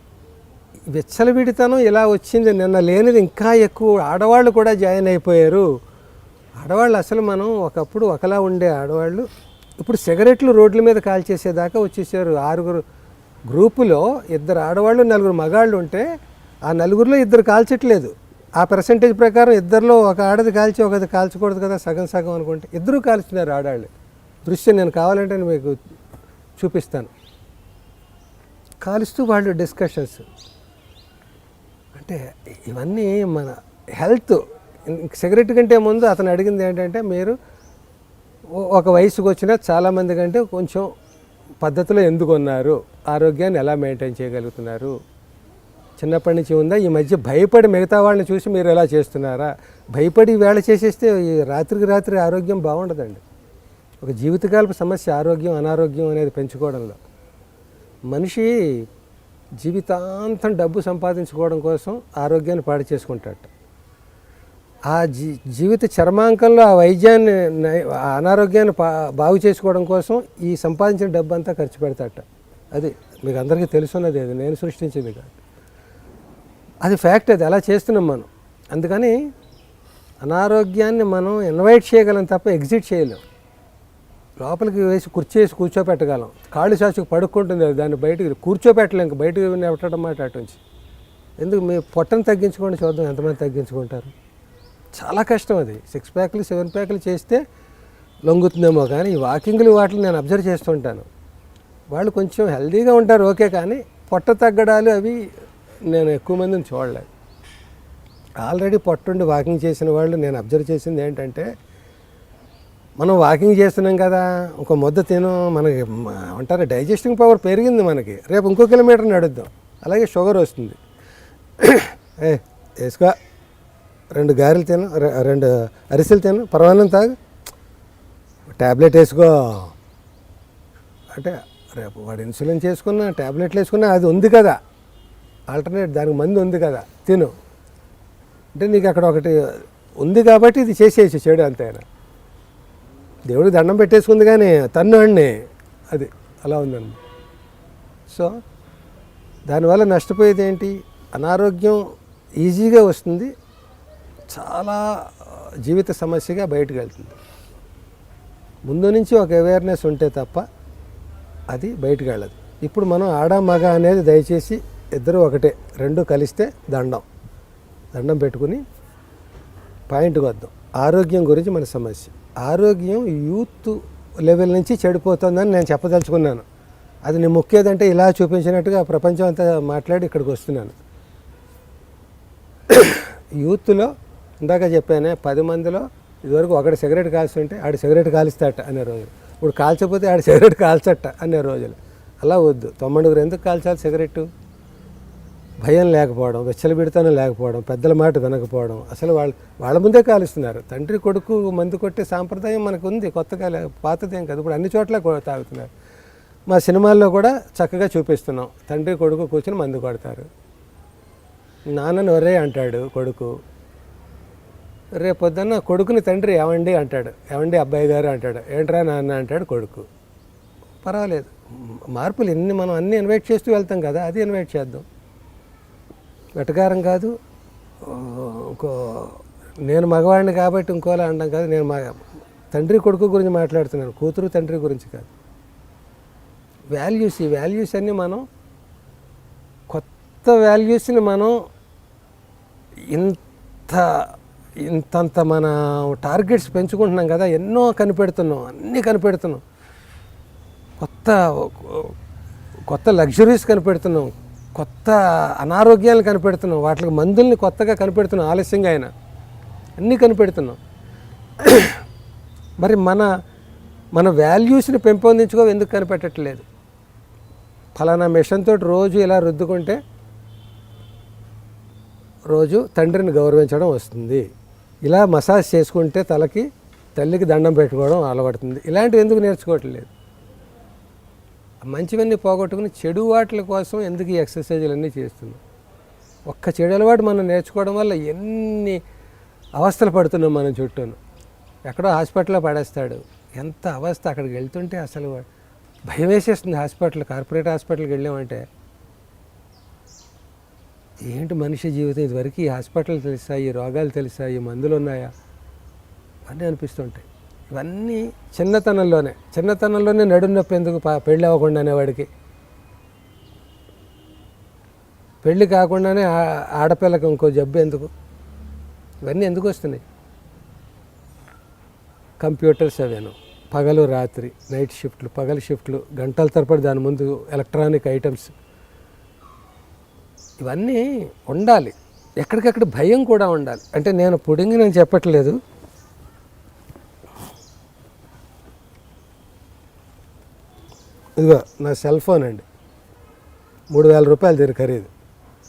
విచ్చలవిడితనం ఇలా వచ్చింది, నిన్న లేనిది ఇంకా ఎక్కువ. ఆడవాళ్ళు కూడా జాయిన్ అయిపోయారు. ఆడవాళ్ళు అసలు మనం ఒకప్పుడు ఒకలా ఉండే ఆడవాళ్ళు ఇప్పుడు సిగరెట్లు రోడ్ల మీద కాల్చేసేదాకా వచ్చేసారు. 6 గ్రూపులో 2 ఆడవాళ్ళు 4 మగాళ్ళు ఉంటే ఆ 4లో 2 కాల్చట్లేదు. ఆ పర్సంటేజ్ ప్రకారం 2లో ఒక ఆడది కాల్చి ఒకది కాల్చకూడదు కదా, సగం సగం అనుకుంటే 2 కాల్చుతున్నారు ఆడవాళ్ళు. దృశ్యం నేను కావాలంటే మీకు చూపిస్తాను. కాలుస్తూ వాళ్ళు డిస్కషన్స్. అంటే ఇవన్నీ మన హెల్త్. సిగరెట్ కంటే ముందు అతను అడిగింది ఏంటంటే, మీరు ఒక వయసుకు వచ్చినా చాలామంది కంటే కొంచెం పద్ధతిలో ఎందుకు ఉన్నారు, ఆరోగ్యాన్ని ఎలా మెయింటైన్ చేయగలుగుతున్నారు, చిన్నప్పటి నుంచి ఉందా, ఈ మధ్య భయపడి మిగతా వాళ్ళని చూసి మీరు ఎలా చేస్తున్నారా, భయపడి వేళ చేసేస్తే ఈ రాత్రికి రాత్రి ఆరోగ్యం బాగుండదండి. ఒక జీవితకాలపు సమస్య ఆరోగ్యం అనారోగ్యం అనేది పెంచుకోవడంలో. మనిషి జీవితాంతం డబ్బు సంపాదించుకోవడం కోసం ఆరోగ్యాన్ని పాడు చేసుకుంటాడు. ఆ జీవిత చర్మాంకంలో ఆ వైద్యాన్ని అనారోగ్యాన్ని బాగు చేసుకోవడం కోసం ఈ సంపాదించిన డబ్బు అంతా ఖర్చు పెడతాట. అది మీకు అందరికీ తెలుసున్నది, అది నేను సృష్టించింది కాదు. అది ఫ్యాక్ట్, అది అలా చేస్తున్నాం మనం. అందుకని అనారోగ్యాన్ని మనం ఇన్వైట్ చేయగలం తప్ప ఎగ్జిట్ చేయలేం. లోపలికి వేసి కుర్చీ వేసి కూర్చోపెట్టగలం, కాళ్ళు చాచుకు పడుకుంటుంది, అది దాన్ని బయటకు కూర్చోపెట్టలేం, బయటకు నెట్టడం మాట అటుంచి. ఎందుకు మీ పొట్టను తగ్గించుకోండి, చూద్దాం ఎంతమంది తగ్గించుకుంటారు. చాలా కష్టం అది. 6 ప్యాకులు 7 ప్యాకులు చేస్తే లొంగుతుందేమో, కానీ ఈ వాకింగ్లు వాటిని నేను అబ్జర్వ్ చేస్తుంటాను. వాళ్ళు కొంచెం హెల్దీగా ఉంటారు ఓకే, కానీ పొట్ట తగ్గడాలు అవి నేను ఎక్కువ మందిని చూడలేదు. ఆల్రెడీ పొట్టుండి వాకింగ్ చేసిన వాళ్ళు నేను అబ్జర్వ్ చేసింది ఏంటంటే, మనం వాకింగ్ చేస్తున్నాం కదా, ఒక ముద్ద తిను, మనకి అంటారు డైజెస్టింగ్ పవర్ పెరిగింది మనకి, రేపు ఇంకో కిలోమీటర్ నడుద్దాం. అలాగే షుగర్ వస్తుంది, వేసుకో 2 గారెలు తిను, 2 అరిసెలు తిను, పర్వాలేదు తాగు, ట్యాబ్లెట్ వేసుకో అంటే రేపు వాడు ఇన్సులిన్ చేసుకున్నా ట్యాబ్లెట్లు వేసుకున్నా అది ఉంది కదా, ఆల్టర్నేట్ దానికి మందు ఉంది కదా, తిను అంటే నీకు అక్కడ ఒకటి ఉంది కాబట్టి ఇది చేసేసి చెడు అంతేనా. దేవుడికి దండం పెట్టేసుకుంది కానీ తన్ను అన్నీ అది అలా ఉందండి. సో దానివల్ల నష్టపోయేది ఏంటి, అనారోగ్యం ఈజీగా వస్తుంది, చాలా జీవిత సమస్యగా బయటకు వెళ్తుంది. ముందు నుంచి ఒక అవేర్నెస్ ఉంటే తప్ప అది బయటకు వెళ్ళదు. ఇప్పుడు మనం ఆడ మగ అనేది దయచేసి ఇద్దరు ఒకటే, 2 కలిస్తే దండం పెట్టుకుని పాయింట్కి వద్దాం. ఆరోగ్యం గురించి మన సమస్య, ఆరోగ్యం యూత్ లెవెల్ నుంచి చెడిపోతుందని నేను చెప్పదలుచుకున్నాను. అది నేను ముఖ్యదంటే ఇలా చూపించినట్టుగా ప్రపంచం అంతా మాట్లాడి ఇక్కడికి వస్తున్నాను. యూత్లో ఇందాక చెప్పానే 10 మందిలో ఇదివరకు ఒకటి సిగరెట్ కాల్చుంటే ఆడు సిగరెట్ కాలుస్తాట అనే రోజులు, ఇప్పుడు కాల్చకపోతే ఆడు సిగరెట్ కాల్చట అనే రోజులు. అలా వద్దు. 90 ఎందుకు కాల్చాలి సిగరెట్టు? భయం లేకపోవడం, విచ్చలబిడితనం లేకపోవడం, పెద్దల మాట వినకపోవడం, అసలు వాళ్ళ ముందే కాలుస్తున్నారు. తండ్రి కొడుకు మందు కొట్టే సాంప్రదాయం మనకు ఉంది, కొత్తగా పాతదేం కదా, ఇప్పుడు అన్ని చోట్ల తాగుతున్నారు. మా సినిమాల్లో కూడా చక్కగా చూపిస్తున్నాం, తండ్రి కొడుకు కూర్చొని మందు కొడతారు. నాన్నని ఒరే అంటాడు కొడుకు, రేపొద్దున్న కొడుకుని తండ్రి ఏమండి అంటాడు, ఏమండి అబ్బాయి గారు అంటాడు, ఏంట్రా నాన్న అంటాడు కొడుకు. పర్వాలేదు, మార్పులు ఎన్ని మనం అన్నీ ఇన్వైట్ చేస్తూ వెళ్తాం కదా, అది ఇన్వైట్ చేద్దాం. వెటకారం కాదు, నేను మగవాడిని కాబట్టి ఇంకోలా అనడం కాదు, నేను తండ్రి కొడుకు గురించి మాట్లాడుతున్నాను, కూతురు తండ్రి గురించి కాదు. వాల్యూస్, ఈ వాల్యూస్ అన్నీ మనం కొత్త వాల్యూస్ని మనం ఇంతంత మన టార్గెట్స్ పెంచుకుంటున్నాం కదా, ఎన్నో కనిపెడుతున్నాం, అన్నీ కనిపెడుతున్నాం, కొత్త లగ్జరీస్ కనిపెడుతున్నాం, కొత్త అనారోగ్యాలను కనిపెడుతున్నాం, వాటికి మందుల్ని కొత్తగా కనిపెడుతున్నాం, ఆలస్యంగా అయినా అన్నీ కనిపెడుతున్నాం. మరి మన వాల్యూస్ని పెంపొందించుకో ఎందుకు కనిపెట్టట్లేదు? ఫలానా మిషన్ తోటి రోజు ఇలా రుద్దుకుంటే రోజు తండ్రిని గౌరవించడం వస్తుంది, ఇలా మసాజ్ చేసుకుంటే తల్లికి దండం పెట్టుకోవడం అలవడుతుంది. ఇలాంటివి ఎందుకు నేర్చుకోవట్లేదు? మంచివన్నీ పోగొట్టుకుని చెడు వాటిల కోసం ఎందుకు ఈ ఎక్సర్సైజులన్నీ చేస్తున్నాం? ఒక్క చెడు అలవాటు మనం నేర్చుకోవడం వల్ల ఎన్ని అవస్థలు పడుతున్నాం మనం చుట్టూను. ఎక్కడో హాస్పిటల్లో పడేస్తాడు, ఎంత అవస్థ. అక్కడికి వెళ్తుంటే అసలు భయం వేసేస్తుంది. కార్పొరేట్ హాస్పిటల్కి వెళ్ళామంటే ఏంటి మనిషి జీవితం, ఇదివరకు ఈ హాస్పిటల్ తెలుసా, ఈ రోగాలు తెలుసా, ఈ మందులు ఉన్నాయా అన్నీ అనిపిస్తుంటాయి. ఇవన్నీ చిన్నతనంలోనే నడున్నొప్పి ఎందుకు పెళ్ళి అవ్వకుండా అనేవాడికి, పెళ్ళి కాకుండానే ఆడపిల్లకి ఇంకో జబ్బు ఎందుకు, ఇవన్నీ ఎందుకు వస్తున్నాయి? కంప్యూటర్స్ అవేను, పగలు రాత్రి నైట్ షిఫ్ట్లు, పగలు షిఫ్ట్లు, గంటల తరబడి దాని ముందు ఎలక్ట్రానిక్ ఐటమ్స్, ఇవన్నీ ఉండాలి. ఎక్కడికక్కడ భయం కూడా ఉండాలి. అంటే నేను పుడింగి నేను చెప్పట్లేదు, ఇదిగో నా సెల్ ఫోన్ అండి, 3000 రూపాయలు దీని ఖరీదు.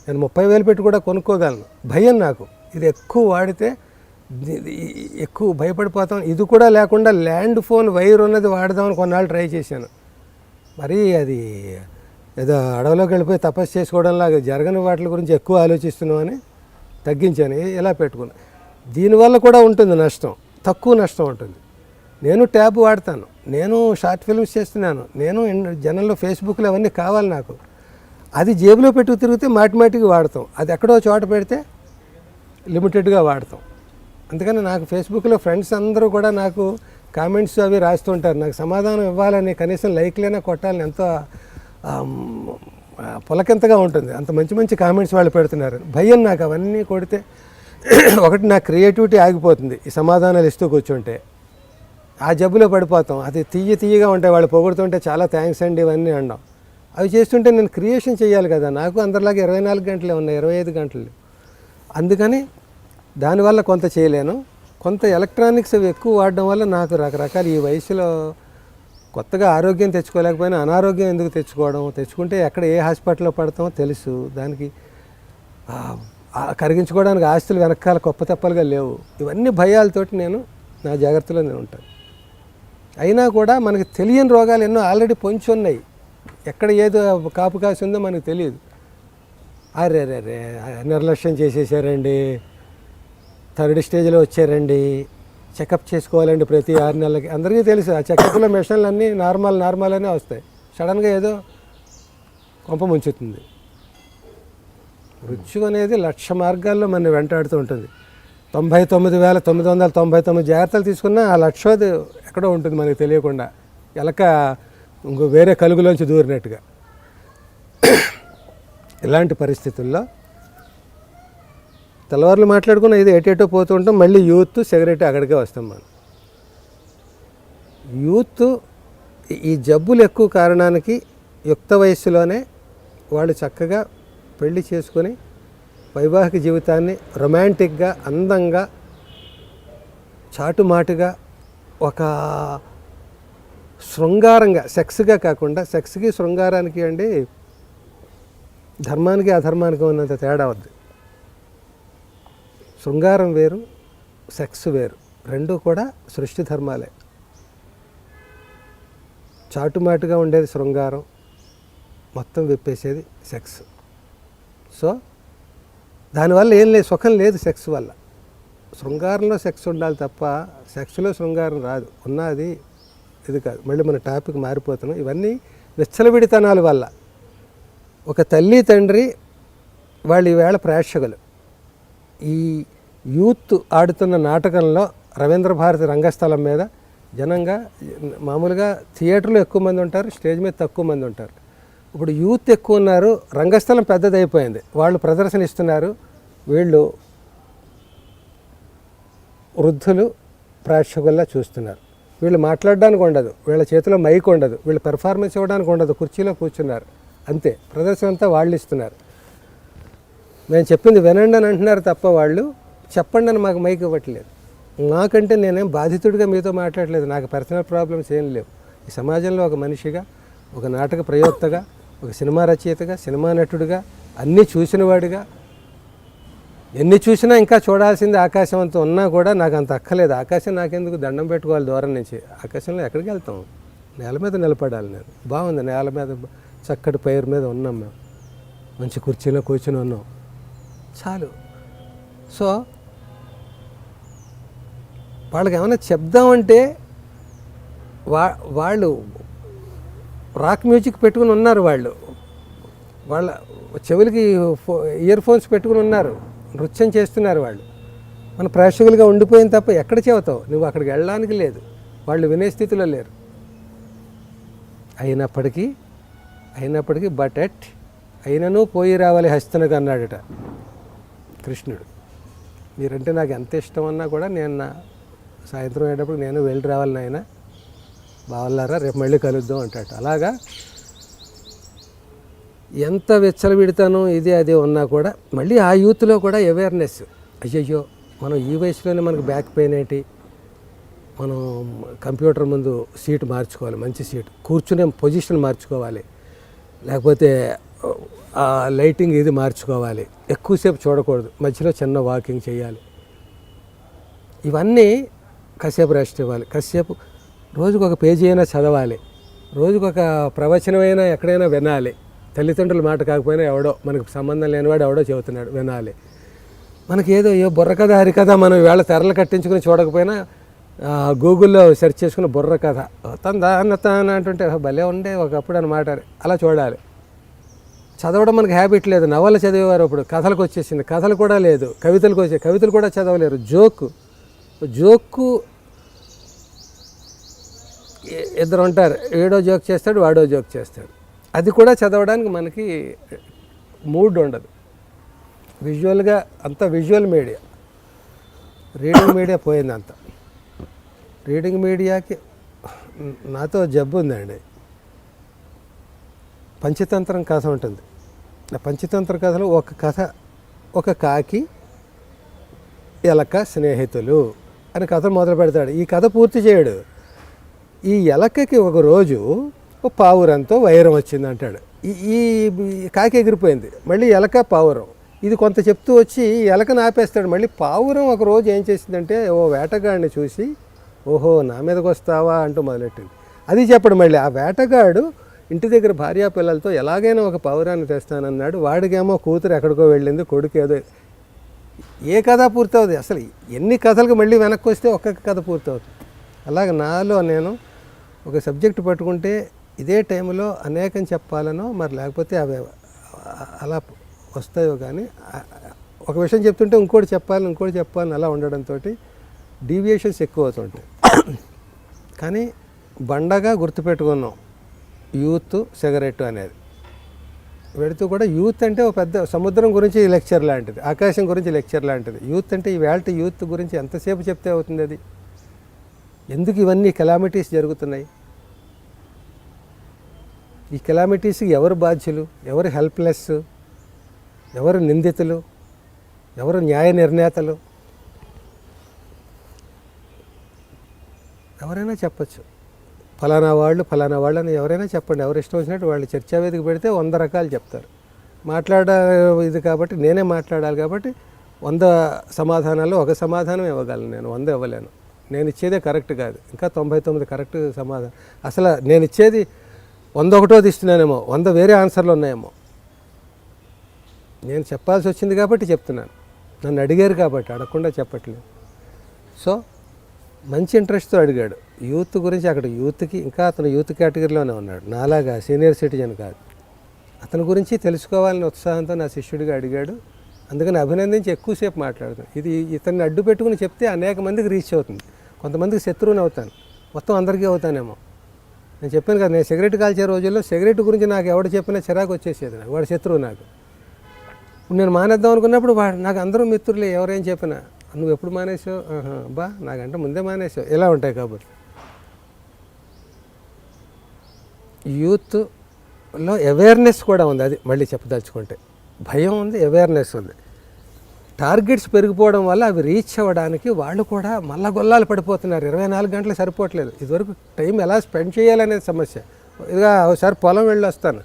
నేను 30,000 పెట్టి కూడా కొనుక్కోగలను. భయం నాకు, ఇది ఎక్కువ వాడితే ఎక్కువ భయపడిపోతాం. ఇది కూడా లేకుండా ల్యాండ్ ఫోన్ వైర్ ఉన్నది వాడదామని కొన్నాళ్ళు ట్రై చేశాను. మరి అది ఏదో అడవిలోకి వెళ్ళిపోయి తపస్సు చేసుకోవడంలాగా జరగని వాటి గురించి ఎక్కువ ఆలోచిస్తున్నామని తగ్గించాను, ఇలా పెట్టుకున్నాను. దీనివల్ల కూడా ఉంటుంది నష్టం, తక్కువ నష్టం ఉంటుంది. నేను ట్యాబ్ వాడతాను, నేను షార్ట్ ఫిల్మ్స్ చేస్తున్నాను, నేను జనంలో ఫేస్బుక్లో అవన్నీ కావాలి నాకు. అది జేబులో పెట్టుకు తిరిగితే మాటిమాటికి వాడతాం, అది ఎక్కడో చోట పెడితే లిమిటెడ్గా వాడతాం. అందుకని నాకు ఫేస్బుక్లో ఫ్రెండ్స్ అందరూ కూడా నాకు కామెంట్స్ అవి రాస్తుంటారు. నాకు సమాధానం ఇవ్వాలని, కనీసం లైక్లైనా కొట్టాలని ఎంతో పులకెంతగా ఉంటుంది. అంత మంచి మంచి కామెంట్స్ వాళ్ళు పెడుతున్నారు. భయం నాకు అవన్నీ కొడితే ఒకటి నా క్రియేటివిటీ ఆగిపోతుంది. ఈ సమాధానాలు ఇస్తూ కూర్చుంటే ఆ జబ్బులో పడిపోతాం. అది తీయగా ఉంటాయి, వాళ్ళు పొగుడుతుంటే చాలా థ్యాంక్స్ అండి ఇవన్నీ అన్నాం. అవి చేస్తుంటే నేను క్రియేషన్ చేయాలి కదా, నాకు అందరిలాగా 24 గంటలే ఉన్నాయి, 25 గంటలు. అందుకని దానివల్ల కొంత చేయలేను. కొంత ఎలక్ట్రానిక్స్ అవి ఎక్కువ వాడడం వల్ల నాకు రకరకాల ఈ వయసులో కొత్తగా ఆరోగ్యం తెచ్చుకోలేకపోయినా అనారోగ్యం ఎందుకు తెచ్చుకుంటే ఎక్కడ ఏ హాస్పిటల్లో పడతామో తెలుసు. దానికి కరిగించుకోవడానికి ఆస్తులు వెనకాల గొప్ప తెప్పలుగా లేవు. ఇవన్నీ భయాలతోటి నేను నా జాగ్రత్తలో నేను ఉంటాను. అయినా కూడా మనకి తెలియని రోగాలు ఎన్నో ఆల్రెడీ పొంచి ఉన్నాయి. ఎక్కడ ఏదో కాపు కాసి ఉందో మనకు తెలియదు. అరే నిర్లక్ష్యం చేసేసారండి, 3rd స్టేజ్లో వచ్చారండి, చెకప్ చేసుకోవాలండి ప్రతి 6 నెలలకి. అందరికీ తెలుసు ఆ చెకప్లో మెషన్లు అన్నీ నార్మల్ అనే వస్తాయి. సడన్గా ఏదో కొంప ముంచుతుంది. మృత్యు అనేది 1,00,000 మార్గాల్లో మన వెంటాడుతూ ఉంటుంది. 99,999 జాగ్రత్తలు తీసుకున్నా ఆ 1,00,000ది ఎక్కడో ఉంటుంది మనకు తెలియకుండా, ఎలక ఇంకో వేరే కలుగులోంచి దూరినట్టుగా. ఇలాంటి పరిస్థితుల్లో తెల్లవారులు మాట్లాడుకున్న ఇది ఎటేటో పోతూ ఉంటాం. మళ్ళీ యూత్ సిగరెట్ అక్కడికే వస్తాం మనం. యూత్ ఈ జబ్బులు ఎక్కువ కారణానికి యుక్త వయస్సులోనే వాళ్ళు చక్కగా పెళ్లి చేసుకొని వైవాహిక జీవితాన్ని రొమాంటిక్గా, అందంగా, చాటుమాటుగా, ఒక శృంగారంగా, సెక్స్గా కాకుండా, సెక్స్కి శృంగారానికి అండి ధర్మానికి అధర్మానికి ఉన్నంత తేడా వద్దు. శృంగారం వేరు, సెక్స్ వేరు, రెండూ కూడా సృష్టి ధర్మాలే. చాటుమాటుగా ఉండేది శృంగారం, మొత్తం విప్పేసేది సెక్స్. సో దానివల్ల ఏం లేదు, సుఖం లేదు సెక్స్ వల్ల. శృంగారంలో సెక్స్ ఉండాలి తప్ప సెక్స్లో శృంగారం రాదు. ఉన్నది ఇది కాదు. మళ్ళీ మన టాపిక్ మారిపోతున్నాం. ఇవన్నీ విచ్చలవిడితనాల వల్ల. ఒక తల్లి తండ్రి వాళ్ళు ఈవేళ ప్రేక్షకులు. ఈ యూత్ ఆడుతున్న నాటకంలో రవీంద్ర భారతి రంగస్థలం మీద జనంగా మామూలుగా థియేటర్లో ఎక్కువ మంది ఉంటారు, స్టేజ్ మీద తక్కువ మంది ఉంటారు. ఇప్పుడు యూత్ ఎక్కువ ఉన్నారు, రంగస్థలం పెద్దదైపోయింది, వాళ్ళు ప్రదర్శన ఇస్తున్నారు. వీళ్ళు వృద్ధులు ప్రేక్షకుల్లా చూస్తున్నారు. వీళ్ళు మాట్లాడడానికి ఉండదు, వీళ్ళ చేతిలో మైక్ ఉండదు, వీళ్ళు పెర్ఫార్మెన్స్ ఇవ్వడానికి ఉండదు, కుర్చీలో కూర్చున్నారు అంతే. ప్రదర్శన అంతా వాళ్ళు ఇస్తున్నారు. మేము చెప్పింది వినండి అని అంటున్నారు తప్ప వాళ్ళు చెప్పండి అని మాకు మైక్ ఇవ్వట్లేదు. నాకంటే నేనేం బాధితుడిగా మీతో మాట్లాడలేదు, నాకు పర్సనల్ ప్రాబ్లమ్స్ ఏం లేవు. ఈ సమాజంలో ఒక మనిషిగా, ఒక నాటక ప్రయోక్తగా, ఒక సినిమా రచయితగా, సినిమా నటుడిగా, అన్నీ చూసినవాడిగా, ఎన్ని చూసినా ఇంకా చూడాల్సింది ఆకాశం అంత ఉన్నా కూడా నాకు అంత అక్కలేదు. ఆకాశం నాకెందుకు, దండం పెట్టుకోవాలి దూరం నుంచి. ఆకాశంలో ఎక్కడికి వెళ్తాం, నేల మీద నిలబడాలి. నేను బాగుంది, నేల మీద చక్కటి పైరు మీద ఉన్నాం, మేము మంచి కుర్చీలో కూర్చుని ఉన్నాం, చాలు. సో వాళ్ళకి ఏమైనా చెప్దామంటే వాళ్ళు రాక్ మ్యూజిక్ పెట్టుకుని ఉన్నారు, వాళ్ళ చెవులకి ఇయర్ ఫోన్స్ పెట్టుకుని ఉన్నారు, నృత్యం చేస్తున్నారు. వాళ్ళు మన ప్రేక్షకులుగా ఉండిపోయిన తప్ప ఎక్కడ చెబుతావు, నువ్వు అక్కడికి వెళ్ళడానికి లేదు, వాళ్ళు వినే స్థితిలో లేరు. అయినప్పటికీ బట్ అయినను పోయి రావాలి హస్తనకు అన్నాడట కృష్ణుడు. మీరంటే నాకు ఎంత ఇష్టం అన్నా కూడా నేను సాయంత్రం అయ్యేటప్పుడు నేను వెళ్ళి రావాలి నాయన, బావల్లారా రేపు మళ్ళీ కలుద్దాం అంటాడు. అలాగా ఎంత విచ్చలవిడతానో ఇది అదే ఉన్నా కూడా మళ్ళీ ఆ యూత్లో కూడా అవేర్నెస్, అయ్యయ్యో మనం ఈ వయసులోనే మనకు బ్యాక్ పెయిన్ ఏంటి, మనం కంప్యూటర్ ముందు సీటు మార్చుకోవాలి, మంచి సీటు, కూర్చునే పొజిషన్ మార్చుకోవాలి, లేకపోతే లైటింగ్ ఇది మార్చుకోవాలి, ఎక్కువసేపు చూడకూడదు, మధ్యలో చిన్న వాకింగ్ చేయాలి, ఇవన్నీ కాసేపు రెస్ట్ ఇవ్వాలి, కాసేపు రోజుకు ఒక పేజీ అయినా చదవాలి, రోజుకు ఒక ప్రవచనమైనా ఎక్కడైనా వినాలి. తల్లిదండ్రుల మాట కాకపోయినా ఎవడో మనకు సంబంధం లేనివాడు ఎవడో చెబుతున్నాడు వినాలి. మనకి ఏదో బుర్ర కథ హరికథ మనం ఇవాళ తెరలు కట్టించుకుని చూడకపోయినా గూగుల్లో సెర్చ్ చేసుకున్న బుర్ర కథ తాన అంటుంటే భలే ఉండే ఒకప్పుడు అని మాట అలా చూడాలి. చదవడం మనకి హ్యాబిట్ లేదు. నవల చదివేవారు, అప్పుడు కథలకు వచ్చేసింది. కథలు కూడా లేదు, కవితలకు వచ్చే కవితలు కూడా చదవలేరు. జోకు ఇద్దరు ఉంటారు, ఏడో జోక్ చేస్తాడు, వాడో జోక్ చేస్తాడు. అది కూడా చదవడానికి మనకి మూడ్ ఉండదు. విజువల్గా అంత విజువల్ మీడియా, రీడింగ్ మీడియా పోయింది అంత. రీడింగ్ మీడియాకి నాతో జబ్బు ఉందండి. పంచతంత్రం కథ ఉంటుంది. ఆ పంచతంత్ర కథలో ఒక కథ, ఒక కాకి ఎలక స్నేహితులు అని కథ మొదలు పెడతాడు. ఈ కథ పూర్తి చేయడు. ఈ ఎలకకి ఒకరోజు పావురంతో వైరం వచ్చింది అంటాడు. ఈ కాకి ఎగిరిపోయింది. మళ్ళీ ఎలక పావురం ఇది కొంత చెప్తూ వచ్చి ఎలకను ఆపేస్తాడు. మళ్ళీ పావురం ఒకరోజు ఏం చేసిందంటే ఓ వేటగాడిని చూసి, ఓహో నా మీదకి వస్తావా అంటూ మొదలెట్టింది. అది చెప్పడు. మళ్ళీ ఆ వేటగాడు ఇంటి దగ్గర భార్యా పిల్లలతో ఎలాగైనా ఒక పావురాన్ని తెస్తానన్నాడు. వాడికేమో కూతురు ఎక్కడికో వెళ్ళింది, కొడుకు ఏదో. ఏ కథ పూర్తవుతుంది? అసలు ఎన్ని కథలకు మళ్ళీ వెనక్కి వస్తే ఒక్కొక్క కథ పూర్తవుతుంది. అలాగే నాలో నేను ఒక సబ్జెక్టు పట్టుకుంటే ఇదే టైంలో అనేకం చెప్పాలనో మరి లేకపోతే అవి అలా వస్తాయో. కానీ ఒక విషయం చెప్తుంటే ఇంకోటి చెప్పాలని అలా ఉండడంతో డీవియేషన్స్ ఎక్కువ అవుతుంటాయి. కానీ బండగా గుర్తుపెట్టుకున్నాం యూత్ సిగరెట్ అనేది. పెడుతూ కూడా యూత్ అంటే ఒక పెద్ద సముద్రం గురించి లెక్చర్ లాంటిది, ఆకాశం గురించి లెక్చర్ లాంటిది. యూత్ అంటే ఈవేళ యూత్ గురించి ఎంతసేపు చెప్తే అవుతుంది అది? ఎందుకు ఇవన్నీ కెలామిటీస్ జరుగుతున్నాయి? ఈ కెలామిటీస్కి ఎవరు బాధ్యులు? ఎవరు హెల్ప్లెస్? ఎవరు నిందితులు? ఎవరు న్యాయ నిర్ణేతలు? ఎవరైనా చెప్పచ్చు, ఫలానా వాళ్ళు అని ఎవరైనా చెప్పండి. ఎవరు ఇష్టం వచ్చినట్టు వాళ్ళు చర్చావేదిక పెడితే 100 రకాలు చెప్తారు. ఇది కాబట్టి నేనే మాట్లాడాలి కాబట్టి 100 సమాధానాలు ఒక సమాధానం ఇవ్వగలను. నేను 100 ఇవ్వలేను. నేను ఇచ్చేదే కరెక్ట్ కాదు, ఇంకా 99 కరెక్ట్ సమాధానం. అసలు నేను ఇచ్చేది 101ది ఇస్తున్నానేమో, 100 వేరే ఆన్సర్లు ఉన్నాయేమో. నేను చెప్పాల్సి వచ్చింది కాబట్టి చెప్తున్నాను. నన్ను అడిగారు కాబట్టి, అడగకుండా చెప్పట్లేదు. సో మంచి ఇంట్రెస్ట్తో అడిగాడు యూత్ గురించి. అక్కడ యూత్కి, ఇంకా అతను యూత్ కేటగిరీలోనే ఉన్నాడు, నాలాగా సీనియర్ సిటిజన్ కాదు. అతని గురించి తెలుసుకోవాలని ఉత్సాహంతో నా శిష్యుడిగా అడిగాడు. అందుకని అభినందించి ఎక్కువసేపు మాట్లాడుతాను. ఇది ఇతన్ని అడ్డు పెట్టుకుని చెప్తే అనేక మందికి రీచ్ అవుతుంది. కొంతమందికి శత్రువుని అవుతాను, మొత్తం అందరికీ అవుతానేమో. నేను చెప్పాను కదా, నేను సిగరెట్ కాల్చే రోజుల్లో సిగరెట్ గురించి నాకు ఎవడు చెప్పినా చిరాకు వచ్చేసేది. నాకు వాడు శత్రువు. నాకు నేను మానేద్దాం అనుకున్నప్పుడు నాకు అందరూ మిత్రులే. ఎవరేం చెప్పినా నువ్వు ఎప్పుడు మానేసావు, బా నాకంటే ముందే మానేసావు, ఇలా ఉంటాయి. కాబట్టి యూత్లో అవేర్నెస్ కూడా ఉంది. అది మళ్ళీ చెప్పదలుచుకుంటే భయం ఉంది, అవేర్నెస్ ఉంది. టార్గెట్స్ పెరిగిపోవడం వల్ల అవి రీచ్ అవ్వడానికి వాళ్ళు కూడా మల్లగొల్లాలు పడిపోతున్నారు. 24 గంటలు సరిపోవట్లేదు. ఇదివరకు టైం ఎలా స్పెండ్ చేయాలనేది సమస్య. ఇదిగా ఒకసారి పొలం వెళ్ళి వస్తాను,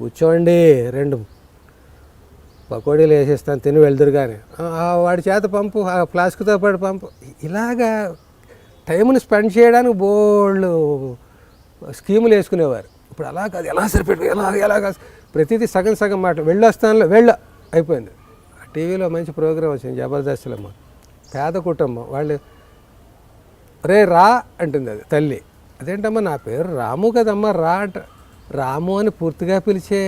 కూర్చోండి 2 పకోడీలు వేసేస్తాను, తిని వెళ్తురు. కానీ వాడి చేత పంపు, ఆ ఫ్లాస్క్తో పాటు పంపు. ఇలాగా టైంని స్పెండ్ చేయడానికి బోళ్ళు స్కీములు వేసుకునేవారు. ఇప్పుడు అలా కాదు, ఎలా సరిపెట్టు, ఎలాగా ప్రతిదీ సగం మాట. వెళ్ళొస్తానులో అయిపోయింది. టీవీలో మంచి ప్రోగ్రాం వచ్చింది, జబర్దస్త్లో. పేద కుటుంబం వాళ్ళు, రా అంటుంది అది తల్లి. అదేంటమ్మా నా పేరు రాము కదమ్మా, రా అంట. రాము అని పూర్తిగా పిలిచే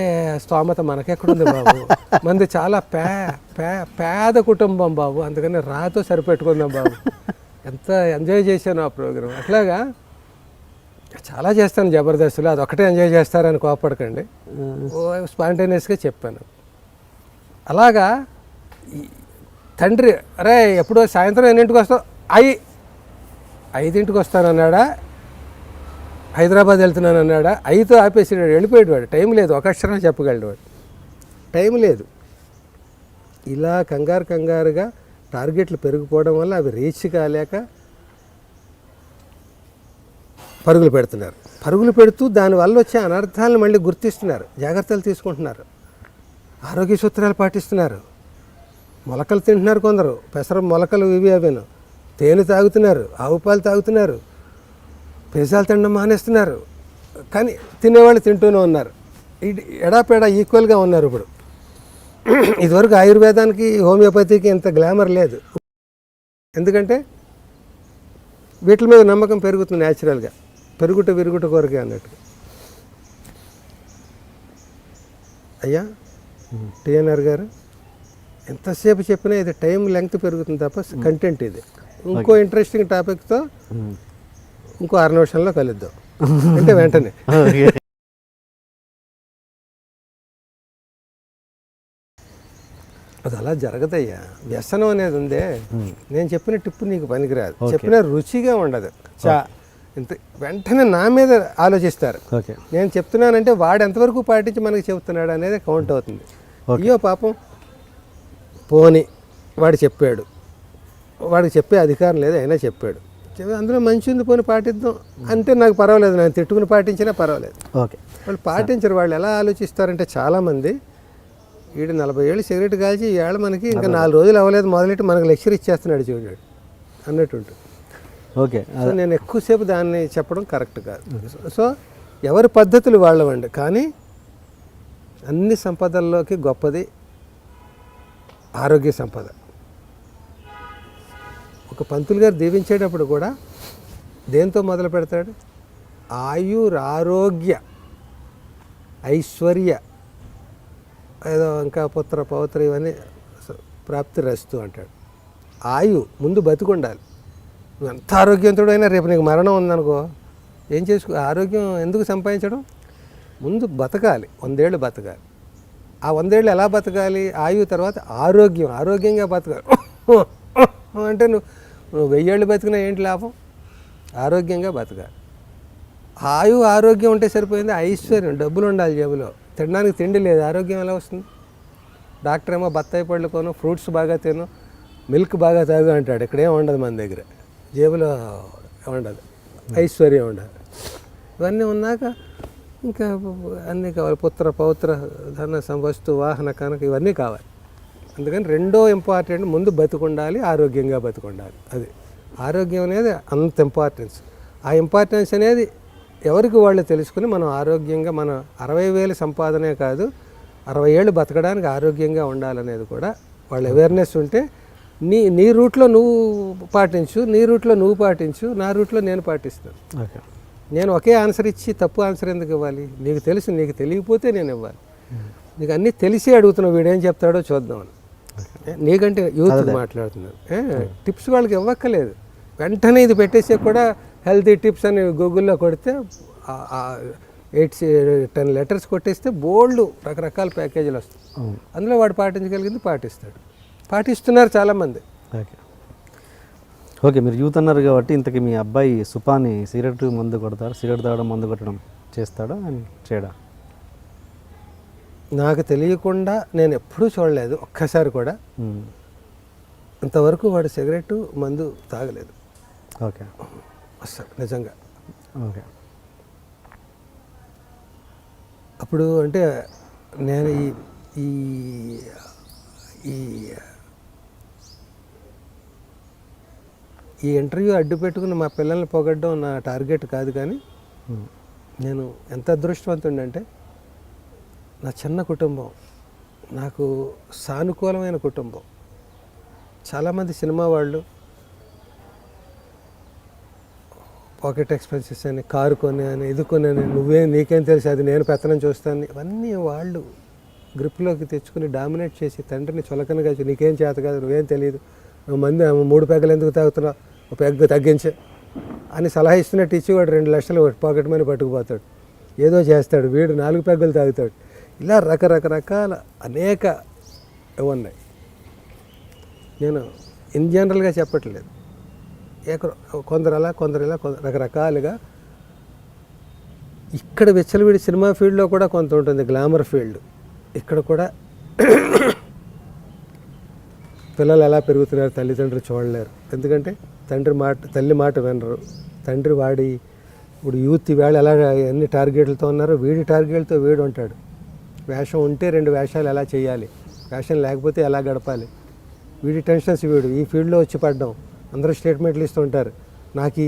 స్తోమత మనకెక్కడుంది బాబు? మంది చాలా పేద కుటుంబం బాబు, అందుకని రాతో సరిపెట్టుకుందాం బాబు. ఎంత ఎంజాయ్ చేశాను ఆ ప్రోగ్రాం. అట్లాగా చాలా చేస్తాను జబర్దస్త్లో. అది ఒకటే ఎంజాయ్ చేస్తారని కోపడకండి, స్పాంటేనియస్గా చెప్పాను. అలాగా తండ్రి, అరే ఎప్పుడో సాయంత్రం ఎన్నింటికి వస్తావు? 5ంటికి వస్తానన్నాడా, హైదరాబాద్ వెళ్తున్నాను అన్నాడా, 5తో ఆపేసినాడు, వెళ్ళిపోయాడు. వాడు టైం లేదు, ఒక అక్షరం చెప్పగలడు వాడు, టైం లేదు. ఇలా కంగారుగా టార్గెట్లు పెరిగిపోవడం వల్ల అవి రీచ్ కాలేక పరుగులు పెడుతున్నారు. పరుగులు పెడుతూ దానివల్ల వచ్చే అనర్థాలను మళ్ళీ గుర్తిస్తున్నారు, జాగ్రత్తలు తీసుకుంటున్నారు, ఆరోగ్య సూత్రాలు పాటిస్తున్నారు. మొలకలు తింటున్నారు కొందరు, పెసర మొలకలు ఇవి అవేను. తేనె తాగుతున్నారు, ఆవు పాలు తాగుతున్నారు, పిజ్జాలు తినడం మానేస్తున్నారు. కానీ తినేవాళ్ళు తింటూనే ఉన్నారు. ఎడాపెడా ఈక్వల్గా ఉన్నారు. ఇప్పుడు ఇదివరకు ఆయుర్వేదానికి హోమియోపతికి ఇంత గ్లామర్ లేదు. ఎందుకంటే వీటి మీద నమ్మకం పెరుగుతుంది న్యాచురల్గా, విరుగుట కొరకే అన్నట్టు. అయ్యా టిఎన్ఆర్ గారు ఎంతసేపు చెప్పినా ఇది టైం లెంగ్త్ పెరుగుతుంది తప్ప కంటెంట్ ఇది. ఇంకో ఇంట్రెస్టింగ్ టాపిక్తో ఇంకో 6 నిమిషాల్లో కలుద్దాం అంటే వెంటనే. అది అలా జరగదయ్యా. వ్యసనం అనేది ఉందే, నేను చెప్పిన టిప్పు నీకు పనికిరాదు, చెప్పిన రుచిగా ఉండదు చా ఇంత వెంటనే నా మీద ఆలోచిస్తారు. నేను చెప్తున్నానంటే వాడు ఎంతవరకు పాటించి మనకి చెబుతున్నాడు అనేది కౌంట్ అవుతుంది. అయ్యో పాపం పోని వాడు చెప్పాడు, వాడికి చెప్పే అధికారం లేదు, అయినా చెప్పాడు, అందులో మంచి ఉంది పోని పాటిద్దాం అంటే నాకు పర్వాలేదు, నేను తిట్టుకుని పాటించినా పర్వాలేదు. వాళ్ళు పాటించరు. వాళ్ళు ఎలా ఆలోచిస్తారంటే చాలామంది వీడు 40 ఏళ్ళు సిగరెట్ కాల్చి ఈవేళ మనకి ఇంకా 4 రోజులు అవ్వలేదు మొదలెట్టి మనకు లెక్చర్ ఇచ్చేస్తున్నాడు చూడాడు అన్నట్టు ఉంటుంది. సో నేను ఎక్కువసేపు దాన్ని చెప్పడం కరెక్ట్ కాదు. సో ఎవరి పద్ధతులు వాళ్ళవండి. కానీ అన్ని సంపదల్లోకి గొప్పది ఆరోగ్య సంపద. ఒక పంతులు గారు దీవించేటప్పుడు కూడా దేంతో మొదలు పెడతాడు? ఆయురారోగ్య ఐశ్వర్య ఏదో ఇంకా పుత్ర పౌత్ర ఇవన్నీ ప్రాప్తి రస్తు అంటాడు. ముందు బతికుండాలి. నువ్వు ఎంత ఆరోగ్యవంతుడు అయినా రేపు నీకు మరణం ఉందనుకో ఏం చేసుకో. ఆరోగ్యం ఎందుకు సంపాదించడం? ముందు బతకాలి, 100 ఏళ్ళు బతకాలి. ఆ 100 ఏళ్ళు ఎలా బతకాలి? తర్వాత ఆరోగ్యంగా బతకాలి. అంటే నువ్వు 1000 ఏళ్ళు బతికినా ఏంటి లాభం? ఆరోగ్యంగా బతకాలి. ఆరోగ్యం ఉంటే సరిపోయింది. ఐశ్వర్యం, డబ్బులు ఉండాలి జేబులో. తినడానికి తిండి లేదు, ఆరోగ్యం ఎలా వస్తుంది? డాక్టర్ ఏమో బత్తాయి పళ్ళు కొను, ఫ్రూట్స్ బాగా తిను, మిల్క్ బాగా తాగు అంటాడు. ఇక్కడేం ఉండదు మన దగ్గర, జేబులో ఉండదు, ఐశ్వర్యం ఉండదు. ఇవన్నీ ఉన్నాక ఇంకా అన్నీ కావాలి. పుత్ర పౌత్ర ధన సంవస్తు వాహన కనుక ఇవన్నీ కావాలి. అందుకని రెండో ఇంపార్టెంట్, ముందు బతికుండాలి, ఆరోగ్యంగా బతికుండాలి. అది ఆరోగ్యం అనేది అంత ఇంపార్టెన్స్. ఆ ఇంపార్టెన్స్ అనేది ఎవరికి వాళ్ళు తెలుసుకుని మనం ఆరోగ్యంగా, మన 60,000 సంపాదనే కాదు 60 ఏళ్ళు బతకడానికి ఆరోగ్యంగా ఉండాలనేది కూడా వాళ్ళ అవేర్నెస్ ఉంటే నీ రూట్లో నువ్వు పాటించు, నీ రూట్లో నువ్వు పాటించు, నా రూట్లో నేను పాటిస్తాను. నేను ఒకే ఆన్సర్ ఇచ్చి తప్పు ఆన్సర్ ఎందుకు ఇవ్వాలి? నీకు తెలుసు, నీకు తెలియకపోతే నేను ఇవ్వాలి. నీకు అన్నీ తెలిసి అడుగుతున్నావు, వీడేం చెప్తాడో చూద్దామని. నీకంటే యూత్ మాట్లాడుతున్నాను. టిప్స్ వాళ్ళకి ఇవ్వక్కలేదు. వెంటనే ఇది పెట్టేసే కూడా హెల్తీ టిప్స్ అని గూగుల్లో కొడితే 8-10 లెటర్స్ కొట్టేస్తే బోల్డ్ రకరకాల ప్యాకేజీలు వస్తాయి. అందులో వాడు పాటించగలిగింది పాటిస్తాడు. పాటిస్తున్నారు చాలామంది. ఓకే, మీరు యూత్ అన్నారు కాబట్టి ఇంతకీ మీ అబ్బాయి సుపాని సిగరెట్ మందు కొడతాడు, సిగరెట్ తాగడం మందు కొట్టడం చేస్తాడా అని చేయడా? నాకు తెలియకుండా నేను ఎప్పుడూ చూడలేదు, ఒక్కసారి కూడా. ఇంతవరకు వాడు సిగరెట్ మందు తాగలేదు. ఓకే, అసలు నిజంగా. ఓకే. అప్పుడు అంటే నేను ఈ ఇంటర్వ్యూ అడ్డు పెట్టుకుని మా పిల్లల్ని పొగడ్డం నా టార్గెట్ కాదు. కానీ నేను ఎంత అదృష్టవంతుండంటే నా చిన్న కుటుంబం, నాకు సానుకూలమైన కుటుంబం. చాలామంది సినిమా వాళ్ళు పాకెట్ ఎక్స్పెన్సెస్ అని, కారు కొని అని, ఇది కొని అని, నీకేం తెలుసు, అది నేను పెత్తనం చూస్తాను, ఇవన్నీ వాళ్ళు గ్రిప్లోకి తెచ్చుకుని డామినేట్ చేసి తండ్రిని చులకనగా నీకేం చేత కాదు, నువ్వేం తెలియదు, నువ్వు 3 పెగ్గలు ఎందుకు తాగుతున్నావు, ఒక పెగ్గ తగ్గించే అని సలహా ఇస్తున్నట్టు ఇచ్చి వాడు 2 లక్షలు పాకెట్ మనీ పట్టుకుపోతాడు, ఏదో చేస్తాడు. వీడు 4 పెగ్గలు తాగుతాడు. ఇలా రకరకాల అనేక ఉన్నాయి. నేను ఇన్ జనరల్గా చెప్పట్లేదు, కొందరు అలా కొందరు ఇలా రకరకాలుగా. ఇక్కడ విచ్చలవిడి సినిమా ఫీల్డ్లో కూడా కొంత ఉంటుంది, గ్లామర్ ఫీల్డ్. ఇక్కడ కూడా పిల్లలు ఎలా పెరుగుతున్నారు తల్లిదండ్రులు చూడలేరు. ఎందుకంటే తల్లి మాట వినరు. తండ్రి ఇప్పుడు యూత్ ఈవేళ ఎలా ఎన్ని టార్గెట్లతో ఉన్నారో వీడి టార్గెట్లతో వీడు ఉంటాడు. వేషం ఉంటే 2 వేషాలు ఎలా చేయాలి, వేషం లేకపోతే ఎలా గడపాలి, వీడి టెన్షన్స్ వీడు. ఈ ఫీల్డ్లో వచ్చి పడ్డాం, అందరూ స్టేట్మెంట్లు ఇస్తూ ఉంటారు, నాకు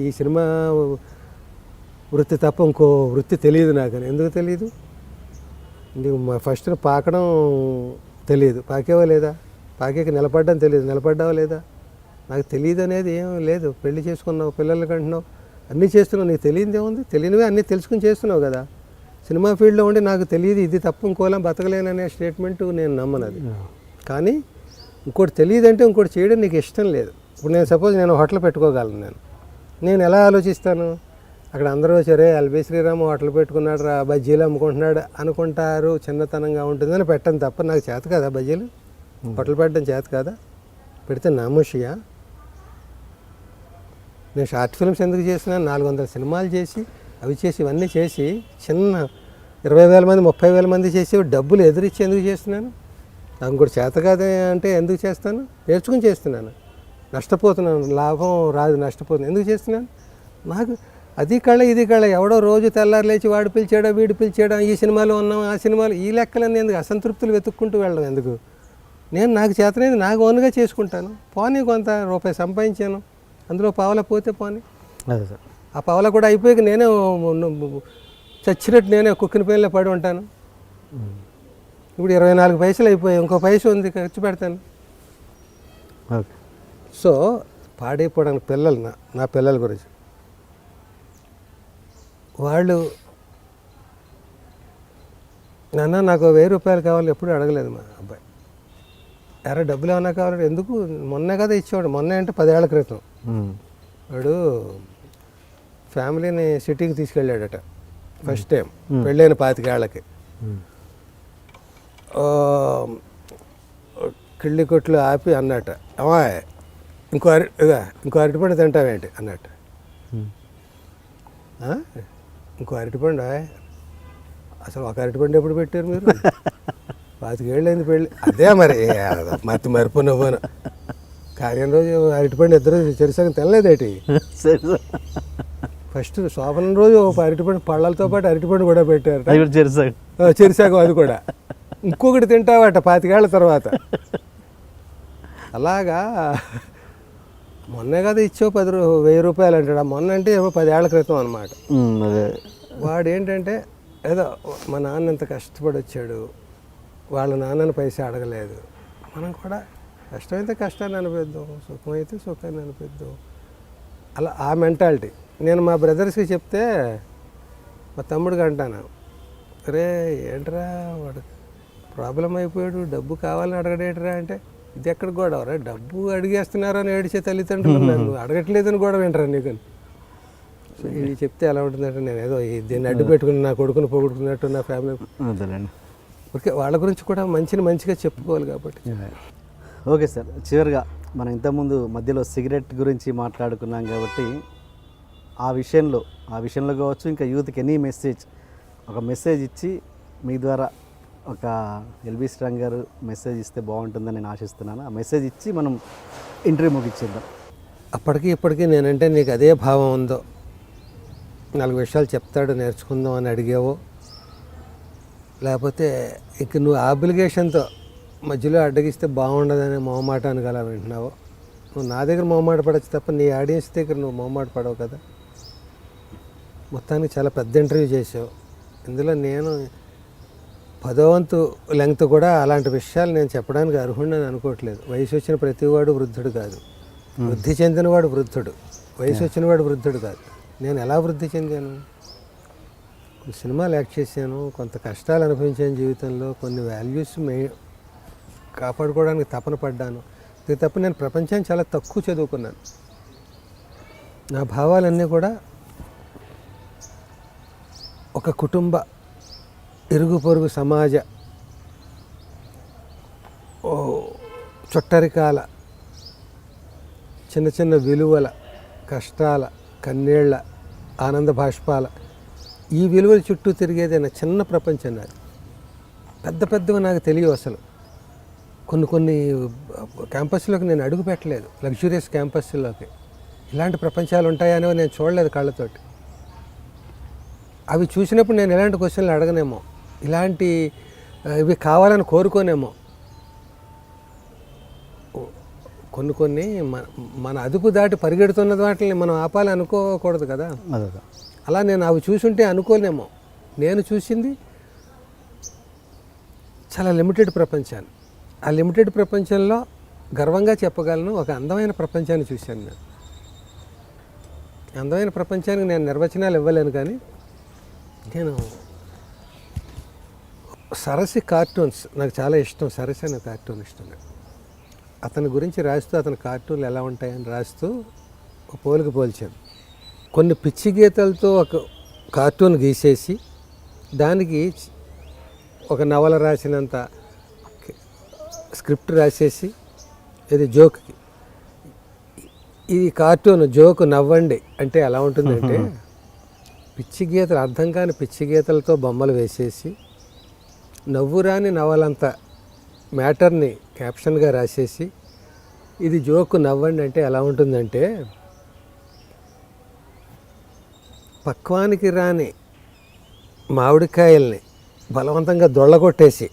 ఈ సినిమా వృత్తి తప్ప ఇంకో వృత్తి తెలియదు నాకు. ఎందుకు తెలియదు? నీకు ఫస్ట్ పాకడం తెలియదు, పాకేవా లేదా? పాకేకి నిలబడ్డం తెలియదు, నిలబడ్డావా లేదా? నాకు తెలియదు అనేది ఏం లేదు. పెళ్లి చేసుకున్నావు, పిల్లలకి అంటున్నావు, అన్నీ చేస్తున్నావు, నీకు తెలియదు ఏముంది? తెలియనివే అన్నీ తెలుసుకుని చేస్తున్నావు కదా. సినిమా ఫీల్డ్లో ఉండి నాకు తెలియదు ఇది తప్ప ఇంకోలా బతకలేననే స్టేట్మెంట్ నేను నమ్మను అది. కానీ ఇంకోటి తెలియదంటే ఇంకోటి చేయడం నీకు ఇష్టం లేదు. ఇప్పుడు నేను సపోజ్ నేను హోటల్ పెట్టుకోగలను, నేను ఎలా ఆలోచిస్తాను, అక్కడ అందరూ సరే ఎల్బీ శ్రీరామ్ హోటల్ పెట్టుకున్నాడు రా, బజ్జీలు అమ్ముకుంటున్నాడు అనుకుంటారు, చిన్నతనంగా ఉంటుందని పెట్టను తప్ప నాకు చేత కదా బజ్జీలు హోటల్ పెట్టడం చేత కదా, పెడితే నామోషియా. నేను షార్ట్ ఫిల్మ్స్ ఎందుకు చేసినాను, 400 సినిమాలు చేసి అవి చేసి ఇవన్నీ చేసి చిన్న 20,000 మంది 30,000 మంది చేసి డబ్బులు ఎదురిచ్చి ఎందుకు చేస్తున్నాను, నాకు కూడా చేత కాదే అంటే ఎందుకు చేస్తాను, నేర్చుకుని చేస్తున్నాను, నష్టపోతున్నాను, లాభం రాదు నష్టపోతున్నాను, ఎందుకు చేస్తున్నాను, నాకు అది కళ ఇది కళ, ఎవడో రోజు తెల్లారు లేచి వాడు పిలిచాడో వీడు పిలిచాడో, ఈ సినిమాలో ఉన్నాం ఆ సినిమాలు, ఈ లెక్కలన్నీ ఎందుకు, అసంతృప్తులు వెతుక్కుంటూ వెళ్ళడం ఎందుకు, నేను నాకు చేతనేది నాకు ఓన్గా చేసుకుంటాను, పోనీ కొంత రూపాయి సంపాదించాను, అందులో పావలా పోతే పోనీ, అదే సార్, ఆ పావలా కూడా అయిపోయాక నేనే చచ్చినట్టు నేనే కుక్కిన పేర్లో పడి ఉంటాను. ఇప్పుడు 24 పైసలు అయిపోయాయి, ఇంకో పైస ఉంది ఖర్చు పెడతాను. ఓకే. సో పాడైపోవడానికి పిల్లలు నా పిల్లల గురించి వాళ్ళు నాన్న నాకు 1000 రూపాయలు కావాలి ఎప్పుడు అడగలేదు మా అబ్బాయి. ఎరా డబ్బులు ఏమన్నా కావాలి, ఎందుకు మొన్నే కదా ఇచ్చేవాడు, మొన్న అంటే 10 ఏళ్ల క్రితం వాడు ఫ్యామిలీని సిటీకి తీసుకెళ్ళాడట ఫస్ట్ టైం పెళ్ళైన 25 ఏళ్ళకి. కిళ్ళి కొట్లు ఆపి అన్నట్ట, అమ్మా ఇంకో అరటిపండు తింటావేంటి అన్నట్ట, ఇంకో అరటిపండు అసలు ఒక అరటిపండు ఎప్పుడు పెట్టారు మీరు, 25 ఏళ్ళు అయింది పెళ్ళి, అదే మరి మత్తి మరిపోను పోను కార్యం రోజు అరటిపండు ఇద్దరు చెరిసగం తినలేదేటి, ఫస్ట్ శోభనం రోజు ఒక అరటిపండు పళ్ళతో పాటు అరటిపండు కూడా పెట్టారు, చెరిసగం అది కూడా, ఇంకొకటి తింటావట 25 ఏళ్ల తర్వాత. అలాగా మొన్నే కదా ఇచ్చావు 1000 రూపాయలు అంటాడు, మొన్న అంటే ఏమో 10 ఏళ్ల క్రితం అనమాట. వాడు ఏంటంటే ఏదో మా నాన్న ఎంత కష్టపడి వచ్చాడు, వాళ్ళ నాన్నని పైసా అడగలేదు, మనం కూడా కష్టమైతే కష్టాన్ని అనిపిద్దాం, సుఖమైతే సుఖాన్ని అనిపిద్దాం, అలా ఆ మెంటాలిటీ. నేను మా బ్రదర్స్కి చెప్తే మా తమ్ముడికి అంటాను, రే ఏంట్రా వాడు ప్రాబ్లం అయిపోయాడు, డబ్బు కావాలని అడగడేట్రా అంటే, ఇది ఎక్కడ గొడవ, డబ్బు అడిగేస్తున్నారో అని ఏడిచే తల్లిదండ్రులు నన్ను అడగట్లేదని గొడవ ఏంటరా నీకు. సో ఇది చెప్తే ఎలా ఉంటుందంటే, నేను ఏదో దీన్ని అడ్డు పెట్టుకుని నా కొడుకుని పొగుడుకున్నట్టు నా ఫ్యామిలీ, ఓకే వాళ్ళ గురించి కూడా మంచిగా చెప్పుకోవాలి కాబట్టి. ఓకే సార్, చివరిగా మనం ఇంతకుముందు మధ్యలో సిగరెట్ గురించి మాట్లాడుకున్నాం కాబట్టి ఆ విషయంలో కావచ్చు, ఇంకా యూత్కి ఎనీ ఒక మెసేజ్ ఇచ్చి మీ ద్వారా ఒక ఎల్బీ శ్రీరామ్ గారు మెసేజ్ ఇస్తే బాగుంటుందని నేను ఆశిస్తున్నాను. ఆ మెసేజ్ ఇచ్చి మనం ఇంటర్వ్యూ ముగించేద్దాం. అప్పటికి ఇప్పటికీ నేనంటే నీకు అదే భావం ఉందో, 4 విషయాలు చెప్తాడు నేర్చుకుందాం అని అడిగావో, లేకపోతే ఇక నువ్వు ఆబ్లిగేషన్తో మధ్యలో అడ్డగిస్తే బాగుండదనే మొహమాటానికి అలా వింటున్నావో, నువ్వు నా దగ్గర మొహమాట పడచ్చు తప్ప నీ ఆడియన్స్ దగ్గర నువ్వు మొహమాట పడవు కదా. మొత్తానికి చాలా పెద్ద ఇంటర్వ్యూ చేసావు. ఇందులో నేను 10వ వంతు లెంగ్త్ కూడా అలాంటి విషయాలు నేను చెప్పడానికి అర్హుడిని అనుకోవట్లేదు. వయసు వచ్చిన ప్రతివాడు వృద్ధుడు కాదు, వృద్ధి చెందినవాడు వృద్ధుడు, వయసు వచ్చినవాడు వృద్ధుడు కాదు. నేను ఎలా వృద్ధి చెందాను, కొన్ని సినిమాలు యాక్ట్ చేశాను, కొంత కష్టాలు అనుభవించాను జీవితంలో, కొన్ని వాల్యూస్ కాపాడుకోవడానికి తపన పడ్డాను. ఇది తప్ప నేను ప్రపంచాన్ని చాలా తక్కువ చదువుకున్నాను. నా భావాలన్నీ కూడా ఒక కుటుంబ ఇరుగు పొరుగు సమాజ చుట్టరికాల చిన్న చిన్న విలువల, కష్టాల, కన్నీళ్ల, ఆనంద భాష్పాల, ఈ విలువల చుట్టూ తిరిగేదైనా చిన్న ప్రపంచం నాది. పెద్దవి నాకు తెలియవు అసలు. కొన్ని క్యాంపస్లోకి నేను అడుగు పెట్టలేదు, లగ్జూరియస్ క్యాంపస్లోకి. ఇలాంటి ప్రపంచాలు ఉంటాయని నేను చూడలేదు కళ్ళతోటి. అవి చూసినప్పుడు నేను ఎలాంటి క్వశ్చన్లు అడగనేమో, ఇవి కావాలని కోరుకోనేమో. కొన్ని మన అదుపు దాటి పరిగెడుతున్న వాటిని మనం ఆపాలి అనుకోకూడదు కదా. అలా నేను అవి చూసుంటే అనుకోలేమో. నేను చూసింది చాలా లిమిటెడ్ ప్రపంచాన్ని. ఆ లిమిటెడ్ ప్రపంచంలో గర్వంగా చెప్పగలను, ఒక అందమైన ప్రపంచాన్ని చూశాను నేను. అందమైన ప్రపంచానికి నేను నిర్వచనాలు ఇవ్వలేను, కానీ నేను సరసి కార్టూన్స్ నాకు చాలా ఇష్టం. సరసి అనే కార్టూన్ ఇష్టం. అతని గురించి రాస్తూ అతని కార్టూన్లు ఎలా ఉంటాయని రాస్తూ ఒక పోలిక పోల్చాను. కొన్ని పిచ్చి గీతలతో ఒక కార్టూన్ గీసేసి దానికి ఒక నవల రాసినంత స్క్రిప్ట్ రాసేసి ఇది జోక్కి, ఈ కార్టూన్ జోకు నవ్వండి అంటే ఎలా ఉంటుందంటే పిచ్చి గీతలు, అర్థం కాని పిచ్చి గీతలతో బొమ్మలు వేసేసి నవ్వురాని నవలంత మ్యాటర్ని క్యాప్షన్గా రాసేసి ఇది జోకు నవ్వండి అంటే ఎలా ఉంటుందంటే పక్వానికి రాని మామిడికాయల్ని బలవంతంగా దొళ్ళగొట్టేసి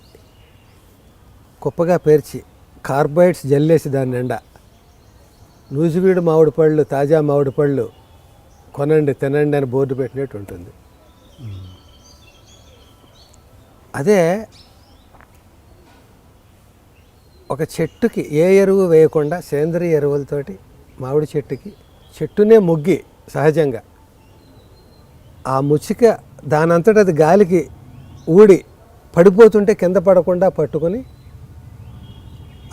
కుప్పగా పేర్చి కార్బైడ్స్ జల్లేసి దాని నిండా నూజివీడు మామిడి పళ్ళు, తాజా మామిడి పళ్ళు కొనండి తినండి అని బోర్డు పెట్టినట్టు ఉంటుంది. అదే ఒక చెట్టుకి ఏ ఎరువు వేయకుండా సేంద్రియ ఎరువులతోటి మామిడి చెట్టునే ముగ్గి సహజంగా ఆ ముచ్చిక దానంతట అది గాలికి ఊడి పడిపోతుంటే కింద పడకుండా పట్టుకొని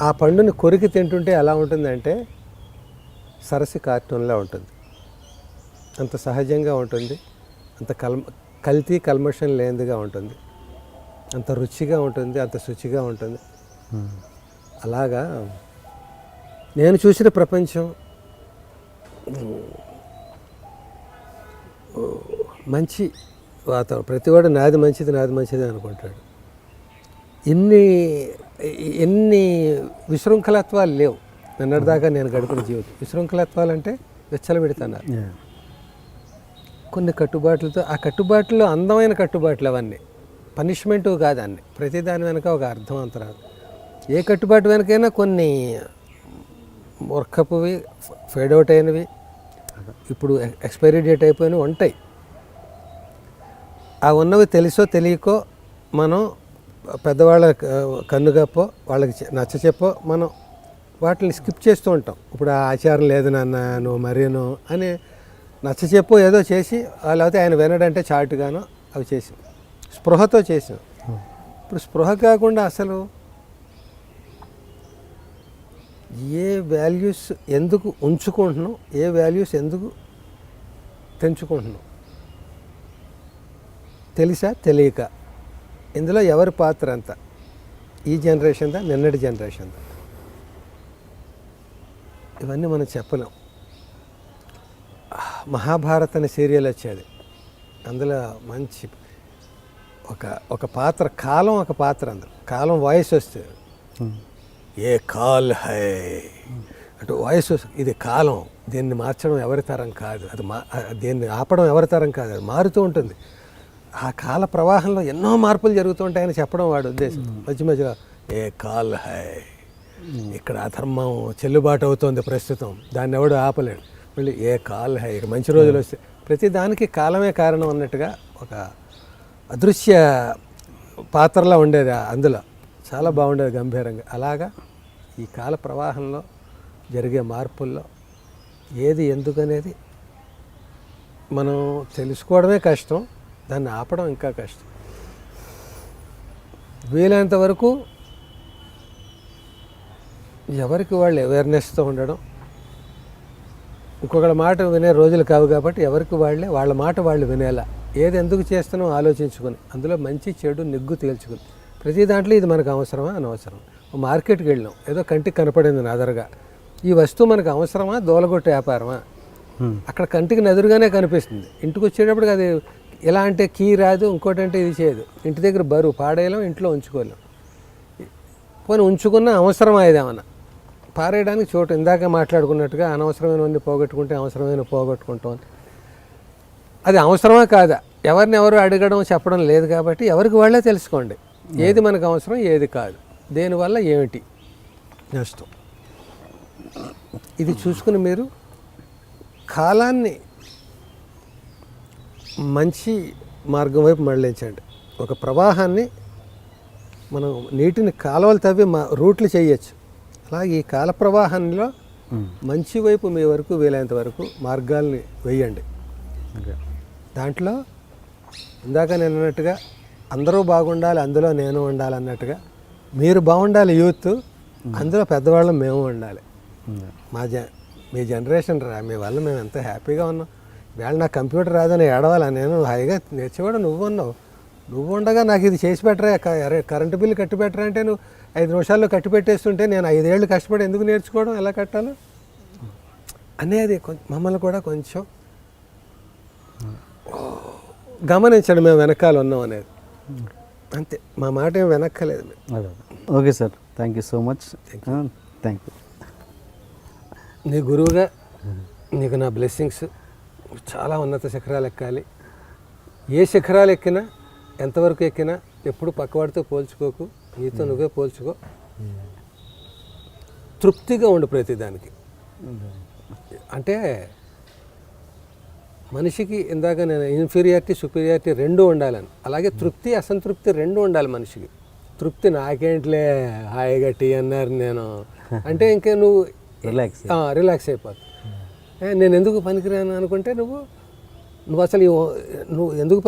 ఆ పండుని కొరికి తింటుంటే ఎలా ఉంటుందంటే సరసి కార్టూన్లా ఉంటుంది. అంత సహజంగా ఉంటుంది, అంత కల్తీ కల్మషం లేనిదిగా ఉంటుంది, అంత రుచిగా ఉంటుంది, అంత శుచిగా ఉంటుంది. అలాగా నేను చూసిన ప్రపంచం మంచి వాతావరణం. ప్రతివాడు నాది మంచిది అనుకుంటాడు. ఎన్ని విశృంఖలత్వాలు లేవు. నిన్నటిదాకా నేను గడిపిన జీవితం. విశృంఖలత్వాలు అంటే విచ్చలబెడుతున్నారు కొన్ని కట్టుబాట్లతో. ఆ కట్టుబాట్లు అందమైన కట్టుబాట్లు అవన్నీ, పనిష్మెంటు కాదు అన్నీ. ప్రతిదాని వెనక ఒక అర్థం అంతరాదు. ఏ కట్టుబాటు వెనకైనా కొన్ని మూర్ఖపువి, ఫేడ్ అవుట్ అయినవి, ఇప్పుడు ఎక్స్పైరీ డేట్ అయిపోయినవి ఉంటాయి. ఆ ఉన్నవి తెలుసో తెలియకో మనం పెద్దవాళ్ళ కన్నుగప్పో వాళ్ళకి నచ్చ చెప్పో మనం వాటిని స్కిప్ చేస్తూ ఉంటాం. ఇప్పుడు ఆ ఆచారం లేదు నాన్న నువ్వు మరీను అని నచ్చ చెప్పో ఏదో చేసి, లేకపోతే ఆయన వినడంటే చాటుగానో అవి చేసాం, స్పృహతో చేసాం. ఇప్పుడు స్పృహ కాకుండా అసలు ఏ వాల్యూస్ ఎందుకు ఉంచుకుంటున్నాం, ఏ వాల్యూస్ ఎందుకు తెంచుకుంటున్నాం తెలుసా తెలియక. ఇందులో ఎవరి పాత్ర అంత? ఈ జనరేషన్దా, నిన్నటి జనరేషన్దా? ఇవన్నీ మనం చెప్పలేం. మహాభారత్ అనే సీరియల్ వచ్చేది. అందులో మంచి ఒక పాత్ర, కాలం ఒక పాత్ర. అందులో కాలం వాయిస్ వస్తుంది, ఏ కాల్ హై అంటే వాయిస్ వస్తుంది. ఇది కాలం, దీన్ని మార్చడం ఎవరి తరం కాదు, అది దీన్ని ఆపడం ఎవరి తరం కాదు, అది మారుతూ ఉంటుంది. ఆ కాల ప్రవాహంలో ఎన్నో మార్పులు జరుగుతూ ఉంటాయని చెప్పడం వాడు ఉద్దేశం. మధ్య మధ్యలో ఏ కాల్ హై, ఇక్కడ అధర్మం చెల్లుబాటు అవుతోంది ప్రస్తుతం, దాన్ని ఎవడు ఆపలేడు. మళ్ళీ ఏ కాల్ హై, ఇక మంచి రోజులు వస్తే ప్రతి దానికి కాలమే కారణం అన్నట్టుగా ఒక అదృశ్య పాత్రలా ఉండేది అందులో. చాలా బాగుండేది, గంభీరంగా. అలాగా ఈ కాల ప్రవాహంలో జరిగే మార్పుల్లో ఏది ఎందుకనేది మనం తెలుసుకోవడమే కష్టం, దాన్ని ఆపడం ఇంకా కష్టం. వీలైనంత వరకు ఎవరికి వాళ్ళు అవేర్నెస్తో ఉండడం. ఇంకొకళ్ళ మాట వినే రోజులు కావు కాబట్టి ఎవరికి వాళ్ళే వాళ్ళ మాట వాళ్ళు వినేలా, ఏది ఎందుకు చేస్తున్నామో ఆలోచించుకొని, అందులో మంచి చెడు నిగ్గు తేల్చుకుని, ప్రతి దాంట్లో ఇది మనకు అవసరమా అనవసరం. మార్కెట్కి వెళ్ళినాం, ఏదో కంటికి కనపడింది నదరగా, ఈ వస్తువు మనకు అవసరమా దోలగొట్టే వ్యాపారమా? అక్కడ కంటికి నదురుగానే కనిపిస్తుంది. ఇంటికి వచ్చేటప్పటికి అది ఎలా అంటే కీ రాదు, ఇంకోటి అంటే ఇది చేయదు. ఇంటి దగ్గర బరువు పాడేయలేం, ఇంట్లో ఉంచుకోలేం. పోనీ ఉంచుకున్న అవసరమా ఇదేమన్నా? పారేయడానికి చోటు, ఇందాక మాట్లాడుకున్నట్టుగా అనవసరమైనవన్నీ పోగొట్టుకుంటే అవసరమైన పోగొట్టుకుంటాం. అది అవసరమా కాదా ఎవరిని ఎవరు అడగడం చెప్పడం లేదు కాబట్టి ఎవరికి వాళ్ళే తెలుసుకోండి ఏది మనకు అవసరం ఏది కాదు, దేనివల్ల ఏమిటి నష్టం. ఇది చూసుకుని మీరు కాలాన్ని మంచి మార్గం వైపు మళ్ళించండి. ఒక ప్రవాహాన్ని మనం నీటిని కాలువలు తవ్వి రూట్లు చేయొచ్చు. అలాగే ఈ కాల ప్రవాహంలో మంచి వైపు మీ వరకు వీలైనంత వరకు మార్గాల్ని వేయండి. దాంట్లో ఇందాక నేను అన్నట్టుగా అందరూ బాగుండాలి, అందులో నేను ఉండాలి అన్నట్టుగా మీరు బాగుండాలి యూత్, అందులో పెద్దవాళ్ళం మేము ఉండాలి. మీ జనరేషన్ మీ వల్ల మేము ఎంత హ్యాపీగా ఉన్నాం. వేళ నాకు కంప్యూటర్ రాదని ఏడవాలా, నేను హాయిగా నేర్చేవాడు, నువ్వు ఉన్నావు. నువ్వు ఉండగా నాకు ఇది చేసి పెట్టరా, కరెంటు బిల్లు కట్టి పెట్టరా అంటే నువ్వు 5 నిమిషాల్లో కట్టి పెట్టేస్తుంటే నేను 5 ఏళ్ళు కష్టపడి ఎందుకు నేర్చుకోవడం, ఎలా కట్టాలో అనేది మమ్మల్ని కూడా కొంచెం గమనించండి, మేము వెనకాల ఉన్నాం అనేది. అంతే, మా మాట ఏం వెనక్కలేదు. Okay sir, thank you so much. Thank you. నీ గురువుగా నీకు నా బ్లెస్సింగ్స్. చాలా ఉన్నత శిఖరాలు ఎక్కాలి. ఏ శిఖరాలు ఎక్కినా, ఎంతవరకు ఎక్కినా ఎప్పుడు పక్కవాడితో పోల్చుకోకు, నీతో నువ్వే పోల్చుకో. తృప్తిగా ఉండు ప్రతిదానికి. అంటే మనిషికి ఇందాక నేను ఇన్ఫీరియారిటీ సుపీరియారిటీ రెండూ ఉండాలని, అలాగే తృప్తి అసంతృప్తి రెండూ ఉండాలి మనిషికి. తృప్తి నాకేంట్లే హాయిగా టీ అన్నారు నేను అంటే ఇంకా నువ్వు రిలాక్స్ అయిపోతావు. నేను ఎందుకు పనికిరాను అనుకుంటే నువ్వు అసలు నువ్వు ఎందుకు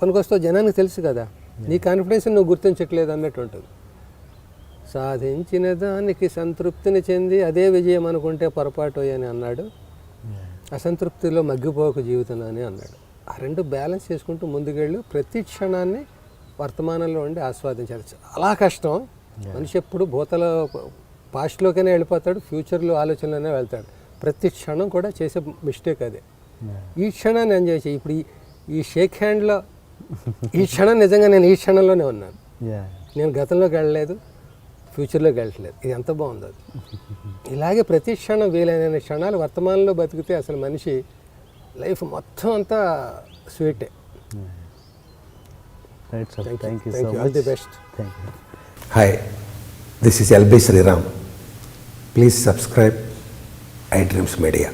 పనికొస్తావు జనానికి తెలుసు కదా. నీ కాన్ఫిడెన్స్ నువ్వు గుర్తించట్లేదు అన్నట్టు ఉంటుంది. సాధించిన దానికి సంతృప్తిని చెంది అదే విజయం అనుకుంటే పొరపాటు అని అన్నాడు. అసంతృప్తిలో మగ్గిపోక జీవితం అని అన్నాడు. ఆ రెండు బ్యాలెన్స్ చేసుకుంటూ ముందుకెళ్ళు. ప్రతి క్షణాన్ని వర్తమానంలో ఉండి ఆస్వాదించాలి. చాలా కష్టం. మనిషి ఎప్పుడు భూతల పాస్ట్లోకైనా వెళ్ళిపోతాడు, ఫ్యూచర్లో ఆలోచనలోనే వెళ్తాడు. ప్రతి క్షణం కూడా చేసే మిస్టేక్ అదే. ఈ క్షణాన్ని ఎంజాయ్ చేయి. ఇప్పుడు ఈ షేక్ హ్యాండ్లో ఈ క్షణం నిజంగా నేను ఈ క్షణంలోనే ఉన్నాను. నేను గతంలోకి వెళ్ళలేదు, ఫ్యూచర్లోకి వెళ్ళట్లేదు. ఇది ఎంత బాగుందో అది. ఇలాగే ప్రతి క్షణం వీలైన క్షణాలు వర్తమానంలో బతికితే అసలు మనిషి లైఫ్ మొత్తం అంతా స్వీటే. Right sir, thank you. All the best. Thank you. Hi, this is LB Sriram. Please subscribe iDreams Media.